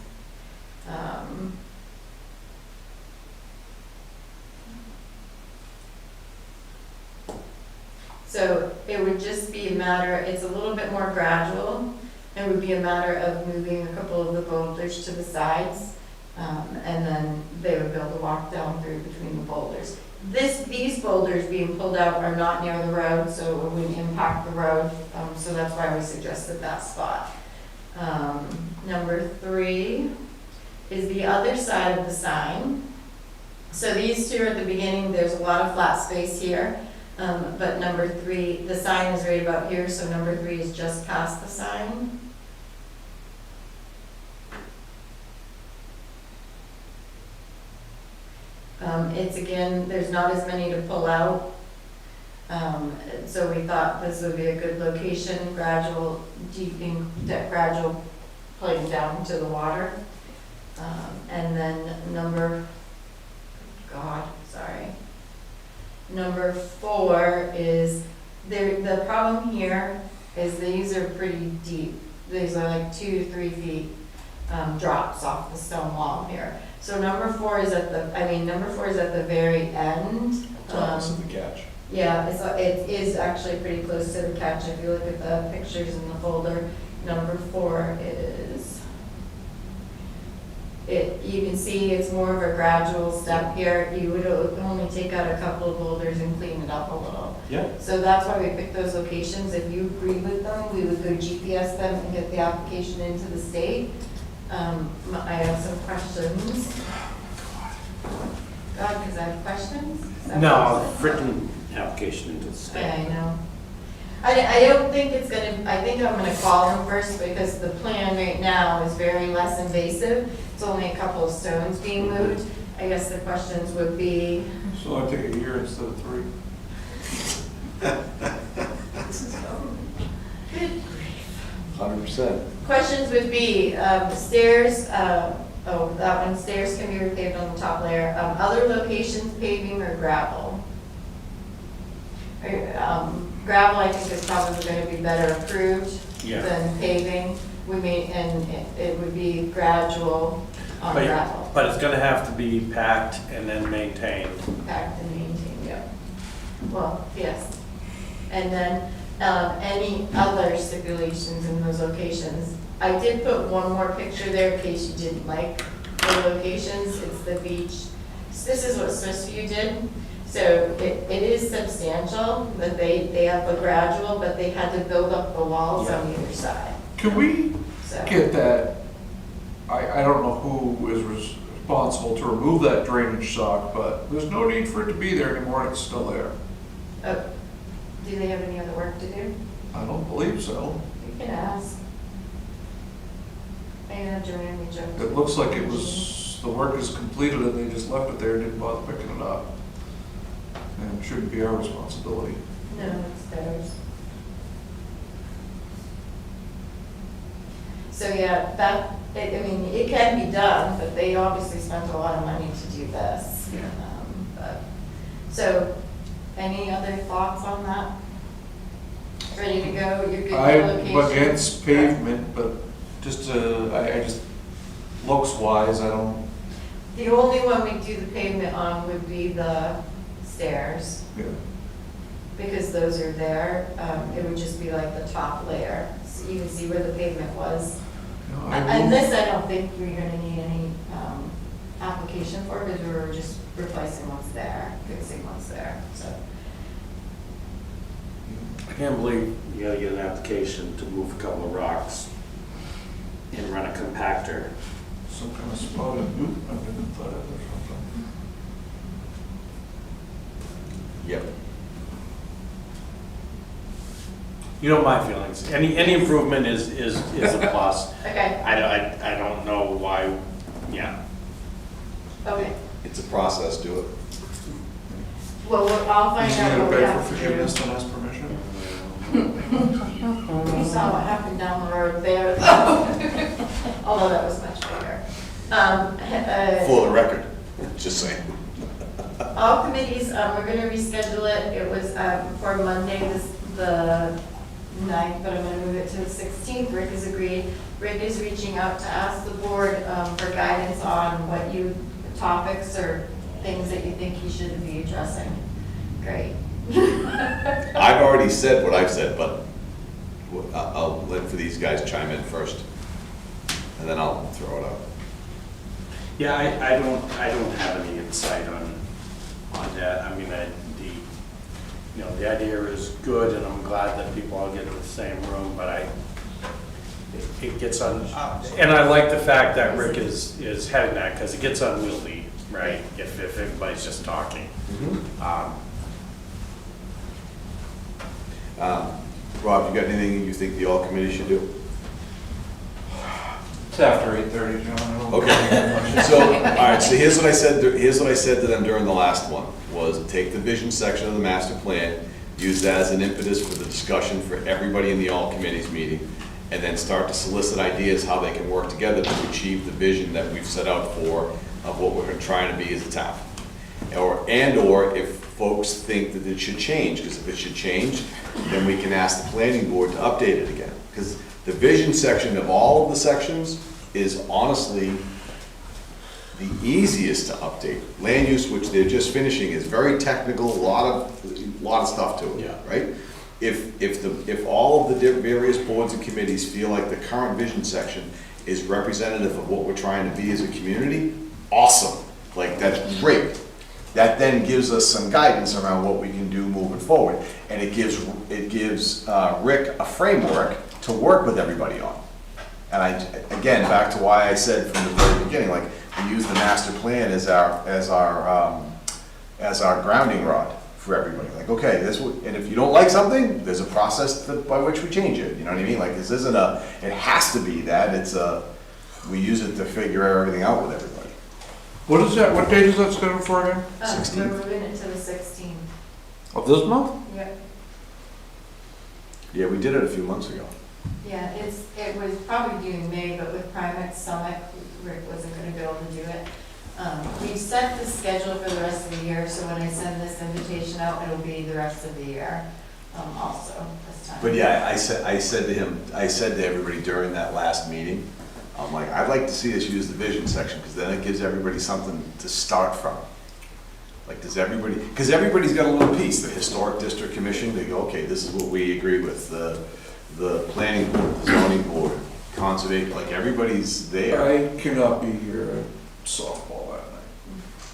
[SPEAKER 10] So it would just be a matter, it's a little bit more gradual. It would be a matter of moving a couple of the boulders to the sides, and then they would be able to walk down through between the boulders. These boulders being pulled out are not near the road, so it wouldn't impact the road, so that's why we suggested that spot. Number 3 is the other side of the sign. So these 2 are at the beginning, there's a lot of flat space here. But number 3, the sign is right about here, so number 3 is just past the sign. It's again, there's not as many to pull out. So we thought this would be a good location, gradual deepening, gradual playing down to the water. And then number 4 is, the problem here is these are pretty deep. These are like 2 to 3 feet drops off the stone wall here. So number 4 is at the very end.
[SPEAKER 4] This is the catch.
[SPEAKER 10] Yeah, it is actually pretty close to the catch if you look at the pictures in the folder. Number 4 is, you can see it's more of a gradual step here. You would only take out a couple of boulders and clean it up a little.
[SPEAKER 3] Yeah.
[SPEAKER 10] So that's why we picked those locations. If you agree with them, we would go GPS them and get the application into the state. I have some questions. God, because I have questions? Is that
[SPEAKER 3] No,
[SPEAKER 10] what you said?
[SPEAKER 3] written application into the state.
[SPEAKER 10] I know. I don't think it's gonna, I think I'm gonna call them first because the plan right now is very less invasive. It's only a couple of stones being moved. I guess the questions would be,
[SPEAKER 11] So I take a year instead of 3.
[SPEAKER 10] good
[SPEAKER 4] 100%.
[SPEAKER 10] questions would be, stairs, that one, stairs can be repaved on the top layer. Other locations, paving or gravel? Gravel, I think, is probably gonna be better approved
[SPEAKER 3] Yeah.
[SPEAKER 10] than paving. And it would be gradual on gravel,
[SPEAKER 3] But it's gonna have to be packed and then maintained.
[SPEAKER 10] packed and maintained, yeah. Well, yes. And then, any other stipulations in those locations? I did put one more picture there in case you didn't like the locations. It's the beach. So this is what Swissview did. So it is substantial, that they have a gradual, but they had to build up the walls on either side.
[SPEAKER 11] Can we
[SPEAKER 10] So,
[SPEAKER 11] get that, I don't know who is responsible to remove that drainage sock, but there's no need for it to be there anymore, it's still there.
[SPEAKER 10] Do they have any other work to do?
[SPEAKER 11] I don't believe so.
[SPEAKER 10] You can ask. And Joanne, we jumped.
[SPEAKER 11] It looks like it was, the work is completed and they just left it there and didn't bother picking it up. And it shouldn't be our responsibility.
[SPEAKER 10] No, it's theirs. So yeah, that, I mean, it can be done, but they obviously spent a lot of money to do this. So, any other thoughts on that? Ready to go? You're good with location?
[SPEAKER 11] I'm against pavement, but just, I just, looks wise, I don't,
[SPEAKER 10] The only one we do the pavement on would be the stairs,
[SPEAKER 11] yeah.
[SPEAKER 10] because those are there. It would just be like the top layer, so you can see where the pavement was.
[SPEAKER 11] You know,
[SPEAKER 10] And this, I don't think we're gonna need any application for, because we were just replacing what's there, fixing what's there, so.
[SPEAKER 3] I can't believe you gotta get an application to move a couple of rocks and run a compactor.
[SPEAKER 11] Some kind of spotted boot underneath that or something.
[SPEAKER 4] Yep.
[SPEAKER 9] You know my feelings. Any improvement is a plus.
[SPEAKER 10] Okay,
[SPEAKER 3] I don't know why, yeah.
[SPEAKER 10] okay.
[SPEAKER 4] It's a process, do it.
[SPEAKER 10] Well, I'll find
[SPEAKER 11] Is
[SPEAKER 10] out
[SPEAKER 11] it
[SPEAKER 10] what
[SPEAKER 11] a
[SPEAKER 10] we
[SPEAKER 11] beg
[SPEAKER 10] have
[SPEAKER 11] for
[SPEAKER 10] to do.
[SPEAKER 11] forgiveness and ask permission?
[SPEAKER 10] You saw what happened down the road there, although that was much bigger.
[SPEAKER 4] For the record, just saying.
[SPEAKER 10] All committees, we're gonna reschedule it. It was for Monday, the 9th, but I'm gonna move it to the 16th. Rick has agreed. Rick is reaching out to ask the board for guidance on what topics or things that you think he should be addressing. Great.
[SPEAKER 4] I've already said what I've said, but I'll let for these guys chime in first, and then I'll throw it out.
[SPEAKER 3] Yeah, I don't have any insight on that. I mean, the idea is good, and I'm glad that people all get in the same room, but
[SPEAKER 9] It gets on, and I like the fact that Rick is heading that, because it gets unwieldy, right? If everybody's just talking.
[SPEAKER 4] Rob, you got anything you think the all committee should do?
[SPEAKER 11] It's after 8:30, John. I don't
[SPEAKER 4] Okay.
[SPEAKER 11] think
[SPEAKER 4] So, all right, so here's what I said to them during the last one, was take the vision section of the master plan, use that as an impetus for the discussion for everybody in the all committees meeting, and then start to solicit ideas how they can work together to achieve the vision that we've set out for of what we're trying to be as a town. Or if folks think that it should change, because if it should change, then we can ask the planning board to update it again. Because the vision section of all of the sections is honestly the easiest to update. Land use, which they're just finishing, is very technical, a lot of stuff to it,
[SPEAKER 3] Yeah.
[SPEAKER 4] right? If all of the various boards and committees feel like the current vision section is representative of what we're trying to be as a community, awesome, like that's great. That then gives us some guidance around what we can do moving forward. And it gives Rick a framework to work with everybody on. And again, back to why I said from the very beginning, like, we use the master plan as our grounding rod for everybody. Like, okay, and if you don't like something, there's a process by which we change it. You know what I mean? Like, this isn't it has to be that. We use it to figure everything out with everybody.
[SPEAKER 11] What is that, what date is that scheduled for again?
[SPEAKER 10] We're
[SPEAKER 4] 16th.
[SPEAKER 10] moving it to the 16th.
[SPEAKER 11] Of this month?
[SPEAKER 10] Yep.
[SPEAKER 4] Yeah, we did it a few months ago.
[SPEAKER 10] Yeah, it was probably due in May, but with Primex Summit, Rick wasn't gonna be able to do it. We've set the schedule for the rest of the year, so when I send this invitation out, it'll be the rest of the year, also this time.
[SPEAKER 4] But yeah, I said to everybody during that last meeting, I'm like, I'd like to see us use the vision section, because then it gives everybody something to start from. Like, because everybody's got a little piece, the Historic District Commission, they go, okay, this is what we agree with, the planning board, the zoning board, conservation, like, everybody's there.
[SPEAKER 11] I cannot be here at softball that night.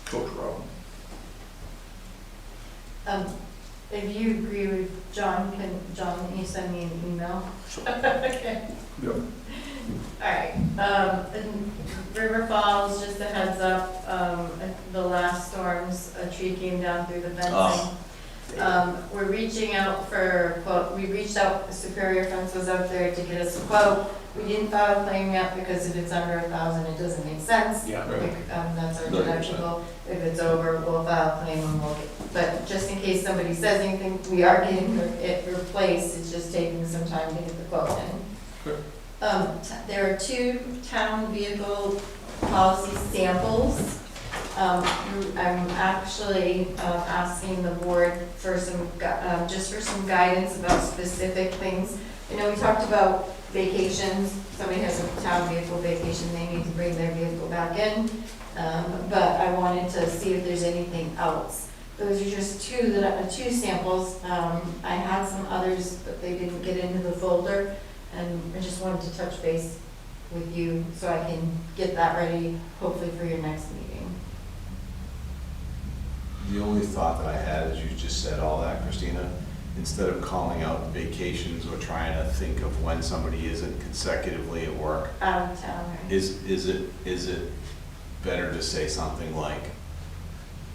[SPEAKER 11] Coach Robin.
[SPEAKER 10] If you agree with John, can you send me an email? Okay.
[SPEAKER 11] Yep.
[SPEAKER 10] All right, in River Falls, just a heads up, the last storms, a tree came down through the fencing.
[SPEAKER 4] Oh.
[SPEAKER 10] We're reaching out for a quote, we reached out, Superior Fence was out there to get us a quote. We didn't file a claim yet because if it's under 1,000, it doesn't make sense.
[SPEAKER 9] Yeah.
[SPEAKER 11] Right.
[SPEAKER 10] That's our
[SPEAKER 4] No,
[SPEAKER 10] deductible. If it's over, we'll file a claim and we'll get, but just in case somebody says anything, we are getting it replaced, it's just taking some time to get the quote in.
[SPEAKER 11] Good.
[SPEAKER 10] There are 2 town vehicle policy samples. I'm actually asking the board for some, just for some guidance about specific things. You know, we talked about vacations, somebody has a town vehicle vacation, they need to bring their vehicle back in. But I wanted to see if there's anything else. Those are just 2 samples. I had some others, but they didn't get into the folder. And I just wanted to touch base with you so I can get that ready, hopefully for your next meeting.
[SPEAKER 4] The only thought that I had as you just said all that, Christina, instead of calling out vacations or trying to think of when somebody isn't consecutively at work,
[SPEAKER 10] Out of town, right?
[SPEAKER 4] is it better to say something like,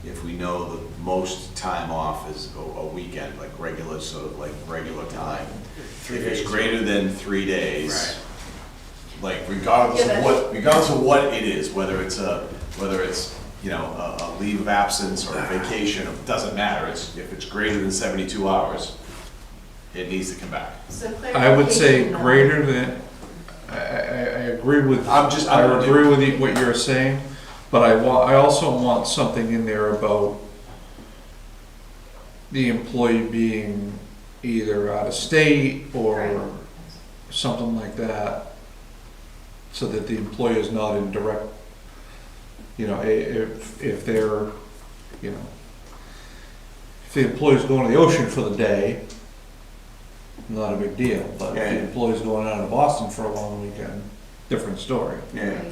[SPEAKER 4] if we know the most time off is a weekend, like regular, sort of like regular time. If it's greater than 3 days, like regardless of what it is, whether it's you know, a leave of absence or a vacation, it doesn't matter. If it's greater than 72 hours, it needs to come back.
[SPEAKER 10] So
[SPEAKER 1] I would say
[SPEAKER 10] clarification on-
[SPEAKER 1] greater than, I agree with,
[SPEAKER 4] I
[SPEAKER 1] agree with what you're saying, but I also want something in there about the employee being either out of state or
[SPEAKER 10] Right.
[SPEAKER 1] something like that, so that the employee is not in direct, you know, if they're, you know, if the employee's going to the ocean for the day, not a big deal, but if the employee's going out of Boston for a long weekend, different story.
[SPEAKER 4] Yeah.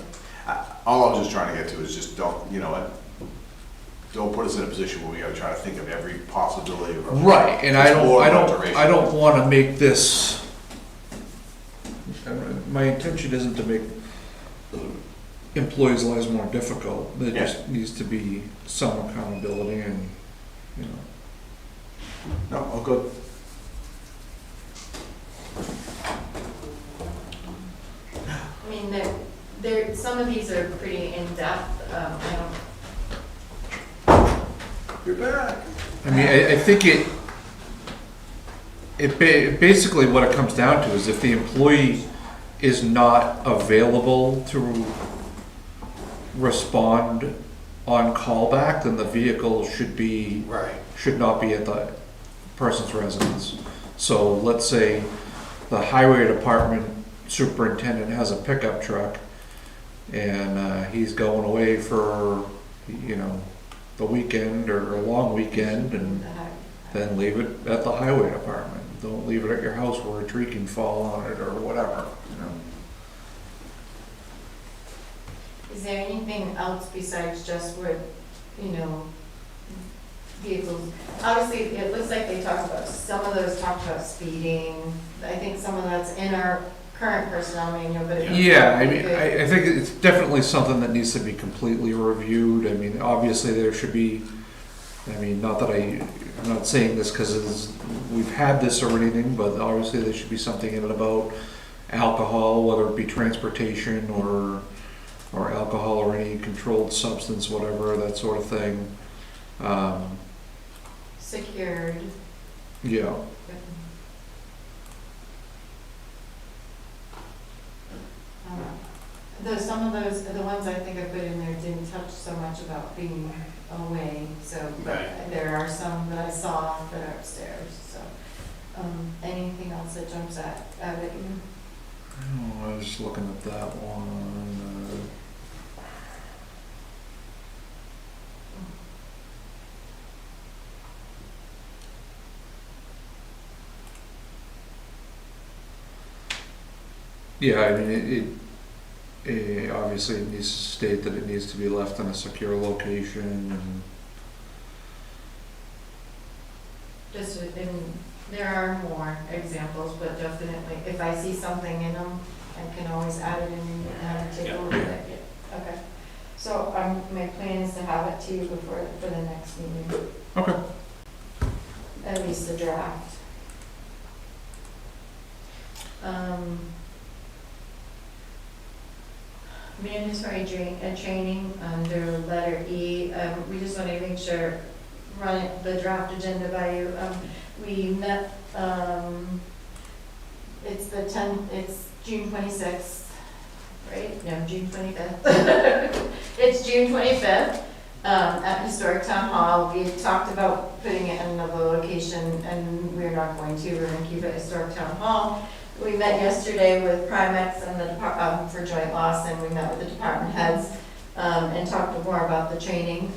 [SPEAKER 4] All I'm just trying to get to is just don't, you know what? Don't put us in a position where we gotta try to think of every possibility of.
[SPEAKER 1] Right, and I
[SPEAKER 4] More
[SPEAKER 1] don't
[SPEAKER 4] alteration.
[SPEAKER 1] wanna make this, my intention isn't to make employees' lives more difficult. There just needs to be some accountability and, you know.
[SPEAKER 4] No, all good.
[SPEAKER 10] I mean, some of these are pretty in-depth. I don't,
[SPEAKER 4] You're back.
[SPEAKER 1] I mean, I think basically what it comes down to is if the employee is not available to respond on callback, then the vehicle should not be at the person's residence. So let's say the highway department superintendent has a pickup truck and he's going away for, you know, the weekend or a long weekend, and then leave it at the highway department. Don't leave it at your house where a tree can fall on it or whatever, you know.
[SPEAKER 10] is there anything else besides just what, you know, vehicles? Obviously, it looks like they talked about, some of those talked about speeding. I think some of that's in our current personnel manual, but.
[SPEAKER 1] Yeah, I mean, I think it's definitely something that needs to be completely reviewed. I mean, obviously there should be, I mean, not that I'm not saying this because we've had this or anything, but obviously there should be something in it about alcohol, whether it be transportation or alcohol or any controlled substance, whatever, that sort of thing.
[SPEAKER 10] Secured.
[SPEAKER 1] Yeah.
[SPEAKER 10] Some of those, the ones I think I put in there didn't touch so much about being away, so, but
[SPEAKER 3] Right.
[SPEAKER 10] there are some that I saw that are upstairs, so. Anything else that jumps out at you?
[SPEAKER 1] Oh, I was just looking at that one. Yeah, I mean, obviously it needs to state that it needs to be left in a secure location and.
[SPEAKER 10] Just, there are more examples, but definitely, if I see something in them, I can always add it in and take a look at it. Okay. So, my plan is to have it to you for the next meeting.
[SPEAKER 1] Okay.
[SPEAKER 10] at least a draft. Mandatory training under letter E, we just want to make sure, run the draft agenda by you. We met, it's June 26th, right? No, June 25th. It's June 25th at Historic Town Hall. We had talked about putting it in another location, and we're not going to. We're going to keep it at Historic Town Hall. We met yesterday with Primex and the for joint loss, and we met with the department heads and talked more about the training.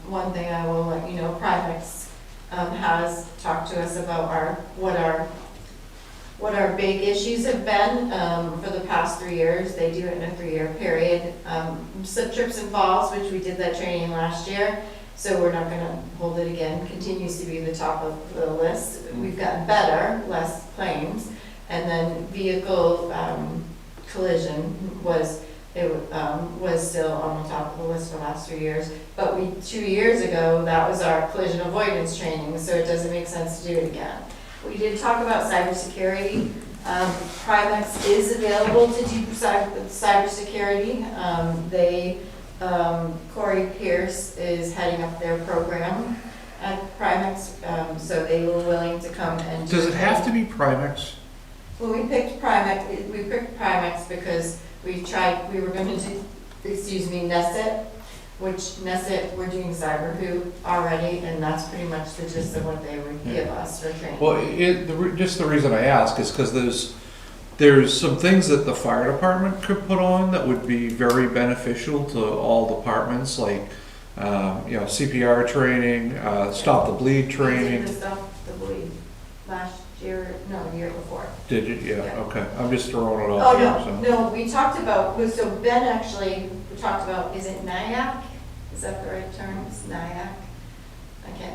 [SPEAKER 10] One thing I will let you know, Primex has talked to us about what our big issues have been for the past 3 years. They do it in a 3-year period. Slip, trips, and falls, which we did that training last year, so we're not going to hold it again. Continues to be the top of the list. We've gotten better, less claims. And then vehicle collision was still on the top of the list for the last 3 years. But 2 years ago, that was our collision avoidance training, so it doesn't make sense to do it again. We did talk about cybersecurity. Primex is available to do cybersecurity. Corey Pierce is heading up their program at Primex, so they were willing to come and do.
[SPEAKER 1] Does it have to be Primex?
[SPEAKER 10] Well, we picked Primex because we were going to do, Nesset, which Nesset, we're doing CyberHoop already, and that's pretty much the gist of what they would give us for training.
[SPEAKER 1] Well, just the reason I ask is because there's some things that the fire department could put on that would be very beneficial to all departments, like CPR training, stop the bleed training.
[SPEAKER 10] We did the stop the bleed last year, no, the year before.
[SPEAKER 1] Did you? Yeah.
[SPEAKER 10] Yeah.
[SPEAKER 1] Okay. I'm just throwing it off.
[SPEAKER 10] Oh, no, we talked about, so Ben actually, we talked about, is it NIAC? Is that the right term? It's NIAC?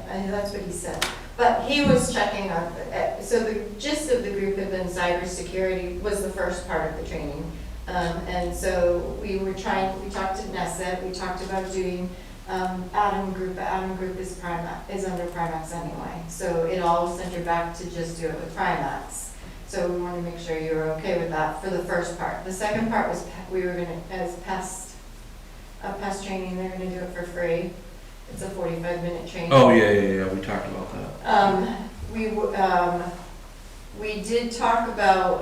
[SPEAKER 10] I know that's what he said. But he was checking on, so the gist of the group had been cybersecurity was the first part of the training. And so we talked to Nesset, we talked about doing Adam Group is under Primex anyway. So it all centered back to just do it with Primex. So we want to make sure you're okay with that for the first part. The second part was we were going to, as pest training, they're going to do it for free. It's a 45-minute training.
[SPEAKER 1] Oh, yeah. We talked about that.
[SPEAKER 10] We did talk about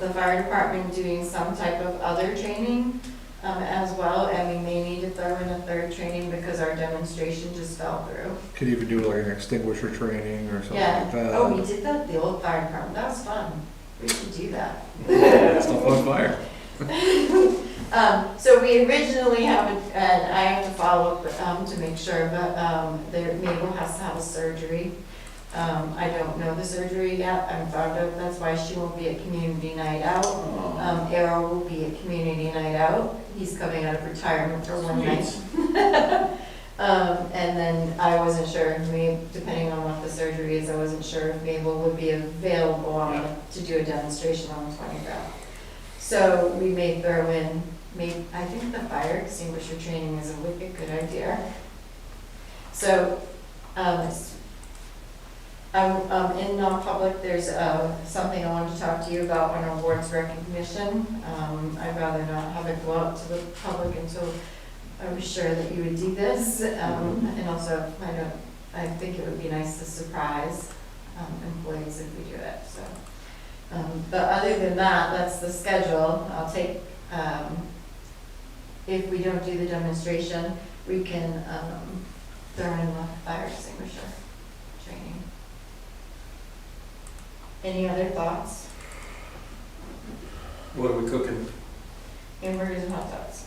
[SPEAKER 10] the fire department doing some type of other training as well, and we may need to throw in a third training because our demonstration just fell through.
[SPEAKER 1] Could even do like an extinguisher training or something like that.
[SPEAKER 10] Oh, we did that at the old fire department. That was fun. We should do that.
[SPEAKER 1] Stuff on fire.
[SPEAKER 10] So we originally have, and I have to follow up to make sure, but Mabel has to have a surgery. I don't know the surgery yet. I found out that's why she won't be at community night out. Arrow will be at community night out. He's coming out of retirement for one night. And then I wasn't sure, depending on what the surgery is, I wasn't sure if Mabel would be available to do a demonstration on the 25th. So we may throw in, I think the fire extinguisher training is a wicked good idea. So, in non-public, there's something I wanted to talk to you about on awards recognition. I'd rather not have it go out to the public until I was sure that you would do this. And also, I think it would be nice to surprise employees if we do it. So, but other than that, that's the schedule. I'll take, if we don't do the demonstration, we can throw in the fire extinguisher training. Any other thoughts?
[SPEAKER 9] What are we cooking?
[SPEAKER 10] Hamburgers and hot dogs.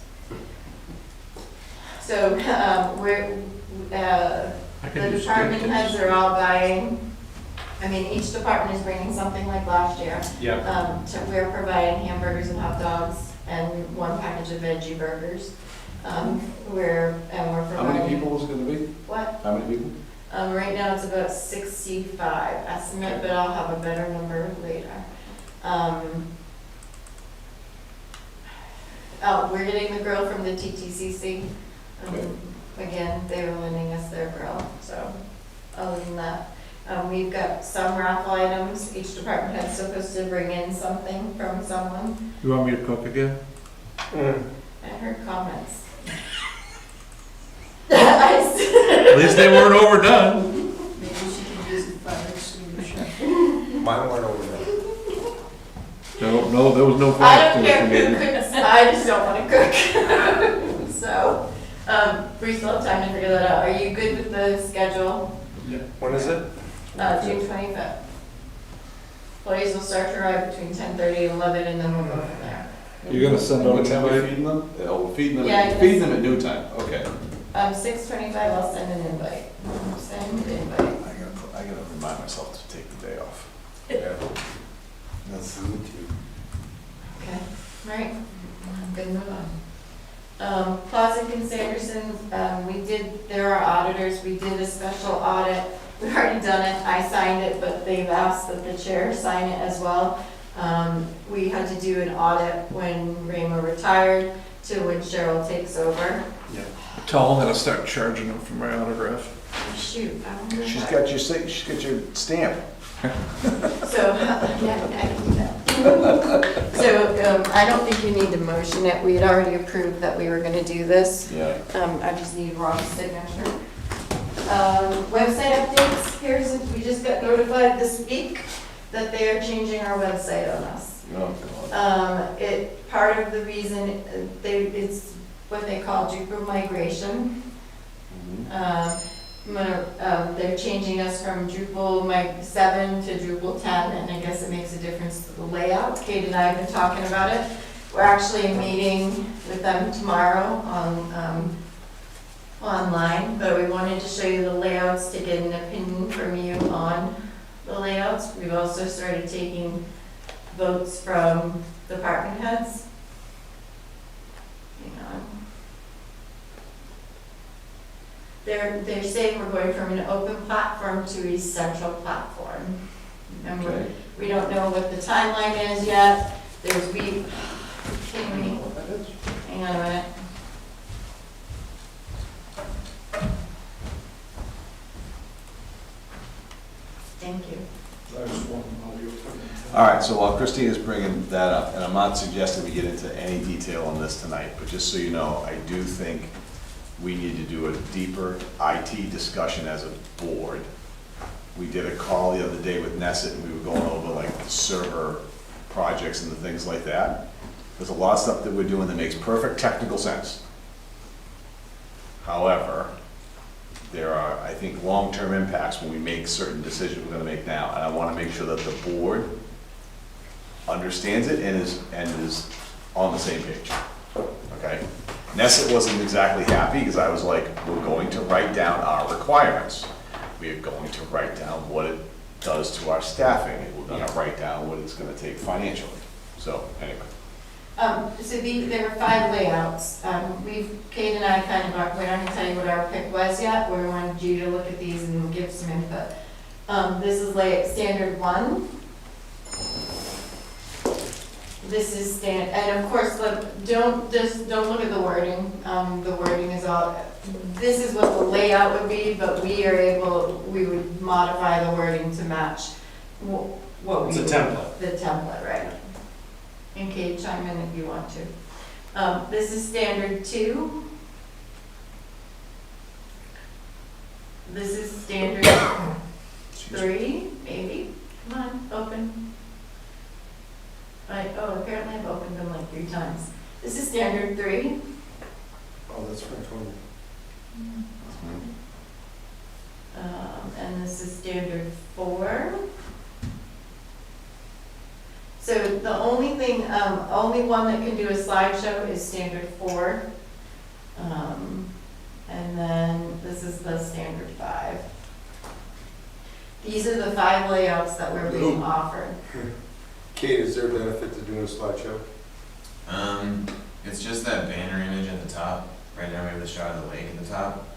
[SPEAKER 10] So, the department heads are all buying, each department is bringing something like last year.
[SPEAKER 9] Yeah.
[SPEAKER 10] We're providing hamburgers and hot dogs and one package of veggie burgers. We're providing.
[SPEAKER 11] How many people is it gonna be?
[SPEAKER 10] What?
[SPEAKER 11] How many people?
[SPEAKER 10] Right now it's about 65 estimate, but I'll have a better number later. We're getting the grill from the TTCC. Again, they were lending us their grill, so other than that.
[SPEAKER 6] We've got some raffle items, each department head's supposed to bring in something from someone.
[SPEAKER 1] You want me to cook again?
[SPEAKER 6] I heard comments.
[SPEAKER 1] At least they weren't overdone.
[SPEAKER 2] Maybe she can use the fire extinguisher.
[SPEAKER 4] Mine weren't over there.
[SPEAKER 1] No, there was no
[SPEAKER 6] I
[SPEAKER 1] fire
[SPEAKER 6] don't care
[SPEAKER 1] extinguisher
[SPEAKER 6] who
[SPEAKER 1] needed.
[SPEAKER 6] cooks, I just don't wanna cook. So, we still have time to figure that out. Are you good with the schedule?
[SPEAKER 9] When is it?
[SPEAKER 6] June 25th. Employees will start to arrive between 10:30 and 11, and then we'll go from there.
[SPEAKER 1] You're gonna send out
[SPEAKER 4] What
[SPEAKER 1] an
[SPEAKER 4] time are we
[SPEAKER 1] invite?
[SPEAKER 4] feeding them? Oh, we're feeding them,
[SPEAKER 6] Yeah,
[SPEAKER 4] feeding them at noon time, okay.
[SPEAKER 6] 6:25, I'll send an invite. Send an invite.
[SPEAKER 4] I gotta remind myself to take the day off. That's good too.
[SPEAKER 6] Okay, right, I'm gonna move on. Clausick and Sanderson, they're our auditors, we did a special audit. We've already done it, I signed it, but they've asked that the chair sign it as well. We had to do an audit when Raymo retired to when Cheryl takes over.
[SPEAKER 1] Tell them I'm gonna start charging them for my autograph.
[SPEAKER 6] Shoot, I wonder if
[SPEAKER 4] She's
[SPEAKER 6] I-
[SPEAKER 4] got your stamp.
[SPEAKER 6] So, yeah, I can do that. So, I don't think you need to motion it, we had already approved that we were gonna do this.
[SPEAKER 4] Yeah.
[SPEAKER 6] I just need Rob's signature. Website updates, we just got notified this week that they are changing our website on us.
[SPEAKER 4] Oh, God.
[SPEAKER 6] Part of the reason, it's what they call Drupal migration. They're changing us from Drupal 7 to Drupal 10, and I guess it makes a difference to the layout. Kate and I have been talking about it. We're actually meeting with them tomorrow online, but we wanted to show you the layouts to get an opinion from you on the layouts. We've also started taking votes from department heads. Hang on. They're saying we're going from an open platform to a central platform. And
[SPEAKER 4] Okay.
[SPEAKER 6] we don't know what the timeline is yet. Kidding me? Hang on a minute. Thank you.
[SPEAKER 4] All right, so while Christine is bringing that up, and I'm not suggesting we get into any detail on this tonight, but just so you know, I do think we need to do a deeper IT discussion as a board. We did a call the other day with Nesset, and we were going over like server projects and the things like that. There's a lot of stuff that we're doing that makes perfect technical sense. However, there are, I think, long-term impacts when we make certain decisions we're gonna make now, and I wanna make sure that the board understands it and is on the same page, okay? Nesset wasn't exactly happy, because I was like, we're going to write down our requirements. We are going to write down what it does to our staffing, and we're gonna write down what it's gonna take financially. So, anyway.
[SPEAKER 6] There were 5 layouts. Kate and I we're not gonna tell you what our pick was yet. We wanted you to look at these and give some input. This is layout standard 1. This is and of course, don't look at the wording. The wording is all, this is what the layout would be, but we would modify the wording to match what we.
[SPEAKER 9] It's a template.
[SPEAKER 6] The template, right. And Kate, chime in if you want to. This is standard 2. This is standard 3, maybe. Come on, open. Apparently I've opened them like 3 times. This is standard 3.
[SPEAKER 9] Oh, that's right.
[SPEAKER 6] And this is standard 4. So the only one that can do a slideshow is standard 4. And then this is the standard 5. These are the 5 layouts that we're being offered.
[SPEAKER 14] Kate, is there a benefit to doing a slideshow?
[SPEAKER 15] It's just that banner image at the top. Right now we have the shot of the lake at the top.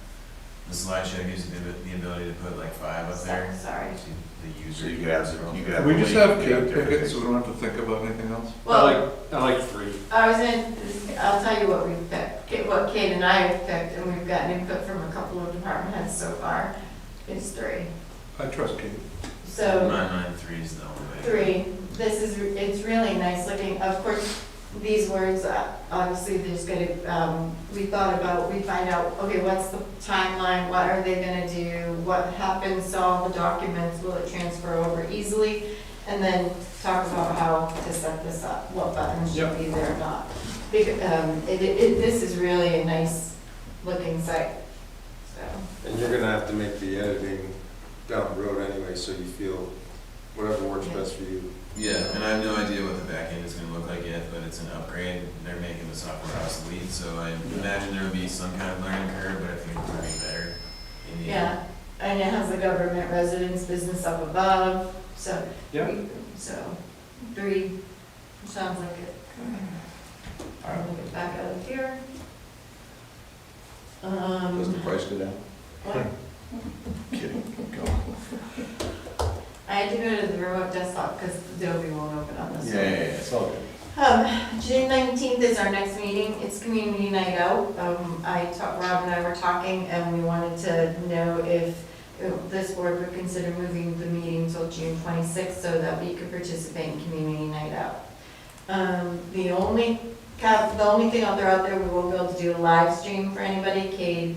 [SPEAKER 15] The slideshow gives you the ability to put like 5 up there.
[SPEAKER 6] Sorry.
[SPEAKER 15] So the user.
[SPEAKER 4] So you could have,
[SPEAKER 1] Can we just have Kate pick it so we don't have to think about anything else?
[SPEAKER 6] Well,
[SPEAKER 9] I like 3.
[SPEAKER 6] I'll tell you what we've picked, what Kate and I have picked, and we've gotten input from a couple of department heads so far, is 3.
[SPEAKER 11] I trust Kate.
[SPEAKER 10] So.
[SPEAKER 15] Mine 3 is the only way.
[SPEAKER 10] 3, this is, it's really nice looking. Of course, these words, obviously, they're just gonna, we thought about, we find out, okay, what's the timeline? What are they gonna do? What happens to all the documents? Will it transfer over easily? And then talk about how to set this up, what buttons should be there or not. This is really a nice looking site, so.
[SPEAKER 14] And you're gonna have to make the editing down the road anyway, so you feel whatever works best for you.
[SPEAKER 15] Yeah, and I have no idea what the back end is gonna look like yet, but it's an upgrade. They're making the software obsolete, so I imagine there will be some kind of learning curve, but I think it's gonna be better. In the
[SPEAKER 10] Yeah, and it has the government residence business up above, so.
[SPEAKER 9] Yeah.
[SPEAKER 10] So, 3, sounds like it. I'll move it back out of here.
[SPEAKER 4] Does the price go down?
[SPEAKER 10] What?
[SPEAKER 4] Kidding, go.
[SPEAKER 10] I had to go to the remote desktop because Adobe won't open on this one.
[SPEAKER 4] Yeah, it's all good.
[SPEAKER 10] June 19th is our next meeting. It's community night out. Rob and I were talking, and we wanted to know if this board would consider moving the meeting till June 26th so that we could participate in community night out. The only thing I'll throw out there, we won't be able to do a live stream for anybody. Cade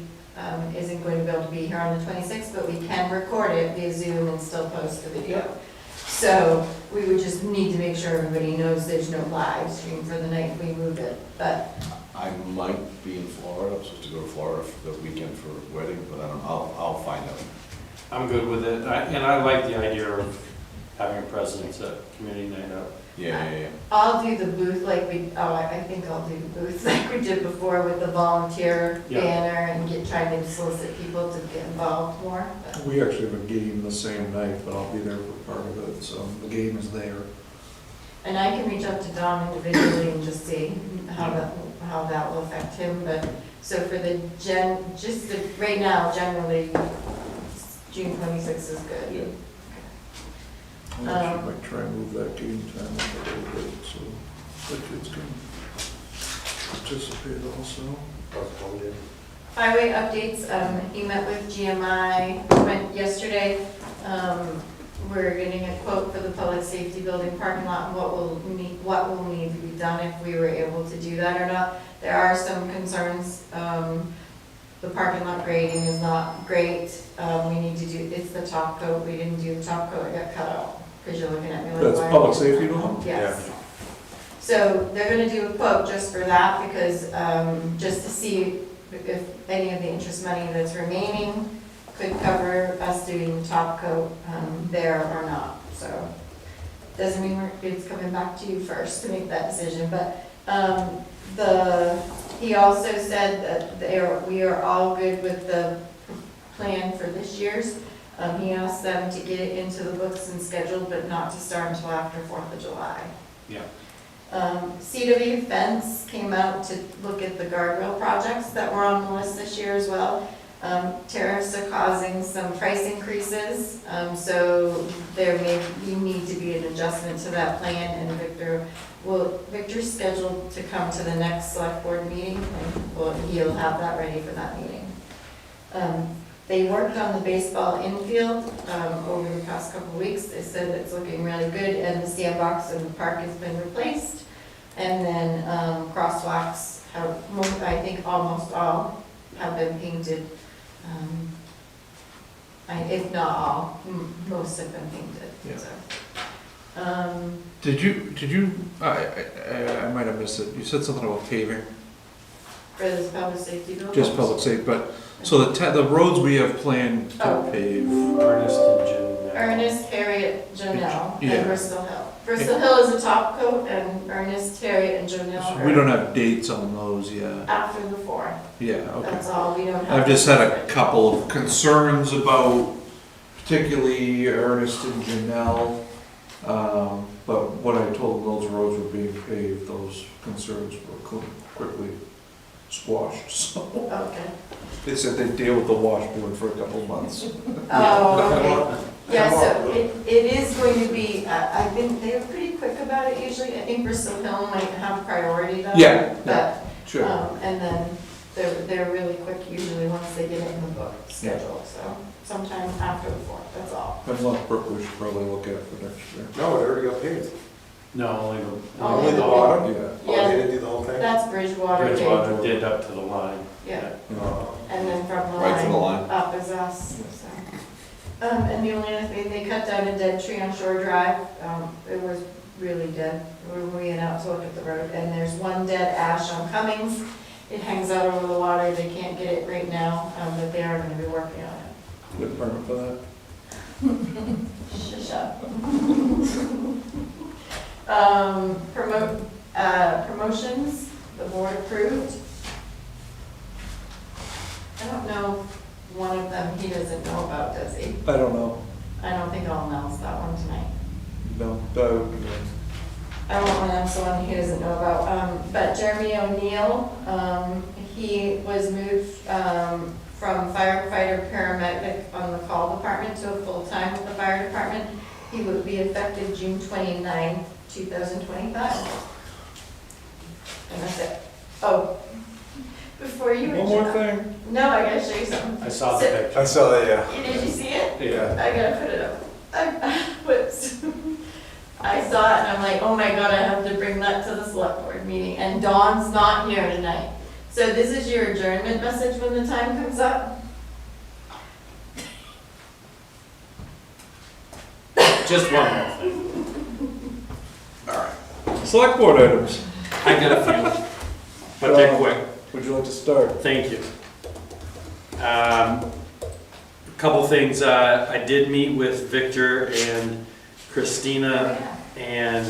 [SPEAKER 10] isn't going to be able to be here on the 26th, but we can record it via Zoom and still post the video. So we would just need to make sure everybody knows there's no live stream for the night we move it, but.
[SPEAKER 4] I might be in Florida, I'm supposed to go to Florida for the weekend for a wedding, but I don't know, I'll find out.
[SPEAKER 3] I'm good with it, and I like the idea of having a presence at community night out.
[SPEAKER 4] Yeah.
[SPEAKER 10] I'll do the booth like I think I'll do the booth like we did before with the volunteer banner and trying to solicit people to get involved more. But.
[SPEAKER 11] We actually have a game the same night, but I'll be there for part of it, so the game is there.
[SPEAKER 10] And I can reach out to Dom individually and just see how that will affect him, but, so for the right now, generally, June 26th is good.
[SPEAKER 4] Yeah.
[SPEAKER 11] I actually might try and move that game time up a little bit, so the kids can participate also.
[SPEAKER 10] Highway updates, he met with GMI, went yesterday. We're getting a quote for the public safety building parking lot and what will need to be done if we were able to do that or not. There are some concerns. The parking lot grading is not great. We need to do, it's the top coat. We didn't do the top coat, it got cut out. Because you're looking at me like,
[SPEAKER 11] That's
[SPEAKER 10] why?
[SPEAKER 11] public safety law?
[SPEAKER 10] Yes. So they're gonna do a quote just for that because, just to see if any of the interest money that's remaining could cover us doing the top coat, there or not. So, doesn't mean it's coming back to you first to make that decision, but, he also said that we are all good with the plan for this year's. He asked them to get it into the books and scheduled, but not to start until after 4th of July.
[SPEAKER 3] Yeah.
[SPEAKER 10] CW Fence came out to look at the guardrail projects that were on the list this year as well. Tariffs are causing some price increases, so you need to be an adjustment to that plan, and Victor's scheduled to come to the next select board meeting, and he'll have that ready for that meeting. They worked on the baseball infield over the past couple of weeks. They said it's looking really good, and the sandbox in the park has been replaced. And then crosswalks I think almost all have been painted. If not all, most have been painted.
[SPEAKER 11] Yeah.
[SPEAKER 10] So.
[SPEAKER 11] Did you, I might have missed it, you said something about paving,
[SPEAKER 10] For this public safety building?
[SPEAKER 11] just public safety, but, so the roads we have planned to pave.
[SPEAKER 3] Ernest and Jen.
[SPEAKER 10] Ernest, Harriet, Jonelle,
[SPEAKER 11] Yeah.
[SPEAKER 10] and Bristol Hill. Bristol Hill is a top coat, and Ernest, Harriet, and Jonelle
[SPEAKER 11] So
[SPEAKER 10] are
[SPEAKER 11] we don't have dates on those yet.
[SPEAKER 10] after the 4th.
[SPEAKER 11] Yeah, okay.
[SPEAKER 10] That's all, we don't have.
[SPEAKER 11] I've just had a couple of concerns about particularly Ernest and Janelle. But when I told them those roads were being paved, those concerns were quickly squashed, so.
[SPEAKER 10] Okay.
[SPEAKER 11] They said they'd deal with the washboard for a couple of months.
[SPEAKER 10] Oh, okay. Yeah, so it is going to be, they're pretty quick about it usually. I think Bristol Hill might have priority though.
[SPEAKER 11] Yeah,
[SPEAKER 10] But,
[SPEAKER 11] sure.
[SPEAKER 10] and then they're really quick usually once they get it in the book schedule, so sometime after the 4th, that's all.
[SPEAKER 11] And look, Brooke, we should probably look at for next year.
[SPEAKER 14] No, it already got paid.
[SPEAKER 9] No, only
[SPEAKER 14] Only the bottom?
[SPEAKER 11] Yeah.
[SPEAKER 14] Oh, they didn't do the whole thing?
[SPEAKER 10] That's Bridgewater.
[SPEAKER 9] Bridgewater did up to the line.
[SPEAKER 10] Yeah,
[SPEAKER 14] Oh.
[SPEAKER 10] and then from the
[SPEAKER 4] Right to the
[SPEAKER 10] line
[SPEAKER 4] line.
[SPEAKER 10] up is us, so. And the only other thing, they cut down a dead tree on Shore Drive. It was really dead. We went out to look at the road, and there's one dead ash on Cummings. It hangs out over the water. They can't get it right now, but they are gonna be working on it.
[SPEAKER 11] Good permit for that?
[SPEAKER 10] Shut up. Promotions, the board approved. I don't know, one of them he doesn't know about, does he?
[SPEAKER 11] I don't know.
[SPEAKER 10] I don't think I'll announce that one tonight.
[SPEAKER 11] No,
[SPEAKER 10] I won't announce the one he doesn't know about. But Jeremy O'Neill, he was moved from firefighter paramedic on the call department to a full-time with the fire department. He would be effective June 29th, 2025. And that's it. Oh, before you.
[SPEAKER 11] one more thing.
[SPEAKER 10] No, I gotta show you something.
[SPEAKER 9] I saw the
[SPEAKER 10] So-
[SPEAKER 9] picture.
[SPEAKER 14] I saw that, yeah.
[SPEAKER 10] Did you see it?
[SPEAKER 14] Yeah.
[SPEAKER 10] I gotta put it up. Whoops. I saw it and I'm like, oh my God, I have to bring that to the select board meeting. And Dawn's not here tonight. So this is your adjournment message when the time comes up.
[SPEAKER 9] Just one more thing.
[SPEAKER 11] Select board items.
[SPEAKER 9] I got a few, but they're quick.
[SPEAKER 11] Would you like to start?
[SPEAKER 9] Thank you. A couple things. I did meet with Victor and Christina and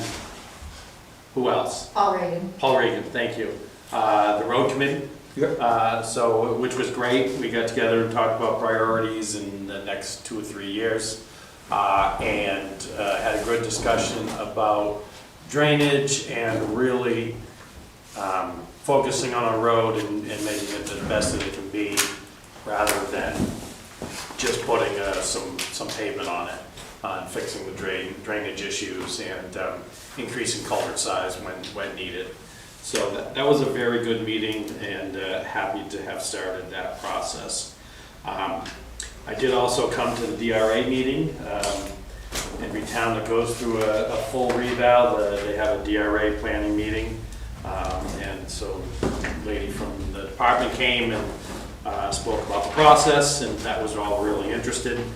[SPEAKER 9] who else?
[SPEAKER 10] Paul Reagan.
[SPEAKER 9] Paul Reagan, thank you. The road committee.
[SPEAKER 11] Yep.
[SPEAKER 9] So, which was great. We got together and talked about priorities in the next 2 or 3 years. And had a good discussion about drainage and really focusing on a road and making it the best that it can be, rather than just putting some pavement on it, and fixing the drainage issues and increasing culvert size when needed. So that was a very good meeting, and happy to have started that process. I did also come to the DRA meeting. Every town that goes through a full reval, they have a DRA planning meeting. And so the lady from the department came and spoke about the process, and that was all really interesting.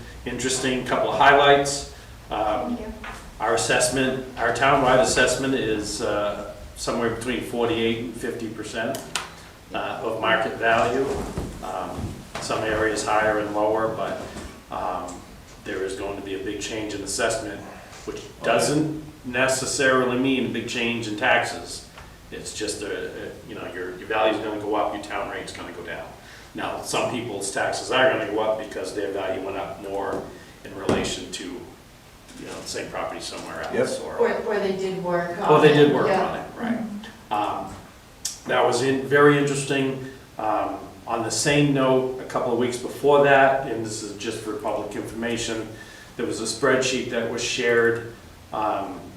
[SPEAKER 9] Couple of highlights. Our assessment, our townwide assessment is somewhere between 48 and 50% of market value. Some areas higher and lower, but there is going to be a big change in assessment, which doesn't necessarily mean a big change in taxes. It's just your value is going to go up, your town rate is going to go down. Now, some people's taxes are going to go up because their value went up more in relation to the same property somewhere else.
[SPEAKER 11] Yes.
[SPEAKER 10] Or they did work on it.
[SPEAKER 9] Or they did work
[SPEAKER 10] Yeah.
[SPEAKER 9] on it, right. That was very interesting. On the same note, a couple of weeks before that, and this is just for public information, there was a spreadsheet that was shared,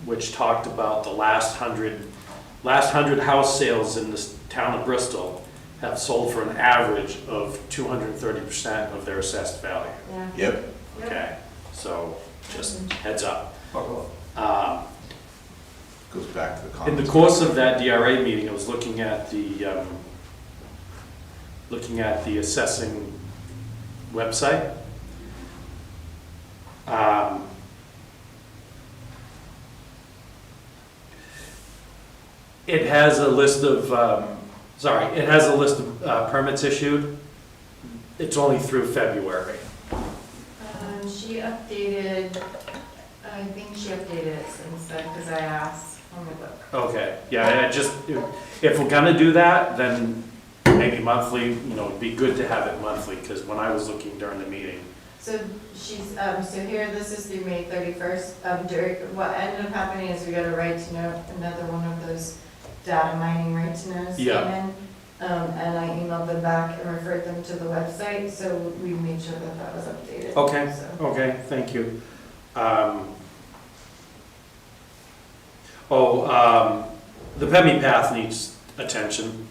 [SPEAKER 9] which talked about the last 100 house sales in the town of Bristol have sold for an average of 230% of their assessed value.
[SPEAKER 10] Yeah.
[SPEAKER 4] Yep.
[SPEAKER 9] Okay, so just heads up.
[SPEAKER 4] Goes back to the
[SPEAKER 9] In
[SPEAKER 4] comments.
[SPEAKER 9] the course of that DRA meeting, I was looking at the assessing website. It has a list of permits issued. It's only through February.
[SPEAKER 10] She updated, I think she updated it since then, because I asked. Let me look.
[SPEAKER 9] Okay, yeah, if we're gonna do that, then maybe monthly, it'd be good to have it monthly, because when I was looking during the meeting.
[SPEAKER 10] So she's, so here, this is through May 31st. What ended up happening is we got a right to know, another one of those data mining right to knows came
[SPEAKER 9] Yeah.
[SPEAKER 10] in. And I emailed them back and referred them to the website, so we made sure that that was updated.
[SPEAKER 9] Okay,
[SPEAKER 10] So-
[SPEAKER 9] okay, thank you. The Pemmy path needs attention.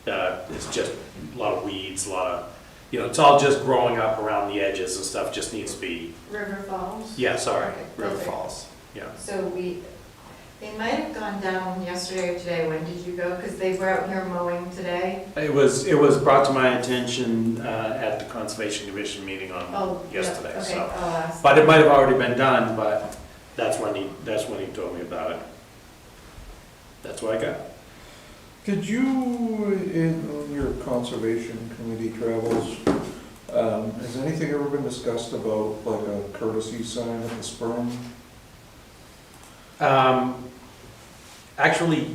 [SPEAKER 3] It's just a lot of weeds, a lot of, it's all just growing up around the edges and stuff, just needs to be,
[SPEAKER 10] River Falls?
[SPEAKER 3] yeah, sorry,
[SPEAKER 10] Okay,
[SPEAKER 3] River
[SPEAKER 10] perfect.
[SPEAKER 3] Falls, yeah.
[SPEAKER 10] So they might have gone down yesterday or today. When did you go? Because they were out here mowing today.
[SPEAKER 3] It was brought to my attention at the Conservation Commission meeting on
[SPEAKER 10] Oh, yeah,
[SPEAKER 3] yesterday,
[SPEAKER 10] okay,
[SPEAKER 3] so.
[SPEAKER 10] I'll ask.
[SPEAKER 3] But it might have already been done, but that's when he told me about it. That's what I got.
[SPEAKER 11] Did you, in your conservation committee travels, has anything ever been discussed about like a courtesy sign at the spring?
[SPEAKER 9] Actually,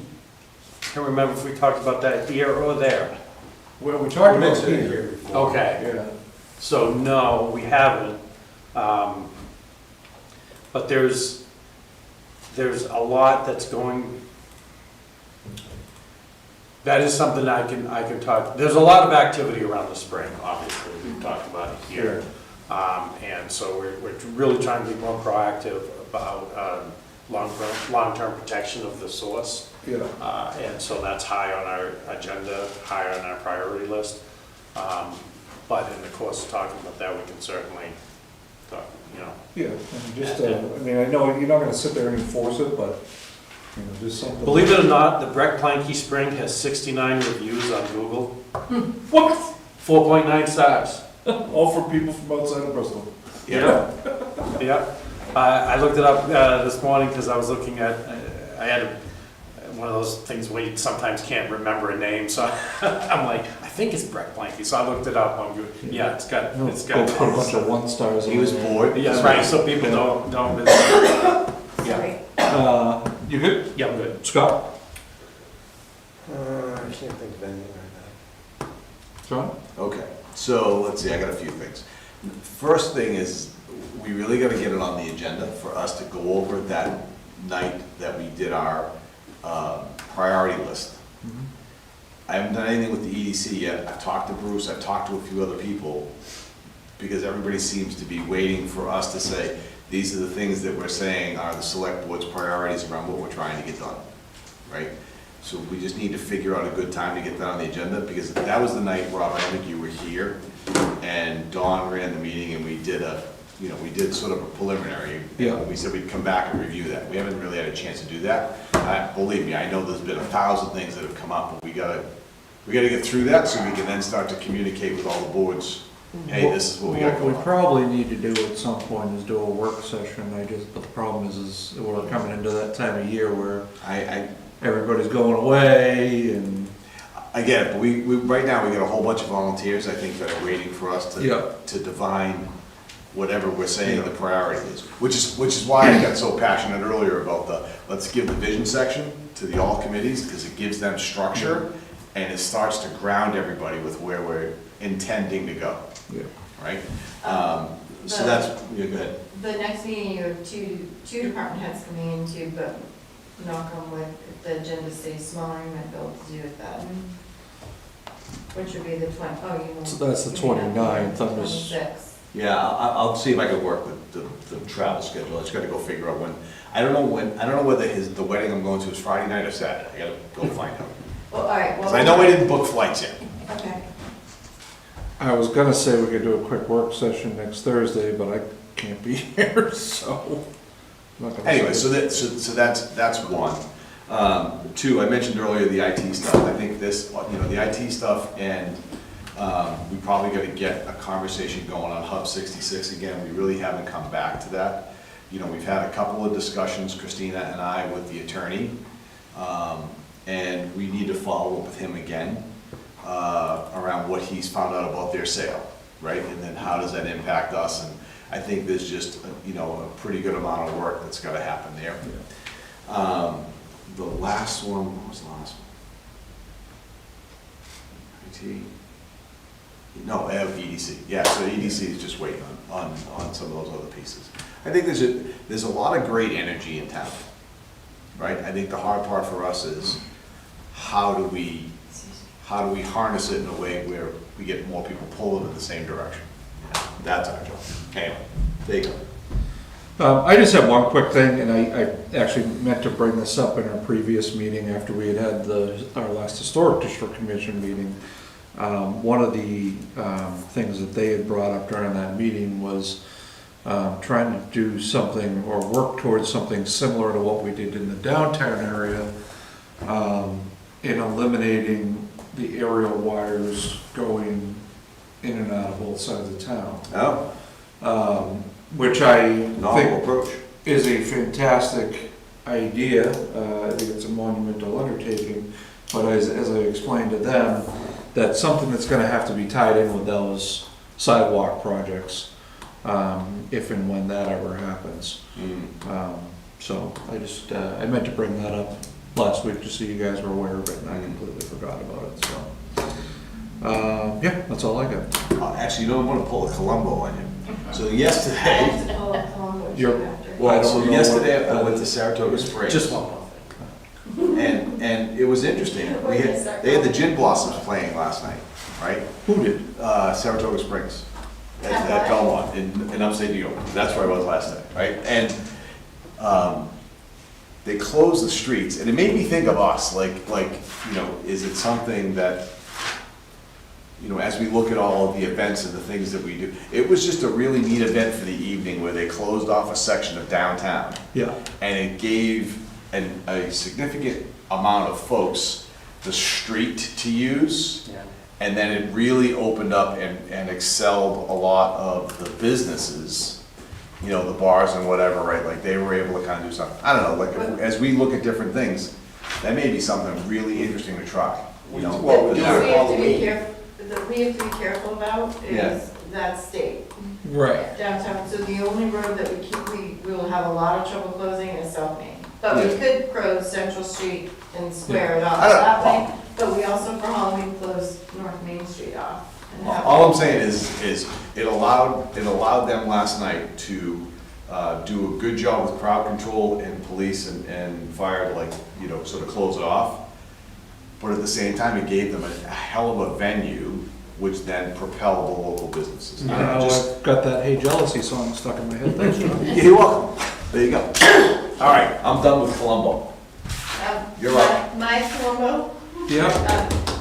[SPEAKER 9] can't remember if we talked about that here or there.
[SPEAKER 11] Well, we talked about
[SPEAKER 14] mentioned it
[SPEAKER 11] here.
[SPEAKER 14] here before.
[SPEAKER 9] Okay,
[SPEAKER 11] Yeah.
[SPEAKER 9] so no, we haven't. But there's a lot that's going, that is something I can talk, there's a lot of activity around the spring, obviously, we've talked about it here. And so we're really trying to be more proactive about long-term protection of the source.
[SPEAKER 11] Yeah.
[SPEAKER 9] And so that's high on our agenda, high on our priority list. But in the course of talking about that, we can certainly talk,
[SPEAKER 11] Yeah, and just, I mean, I know you're not gonna sit there and enforce it, but, just something.
[SPEAKER 9] Believe it or not, the Breck Planky Spring has 69 reviews on Google.
[SPEAKER 11] What?
[SPEAKER 9] 4.9 stars.
[SPEAKER 11] All for people from outside of Bristol.
[SPEAKER 9] Yeah. Yeah. I looked it up this morning because I was looking at, I had one of those things where you sometimes can't remember a name, so I'm like, I think it's Breck Planky, so I looked it up on Google. Yeah, it's got.
[SPEAKER 11] Go put a bunch of 1 stars.
[SPEAKER 4] He was bored.
[SPEAKER 9] Yeah, right, so people don't visit.
[SPEAKER 10] Sorry.
[SPEAKER 11] You good?
[SPEAKER 9] Yeah, I'm good.
[SPEAKER 11] Scott?
[SPEAKER 14] I can't think of anything right now.
[SPEAKER 11] John?
[SPEAKER 4] Okay, so let's see, I got a few things. First thing is, we really gotta get it on the agenda for us to go over that night that we did our priority list. I haven't done anything with the EDC yet. I've talked to Bruce, I've talked to a few other people, because everybody seems to be waiting for us to say, these are the things that we're saying are the select board's priorities around what we're trying to get done, right? So we just need to figure out a good time to get that on the agenda, because that was the night, Rob, I think you were here, and Dawn ran the meeting, and we did we did sort of a preliminary.
[SPEAKER 11] Yeah.
[SPEAKER 4] We said we'd come back and review that. We haven't really had a chance to do that. Believe me, I know there's been 1,000 things that have come up, but we gotta get through that so we can then start to communicate with all the boards. Hey, this is what we got going
[SPEAKER 11] What we
[SPEAKER 4] on.
[SPEAKER 11] probably need to do at some point is do a work session. But the problem is we're coming into that time of year where everybody's going away and.
[SPEAKER 4] I get it, but we right now, we got a whole bunch of volunteers, I think, that are waiting for us
[SPEAKER 11] Yeah.
[SPEAKER 4] to divine whatever we're saying the priority is. Which is why I got so passionate earlier about let's give the vision section to the all committees, because it gives them structure, and it starts to ground everybody with where we're intending to go,
[SPEAKER 11] Yeah.
[SPEAKER 4] right? So that's, yeah, go ahead.
[SPEAKER 10] The next meeting, you have two department heads coming into, but knock on wood, if the agenda stays smaller, you might be able to do it then. Which would be the
[SPEAKER 11] So that's the 29th, I'm just-
[SPEAKER 10] 26th.
[SPEAKER 4] Yeah, I'll see if I can work with the travel schedule. I just gotta go figure out when. I don't know whether the wedding I'm going to is Friday night or Saturday. I gotta go find out.
[SPEAKER 10] Well, all right, well.
[SPEAKER 4] Because I know we didn't book flights yet.
[SPEAKER 10] Okay.
[SPEAKER 11] I was gonna say we could do a quick work session next Thursday, but I can't be here, so. I'm not gonna
[SPEAKER 4] Anyway,
[SPEAKER 11] say-
[SPEAKER 4] so that's one. Two, I mentioned earlier the IT stuff. I think the IT stuff, and we probably gotta get a conversation going on Hub 66 again. We really haven't come back to that. We've had a couple of discussions, Christina and I, with the attorney, and we need to follow up with him again around what he's found out about their sale, right? And then how does that impact us? And I think there's just, a pretty good amount of work that's gotta happen there. The last one, what was the last one? IT? No, EDC. Yeah, so EDC is just waiting on some of those other pieces. I think there's a lot of great energy in town, right? I think the hard part for us is how do we harness it in a way where we get more people pulling in the same direction? That's our job. Anyway, there you go.
[SPEAKER 1] I just have one quick thing, and I actually meant to bring this up in our previous meeting after we had had our last Historic District Commission meeting. One of the things that they had brought up during that meeting was trying to do something or work towards something similar to what we did in the downtown area, in eliminating the aerial wires going in and out of both sides of town.
[SPEAKER 4] Oh,
[SPEAKER 1] Which I
[SPEAKER 4] novel
[SPEAKER 1] think
[SPEAKER 4] approach.
[SPEAKER 1] is a fantastic idea. I think it's a monumental undertaking, but as I explained to them, that's something that's gonna have to be tied in with those sidewalk projects, if and when that ever happens. So I just, I meant to bring that up last week just so you guys were aware of it, and I completely forgot about it, so. Yeah, that's all I got.
[SPEAKER 4] Actually, you don't want to pull a Columbo on you. So yesterday,
[SPEAKER 1] So
[SPEAKER 4] yesterday I went to Saratoga Springs.
[SPEAKER 9] Just one more thing.
[SPEAKER 4] And it was interesting. They had the Gin Blossoms playing last night, right?
[SPEAKER 1] Who did?
[SPEAKER 4] Saratoga Springs at Belmont in upstate New York. That's where I was last night, right? And they closed the streets, and it made me think of us. Like is it something that, as we look at all of the events and the things that we do, it was just a really neat event for the evening where they closed off a section of downtown.
[SPEAKER 1] Yeah.
[SPEAKER 4] And it gave a significant amount of folks the street to use.
[SPEAKER 9] Yeah.
[SPEAKER 4] And then it really opened up and excelled a lot of the businesses, the bars and whatever, right? Like they were able to kind of do something. I don't know, like as we look at different things, that may be something really interesting to try.
[SPEAKER 14] Well,
[SPEAKER 10] What we
[SPEAKER 14] Yeah.
[SPEAKER 10] have to be careful about
[SPEAKER 4] Yeah.
[SPEAKER 10] is that state.
[SPEAKER 1] Right.
[SPEAKER 10] Downtown, so the only road that we will have a lot of trouble closing is South Main. But we could close Central Street and square it off
[SPEAKER 4] I don't-
[SPEAKER 10] that way, but we also for Halloween closed North Main Street off. and have-
[SPEAKER 4] All I'm saying is it allowed them last night to do a good job with crowd control and police and fire to sort of close it off. But at the same time, it gave them a hell of a venue, which then propelled the local businesses. I don't know,
[SPEAKER 1] Now
[SPEAKER 4] just,
[SPEAKER 1] I've got that Hey Jealousy song stuck in my head, thanks, John.
[SPEAKER 4] you're welcome. There you go. All right, I'm done with Columbo. You're up.
[SPEAKER 10] My Colombo,
[SPEAKER 1] Yeah.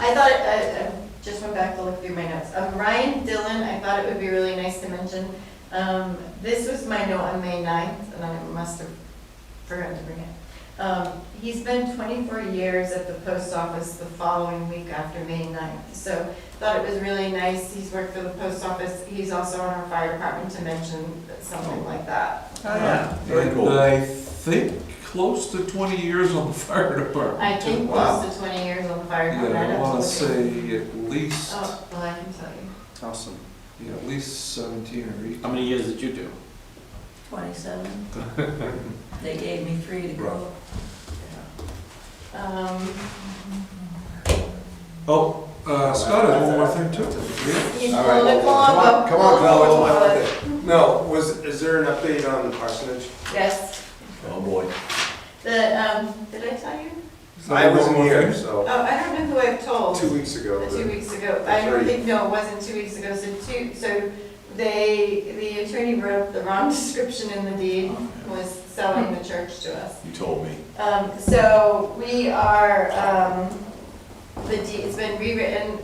[SPEAKER 10] I thought, I just went back to look through my notes. Ryan Dillon, I thought it would be really nice to mention. This was my note on May 9th, and I must have forgotten to bring it. He's been 24 years at the post office the following week after May 9th. So thought it was really nice. He's worked for the post office. He's also on our fire department to mention something like that.
[SPEAKER 4] Very cool.
[SPEAKER 1] And I think close to 20 years on the fire department.
[SPEAKER 10] I think
[SPEAKER 4] Wow.
[SPEAKER 10] close to 20 years on the fire
[SPEAKER 1] Yeah,
[SPEAKER 10] department. I'd
[SPEAKER 1] I
[SPEAKER 10] have
[SPEAKER 1] wanna
[SPEAKER 10] look at-
[SPEAKER 1] say at least,
[SPEAKER 10] Oh, well, I can tell you.
[SPEAKER 3] Awesome.
[SPEAKER 1] yeah, at least 17 or 18.
[SPEAKER 3] How many years did you do?
[SPEAKER 12] 27. They gave me 3 to go.
[SPEAKER 1] Oh, Scott has one more thing too.
[SPEAKER 10] He's
[SPEAKER 14] All right,
[SPEAKER 10] pulling a
[SPEAKER 14] come on,
[SPEAKER 10] Colombo.
[SPEAKER 14] come on, no, is there an update on the parsonage?
[SPEAKER 10] Yes.
[SPEAKER 4] Oh, boy.
[SPEAKER 10] Did I tell you?
[SPEAKER 14] I wasn't here, so,
[SPEAKER 10] Oh, I don't know who I've told.
[SPEAKER 14] 2 weeks ago.
[SPEAKER 10] 2 weeks ago. I
[SPEAKER 14] That's
[SPEAKER 10] don't
[SPEAKER 14] right.
[SPEAKER 10] think, no, it wasn't 2 weeks ago, so the attorney wrote the wrong description in the deed, was selling the church to us.
[SPEAKER 4] You told me.
[SPEAKER 10] So we are, the deed, it's been rewritten,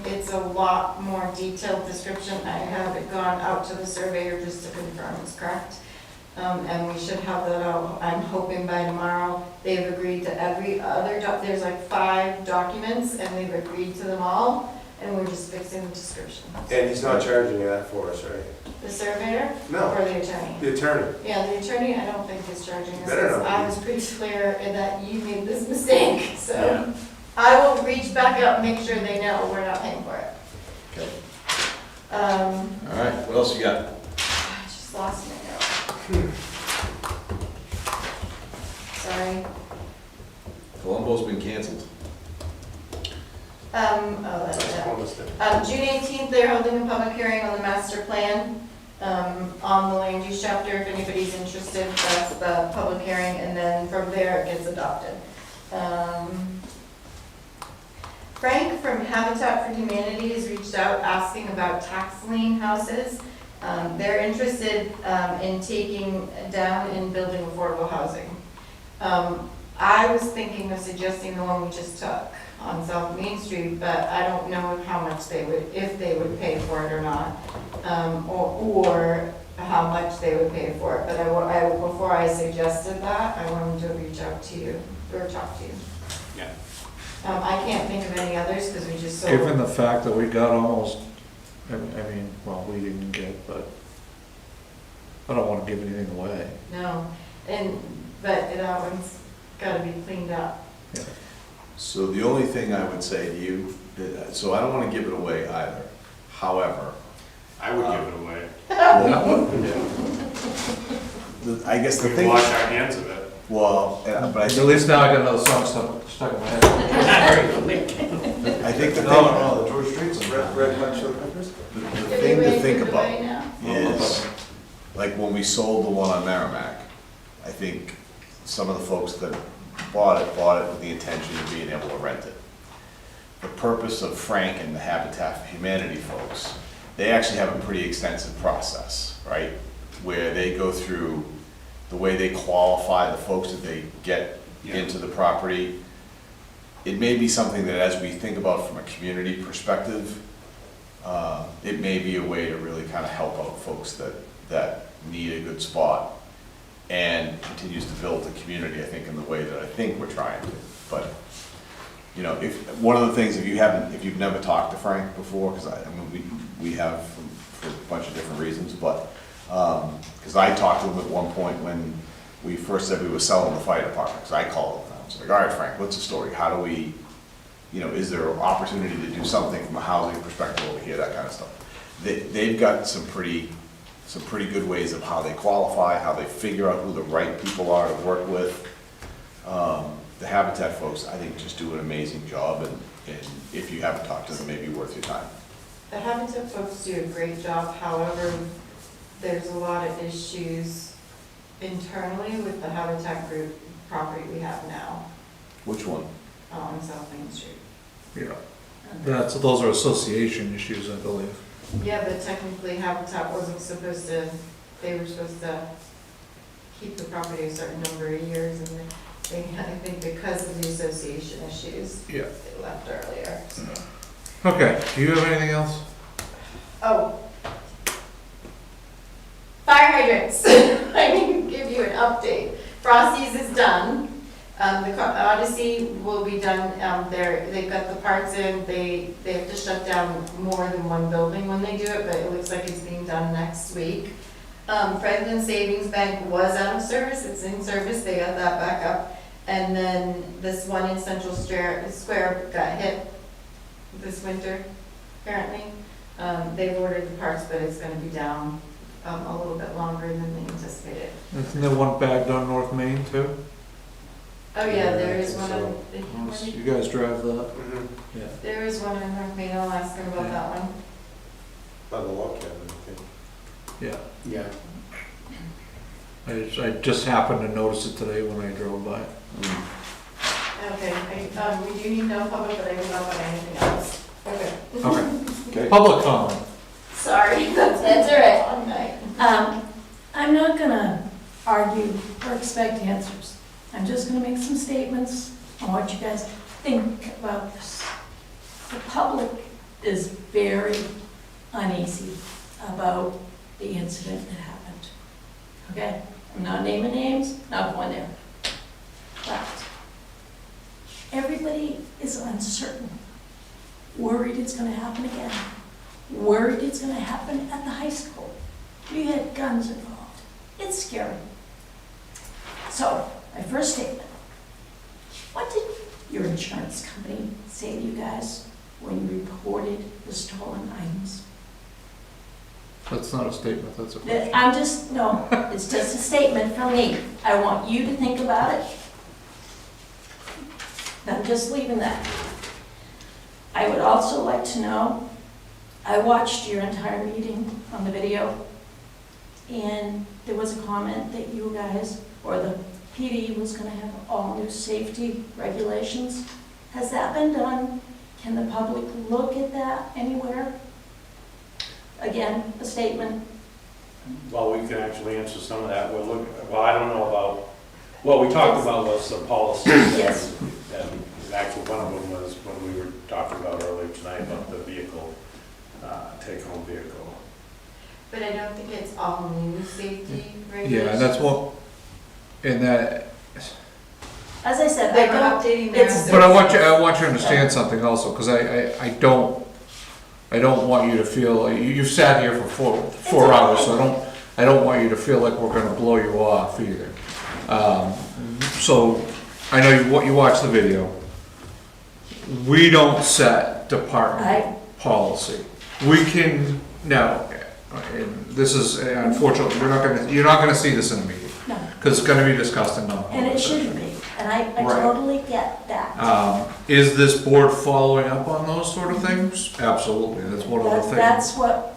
[SPEAKER 10] it's a lot more detailed description. I have it gone out to the surveyor just to confirm it's correct. And we should have that out, I'm hoping by tomorrow. They've agreed to every other, there's like 5 documents, and they've agreed to them all, and we're just fixing the description.
[SPEAKER 14] And he's not charging you that for us, right?
[SPEAKER 10] The surveyor?
[SPEAKER 14] No.
[SPEAKER 10] Or the attorney?
[SPEAKER 14] The attorney.
[SPEAKER 10] Yeah, the attorney, I don't think is charging us.
[SPEAKER 14] Better not be.
[SPEAKER 10] I was pretty clear that you made this mistake, so I will reach back out and make sure they know we're not paying for it.
[SPEAKER 4] Okay.
[SPEAKER 10] Um,
[SPEAKER 4] All right, what else you got?
[SPEAKER 10] I just lost my note. Sorry.
[SPEAKER 4] Columbo's been canceled.
[SPEAKER 10] That's it.
[SPEAKER 14] Almost there.
[SPEAKER 10] June 18th, they're holding a public hearing on the master plan, on the land use chapter, if anybody's interested, that's the public hearing, and then from there it gets adopted. Frank from Habitat for Humanity has reached out asking about tax lien houses,
[SPEAKER 6] They're interested in taking down and building affordable housing. I was thinking of suggesting the one we just took on South Main Street, but I don't know how much they would, if they would pay for it or not, or how much they would pay for it. But before I suggested that, I wanted to reach out to you, or talk to you.
[SPEAKER 3] Yeah.
[SPEAKER 6] I can't think of any others because we just sold.
[SPEAKER 11] Given the fact that we got almost, I mean, well, we didn't get, but I don't want to give anything away.
[SPEAKER 6] No, but that one's gotta be cleaned up.
[SPEAKER 4] So the only thing I would say to you, so I don't want to give it away either. However,
[SPEAKER 3] I would give it away.
[SPEAKER 11] That one?
[SPEAKER 4] I guess the
[SPEAKER 3] We
[SPEAKER 4] thing,
[SPEAKER 3] wash our hands of it.
[SPEAKER 4] well, but I
[SPEAKER 11] At
[SPEAKER 4] think,
[SPEAKER 11] least now I got another song stuck in my head.
[SPEAKER 4] I think the thing,
[SPEAKER 11] No, the George Street's
[SPEAKER 14] Red Hot Chili Peppers?
[SPEAKER 4] the
[SPEAKER 6] Are we
[SPEAKER 4] thing to
[SPEAKER 6] ready
[SPEAKER 4] think
[SPEAKER 6] for
[SPEAKER 4] about
[SPEAKER 6] Dubai now?
[SPEAKER 4] is, like when we sold the one on Merrimack, I think some of the folks that bought it with the intention of being able to rent it. The purpose of Frank and the Habitat for Humanity folks, they actually have a pretty extensive process, right? Where they go through the way they qualify the folks that they get into the property. It may be something that as we think about from a community perspective, it may be a way to really kind of help out folks that need a good spot and continues to build the community, I think, in the way that I think we're trying to. But, you know, if, one of the things, if you've never talked to Frank before, because I mean, we have for a bunch of different reasons, but, because I talked to him at one point when we first said we were selling the fire department, because I called him, and I was like, all right, Frank, what's the story? How do we, you know, is there an opportunity to do something from a housing perspective over here, that kind of stuff? They've got some pretty good ways of how they qualify, how they figure out who the right people are to work with. The Habitat folks, I think, just do an amazing job, and if you haven't talked to them, maybe worth your time.
[SPEAKER 6] The Habitat folks do a great job, however, there's a lot of issues internally with the Habitat group property we have now
[SPEAKER 4] Which one?
[SPEAKER 6] on South Main Street.
[SPEAKER 11] Yeah. Those are association issues, I believe.
[SPEAKER 6] Yeah, but technically Habitat wasn't supposed to, they were supposed to keep the property a certain number of years, and they, I think because of the association issues,
[SPEAKER 11] Yeah.
[SPEAKER 6] they left earlier, so.
[SPEAKER 11] Okay, do you have anything else?
[SPEAKER 6] Oh. Fire hydrants. I can give you an update. Frosty's is done. The Odyssey will be done. They've got the parts in. They have to shut down more than one building when they do it, but it looks like it's being done next week. Franklin Savings Bank was out of service. It's in service. They got that back up. And then this one in Central Square got hit this winter, apparently. They've ordered the parts, but it's going to be down a little bit longer than they anticipated.
[SPEAKER 11] Isn't there one bagged on North Main too?
[SPEAKER 6] Oh, yeah, there is one
[SPEAKER 14] So-
[SPEAKER 6] on,
[SPEAKER 11] You guys drive that?
[SPEAKER 14] Mm-hmm.
[SPEAKER 11] Yeah.
[SPEAKER 6] there is one on North Main. I'll ask them about that one.
[SPEAKER 14] By the log cabin, I think.
[SPEAKER 11] Yeah.
[SPEAKER 3] Yeah.
[SPEAKER 11] I just happened to notice it today when I drove by.
[SPEAKER 6] Okay, we do need no public, but I don't know about anything else. Okay.
[SPEAKER 11] Okay. Public comment.
[SPEAKER 6] Sorry, that's all right. Long night.
[SPEAKER 12] I'm not gonna argue or expect answers. I'm just gonna make some statements on what you guys think about this. The public is very uneasy about the incident that happened. Okay? I'm not naming names, not going there. But everybody is uncertain, worried it's gonna happen again, worried it's gonna happen at the high school. You had guns involved. It's scary. So, my first statement, what did your insurance company say to you guys when you reported the stolen items?
[SPEAKER 11] That's not a statement, that's a question.
[SPEAKER 12] I'm just, no, it's just a statement from me. I want you to think about it. I'm just leaving that. I would also like to know, I watched your entire meeting on the video, and there was a comment that you guys, or the PD was gonna have all new safety regulations. Has that been done? Can the public look at that anywhere? Again, a statement.
[SPEAKER 9] well, we can actually answer some of that. Well, I don't know about, what we talked about was the policy.
[SPEAKER 12] Yes.
[SPEAKER 9] And actually, one of them was when we were talking about earlier tonight about the vehicle, take-home vehicle.
[SPEAKER 10] But I don't think it's all new safety
[SPEAKER 11] Yeah,
[SPEAKER 10] regulations.
[SPEAKER 11] and that's what, and that,
[SPEAKER 12] As I said,
[SPEAKER 10] They
[SPEAKER 12] I
[SPEAKER 10] were
[SPEAKER 12] don't,
[SPEAKER 10] updating their.
[SPEAKER 12] it's-
[SPEAKER 11] but I want you to understand something also, because I don't want you to feel, you've sat here for four hours, so I don't want you to feel like we're gonna blow you off either. So, I know you watched the video. We don't set department policy. We can, now, and this is, unfortunately, you're not gonna see this in a meeting,
[SPEAKER 12] no,
[SPEAKER 11] because it's gonna be discussed in non-public
[SPEAKER 12] and it
[SPEAKER 11] session.
[SPEAKER 12] shouldn't be, and I
[SPEAKER 11] Right.
[SPEAKER 12] totally get that.
[SPEAKER 11] Is this board following up on those sort of things? Absolutely, that's one of the things.
[SPEAKER 12] That's what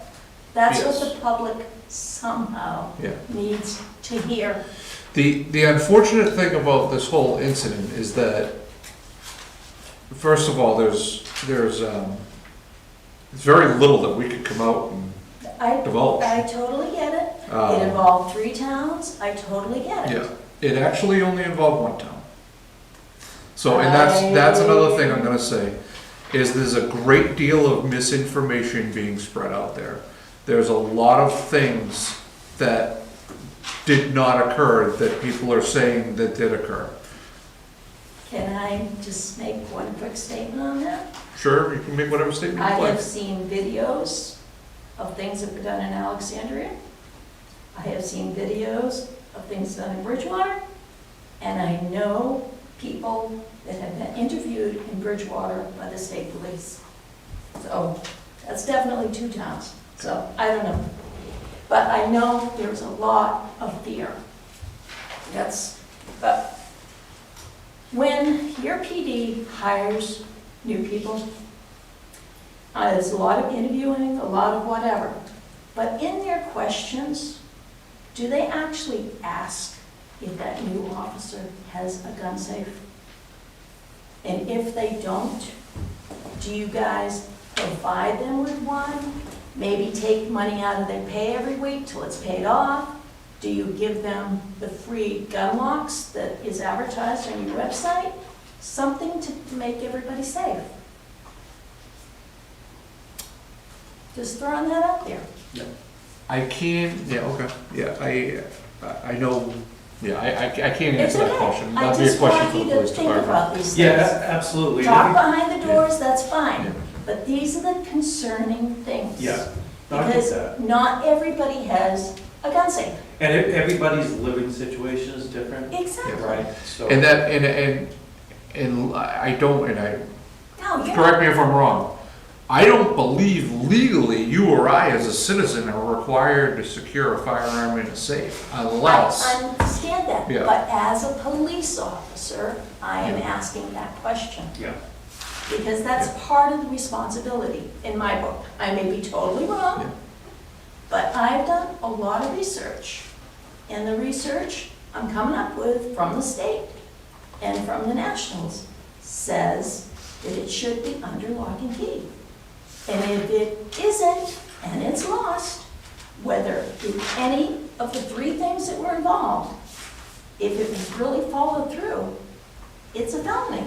[SPEAKER 11] Yes.
[SPEAKER 12] the public somehow
[SPEAKER 11] Yeah.
[SPEAKER 12] needs to hear.
[SPEAKER 11] The unfortunate thing about this whole incident is that, first of all, there's very little that we could come out and divulge.
[SPEAKER 12] I totally get it. It
[SPEAKER 11] Um,
[SPEAKER 12] involved 3 towns, I totally get it.
[SPEAKER 11] Yeah, it actually only involved one town. So, and that's another thing I'm gonna say, is there's a great deal of misinformation being spread out there. There's a lot of things that did not occur that people are saying that did occur.
[SPEAKER 12] Can I just make one quick statement on that?
[SPEAKER 11] Sure, you can make whatever statement
[SPEAKER 12] I
[SPEAKER 11] you like.
[SPEAKER 12] have seen videos of things that were done in Alexandria. I have seen videos of things done in Bridgewater. And I know people that have been interviewed in Bridgewater by the state police. So that's definitely 2 towns. So I don't know. But I know there's a lot of fear. But when your PD hires new people, there's a lot of interviewing, a lot of whatever. But in their questions, do they actually ask if that new officer has a gun safe? And if they don't, do you guys provide them with one? Maybe take money out of their pay every week till it's paid off? Do you give them the free gun locks that is advertised on your website? Something to make everybody safe. Just throwing that out there.
[SPEAKER 11] I can, yeah, okay, yeah, I know, yeah, I can't
[SPEAKER 12] It's
[SPEAKER 11] answer that
[SPEAKER 12] okay.
[SPEAKER 11] question.
[SPEAKER 12] I
[SPEAKER 11] That'd be a
[SPEAKER 12] just
[SPEAKER 11] question
[SPEAKER 12] want
[SPEAKER 11] for the
[SPEAKER 12] you to
[SPEAKER 11] police
[SPEAKER 12] think
[SPEAKER 11] department.
[SPEAKER 12] about these things.
[SPEAKER 9] Yeah, absolutely.
[SPEAKER 12] Talk behind the doors, that's
[SPEAKER 11] Yeah.
[SPEAKER 12] fine, but these are the concerning things.
[SPEAKER 9] Yeah, no, I get
[SPEAKER 12] Because
[SPEAKER 9] that.
[SPEAKER 12] not everybody has a gun safe.
[SPEAKER 3] And everybody's living situation is different,
[SPEAKER 12] Exactly.
[SPEAKER 3] right? So.
[SPEAKER 11] And that, and I don't, and I,
[SPEAKER 12] No, you're
[SPEAKER 11] correct
[SPEAKER 12] not.
[SPEAKER 11] me if I'm wrong, I don't believe legally you or I as a citizen are required to secure a firearm in a safe unless,
[SPEAKER 12] I understand that,
[SPEAKER 11] Yeah.
[SPEAKER 12] but as a police officer, I am asking that question.
[SPEAKER 9] Yeah.
[SPEAKER 12] Because that's part of the responsibility in my book. I may be totally
[SPEAKER 11] Yeah.
[SPEAKER 12] wrong, but I've done a lot of research. And the research I'm coming up with from the state and from the nationals says that it should be under lock and key. And if it isn't, and it's lost, whether in any of the 3 things that were involved, if it was really followed through, it's a felony.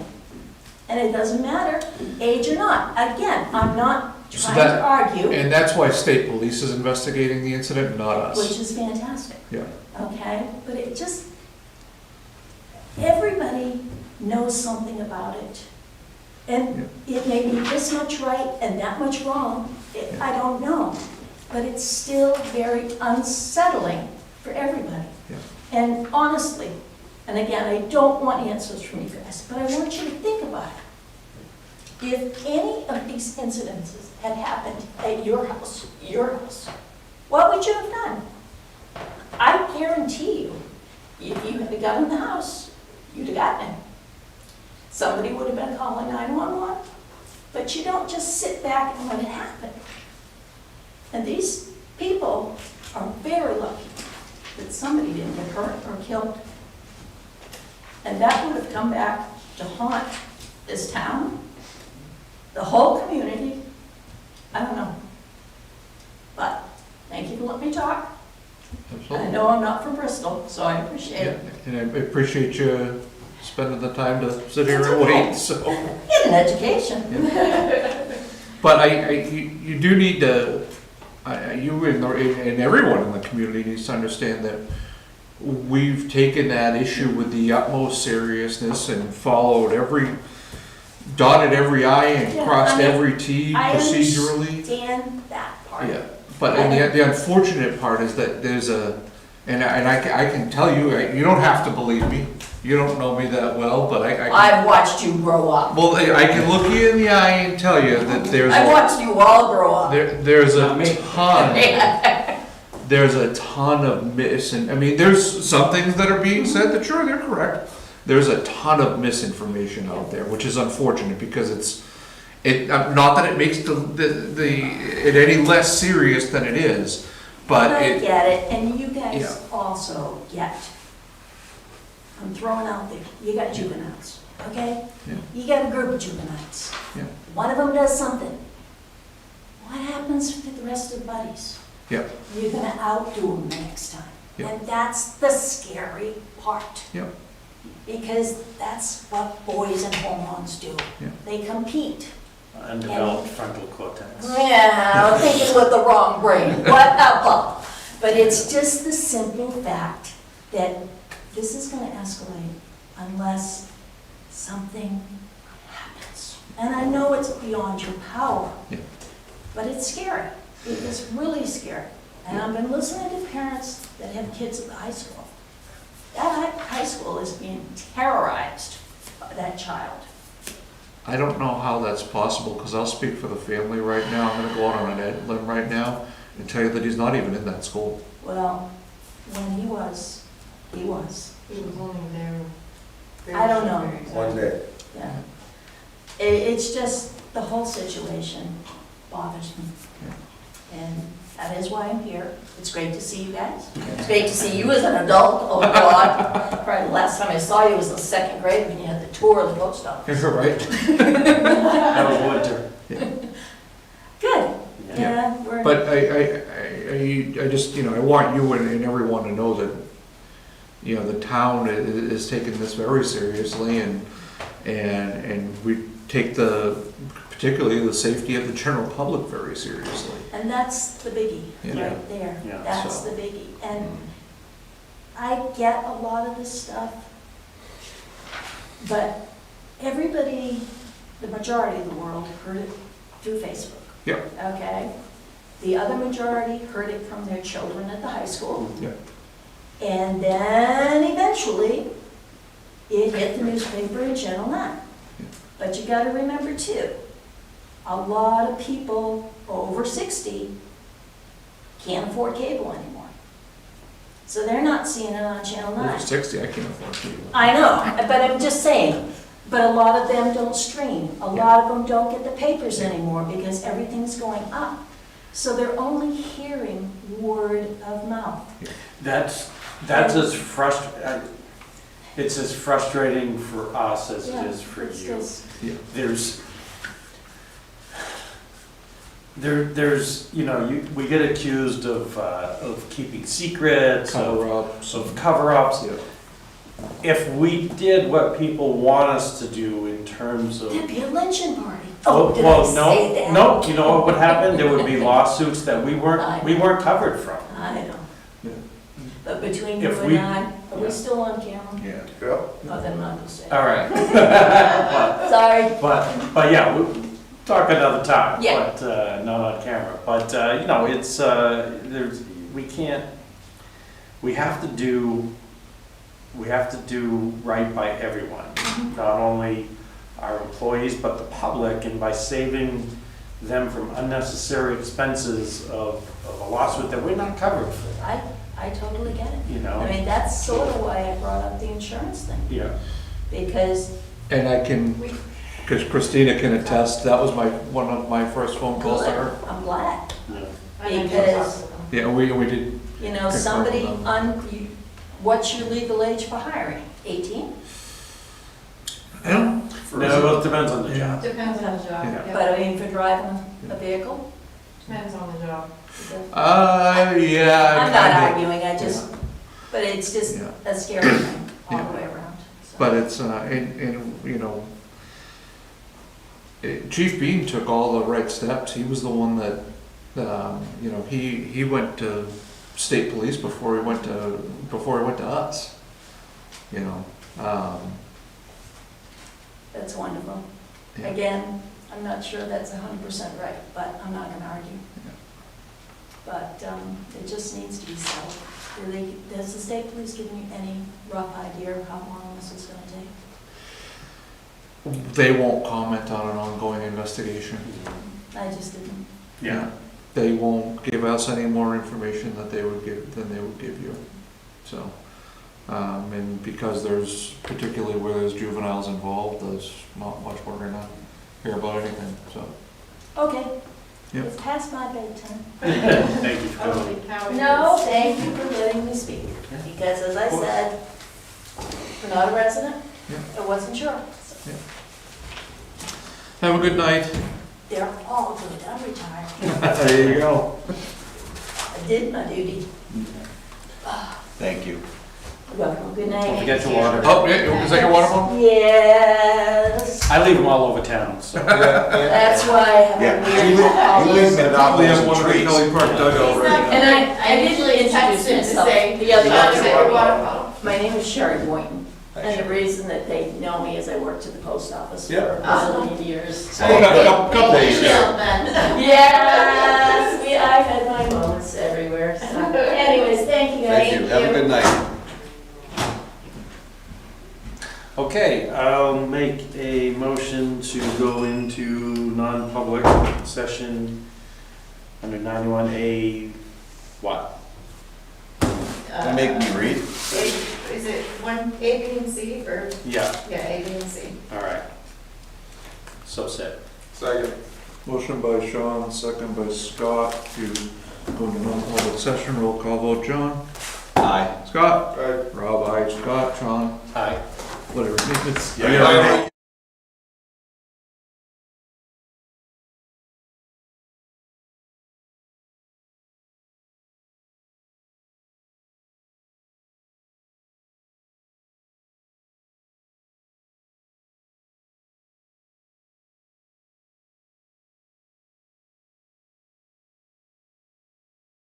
[SPEAKER 12] And it doesn't matter, age or not. Again, I'm not
[SPEAKER 11] So
[SPEAKER 12] trying
[SPEAKER 11] that-
[SPEAKER 12] to argue,
[SPEAKER 11] and that's why state police is investigating the incident, not us.
[SPEAKER 12] which is fantastic,
[SPEAKER 11] Yeah,
[SPEAKER 12] okay? But it just, everybody knows something about it. And it may be this much right and that much wrong, I don't know. But it's still very unsettling for everybody.
[SPEAKER 11] Yeah.
[SPEAKER 12] And honestly, and again, I don't want answers from you guys, but I want you to think about it. If any of these incidences had happened at your house, what would you have done? I guarantee you, if you had a gun in the house, you'd have gotten it. Somebody would have been calling 911. But you don't just sit back and let it happen. And these people are very lucky that somebody didn't get hurt or killed. And that would have come back to haunt this town, the whole community. I don't know. But thank you for letting me talk. I
[SPEAKER 1] Absolutely.
[SPEAKER 12] know I'm not from Bristol, so I appreciate
[SPEAKER 1] Yeah,
[SPEAKER 12] it.
[SPEAKER 1] and I appreciate you spending the time to sit here
[SPEAKER 12] It's
[SPEAKER 1] and
[SPEAKER 12] okay.
[SPEAKER 1] wait, so.
[SPEAKER 12] Get an education.
[SPEAKER 1] But you do need to, you and everyone in the community needs to understand that we've taken that issue with the utmost seriousness and dotted every I and
[SPEAKER 12] Yeah,
[SPEAKER 1] crossed
[SPEAKER 12] I mean,
[SPEAKER 1] every T
[SPEAKER 12] I
[SPEAKER 1] procedurally.
[SPEAKER 12] understand that part.
[SPEAKER 1] Yeah, but and the unfortunate part is that there's and I can tell you, you don't have to believe me, you don't know me that well, but I can,
[SPEAKER 12] I've watched you grow up.
[SPEAKER 1] well, I can look you in the eye and tell you that
[SPEAKER 12] I watched you all grow up.
[SPEAKER 1] there's a ton of I mean, there's some things that are being said that sure, they're correct. There's a ton of misinformation out there, which is unfortunate because not that it makes it any less serious than it is, but
[SPEAKER 12] I get it, and you guys
[SPEAKER 1] Yeah.
[SPEAKER 12] also get, I'm throwing out there, you got juveniles, okay?
[SPEAKER 1] Yeah.
[SPEAKER 12] You got a group of juveniles.
[SPEAKER 1] Yeah.
[SPEAKER 12] One of them does something. What happens to the rest of the buddies?
[SPEAKER 1] Yeah.
[SPEAKER 12] You're gonna outdo them next time.
[SPEAKER 1] Yeah.
[SPEAKER 12] And that's the scary part.
[SPEAKER 1] Yeah.
[SPEAKER 12] Because that's what boys and hormones do.
[SPEAKER 1] Yeah.
[SPEAKER 12] They compete.
[SPEAKER 3] Undeveloped frontal cortex.
[SPEAKER 12] Yeah, I'm thinking with the wrong brain, whatever. But it's just the simple fact that this is gonna escalate unless something happens. And I know it's beyond your power,
[SPEAKER 1] Yeah.
[SPEAKER 12] but it's scary. It is really scary. And I've been listening to parents that have kids at the high school. That high school is being terrorized by that child.
[SPEAKER 1] I don't know how that's possible, because I'll speak for the family right now. I'm gonna go out on an limb right now and tell you that he's not even in that school.
[SPEAKER 12] Well, when he was.
[SPEAKER 10] He was only there.
[SPEAKER 12] I don't know.
[SPEAKER 14] One day.
[SPEAKER 12] Yeah. It's just, the whole situation bothers me. And that is why I'm here. It's great to see you guys. It's great to see you as an adult. Oh, God. Probably the last time I saw you was in the second grade when you had the tour of the post office.
[SPEAKER 1] You're right.
[SPEAKER 3] That was winter.
[SPEAKER 12] Good. Yeah, we're.
[SPEAKER 1] But I just, I want you and everyone to know that, the town is taking this very seriously and we take particularly the safety of the general public very seriously.
[SPEAKER 12] And that's the biggie,
[SPEAKER 1] Yeah.
[SPEAKER 12] right there.
[SPEAKER 3] Yeah.
[SPEAKER 12] That's
[SPEAKER 1] So-
[SPEAKER 12] the biggie. And I get a lot of this stuff, but everybody, the majority of the world heard it through Facebook.
[SPEAKER 1] Yeah.
[SPEAKER 12] Okay? The other majority heard it from their children at the high school.
[SPEAKER 1] Yeah.
[SPEAKER 12] And then eventually, it hit the newspaper in Channel 9. But you gotta remember too, a lot of people over 60 can't afford cable anymore. So they're not seeing it on Channel 9.
[SPEAKER 1] Over 60, I can't afford to.
[SPEAKER 12] I know, but I'm just saying, but a lot of them don't stream. A lot of them don't get the papers anymore because everything's going up. So they're only hearing word of mouth.
[SPEAKER 3] That's it's as frustrating for us as it is for
[SPEAKER 12] It's
[SPEAKER 3] you.
[SPEAKER 12] just-
[SPEAKER 3] There's we get accused of keeping secrets,
[SPEAKER 1] Cover-ups.
[SPEAKER 3] of cover-ups.
[SPEAKER 1] Yeah.
[SPEAKER 3] If we did what people want us to do in terms of
[SPEAKER 12] There'd be a lynching party.
[SPEAKER 3] Well,
[SPEAKER 12] Oh, did
[SPEAKER 3] well,
[SPEAKER 12] I
[SPEAKER 3] no,
[SPEAKER 12] say that?
[SPEAKER 3] no. You know what would happen? There would be lawsuits that we weren't covered from.
[SPEAKER 12] I know.
[SPEAKER 1] Yeah.
[SPEAKER 12] But between you
[SPEAKER 3] If
[SPEAKER 12] and
[SPEAKER 3] we-
[SPEAKER 12] I, are we
[SPEAKER 3] yeah.
[SPEAKER 12] still on camera?
[SPEAKER 1] Yeah.
[SPEAKER 14] Yeah.
[SPEAKER 12] Oh, then I'm not gonna say it.
[SPEAKER 3] All right.
[SPEAKER 12] Sorry.
[SPEAKER 3] But yeah, we'll talk another time.
[SPEAKER 12] Yeah.
[SPEAKER 3] But not on camera. But it's we have to do right by everyone, not only our employees but the public, and by saving them from unnecessary expenses of a lawsuit that we're not covered for.
[SPEAKER 12] I totally get it.
[SPEAKER 3] I
[SPEAKER 12] I mean, that's sort of why I brought up the insurance thing,
[SPEAKER 3] Yeah.
[SPEAKER 12] because
[SPEAKER 1] And I can, because Christina can attest, that was one of my first phone calls to her.
[SPEAKER 12] I'm glad,
[SPEAKER 3] Yeah.
[SPEAKER 12] because,
[SPEAKER 1] Yeah, we did.
[SPEAKER 12] somebody,
[SPEAKER 1] Confirm
[SPEAKER 12] what's your legal age for hiring? 18?
[SPEAKER 1] I don't.
[SPEAKER 3] No, it depends on the job.
[SPEAKER 10] Depends on the job.
[SPEAKER 1] Yeah.
[SPEAKER 10] yeah.
[SPEAKER 12] But I mean, for driving a vehicle?
[SPEAKER 10] Depends on the job.
[SPEAKER 1] Yeah.
[SPEAKER 2] I'm not
[SPEAKER 1] I did.
[SPEAKER 2] arguing, I just, but it's just
[SPEAKER 1] Yeah.
[SPEAKER 2] a scary thing all the way around. so.
[SPEAKER 1] But it's, and, you know, Chief Bean took all the right steps. He was the one that, you know, he went to state police before he went to us. You know,
[SPEAKER 2] That's wonderful.
[SPEAKER 1] Yeah.
[SPEAKER 2] Again, I'm not sure that's 100% right, but I'm not gonna argue. But it just needs to be settled. Has the state police given you any rough idea of how long this is gonna take?
[SPEAKER 1] they won't comment on an ongoing investigation.
[SPEAKER 2] I just didn't.
[SPEAKER 1] Yeah. They won't give us any more information than they would give you. So, and because there's, particularly where there's juveniles involved, there's not much we're gonna hear about anything, so.
[SPEAKER 2] Okay.
[SPEAKER 1] Yep.
[SPEAKER 2] It's past my bedtime.
[SPEAKER 3] Thank you for
[SPEAKER 10] Holy
[SPEAKER 3] coming.
[SPEAKER 10] cow.
[SPEAKER 2] No, thank you for letting me speak, because as I said, we're not a resident,
[SPEAKER 1] Yeah.
[SPEAKER 2] I wasn't sure. So
[SPEAKER 1] Have a good night.
[SPEAKER 2] they're all good, I'm retired.
[SPEAKER 1] There you go.
[SPEAKER 2] I did my duty.
[SPEAKER 4] Thank you.
[SPEAKER 2] Welcome, good night.
[SPEAKER 9] Don't forget your water.
[SPEAKER 1] Oh, yeah, is that your water bottle?
[SPEAKER 2] Yes,
[SPEAKER 9] I leave them all over town, so.
[SPEAKER 2] that's why I have a
[SPEAKER 4] Yeah,
[SPEAKER 2] weird.
[SPEAKER 4] you leave
[SPEAKER 1] We
[SPEAKER 4] monopolies
[SPEAKER 1] have
[SPEAKER 4] and
[SPEAKER 1] one at the
[SPEAKER 4] trees.
[SPEAKER 1] Kelly Park dugout right now.
[SPEAKER 2] And I didn't
[SPEAKER 10] usually
[SPEAKER 2] introduce
[SPEAKER 10] text him to
[SPEAKER 2] myself.
[SPEAKER 10] say,
[SPEAKER 2] The other
[SPEAKER 10] "Gotta
[SPEAKER 2] day.
[SPEAKER 10] get your water bottle."
[SPEAKER 2] My name is Sherry Boynton,
[SPEAKER 4] Hi,
[SPEAKER 2] and the
[SPEAKER 4] Sherry.
[SPEAKER 2] reason that they know me is I worked at the post office for
[SPEAKER 4] Yep.
[SPEAKER 2] a zillion years.
[SPEAKER 4] Oh, couple days.
[SPEAKER 2] Yes, I've had my moments everywhere, so. Anyways, thank you guys.
[SPEAKER 4] Thank you. Have a good night.
[SPEAKER 3] Okay, I'll make a motion to go into non-public session under 91A, what?
[SPEAKER 4] Make me read.
[SPEAKER 10] Is it one, A, B, and C, or,
[SPEAKER 3] Yeah,
[SPEAKER 10] yeah, A, B, and C?
[SPEAKER 3] all right. So said.
[SPEAKER 14] Second.
[SPEAKER 1] Motion by Sean, second by Scott to go into non-public session. Roll call vote. John?
[SPEAKER 4] Aye.
[SPEAKER 1] Scott?
[SPEAKER 14] Right.
[SPEAKER 1] Rob, aye. Scott, Sean,
[SPEAKER 3] Aye.
[SPEAKER 1] whatever. It's-
[SPEAKER 14] Yeah.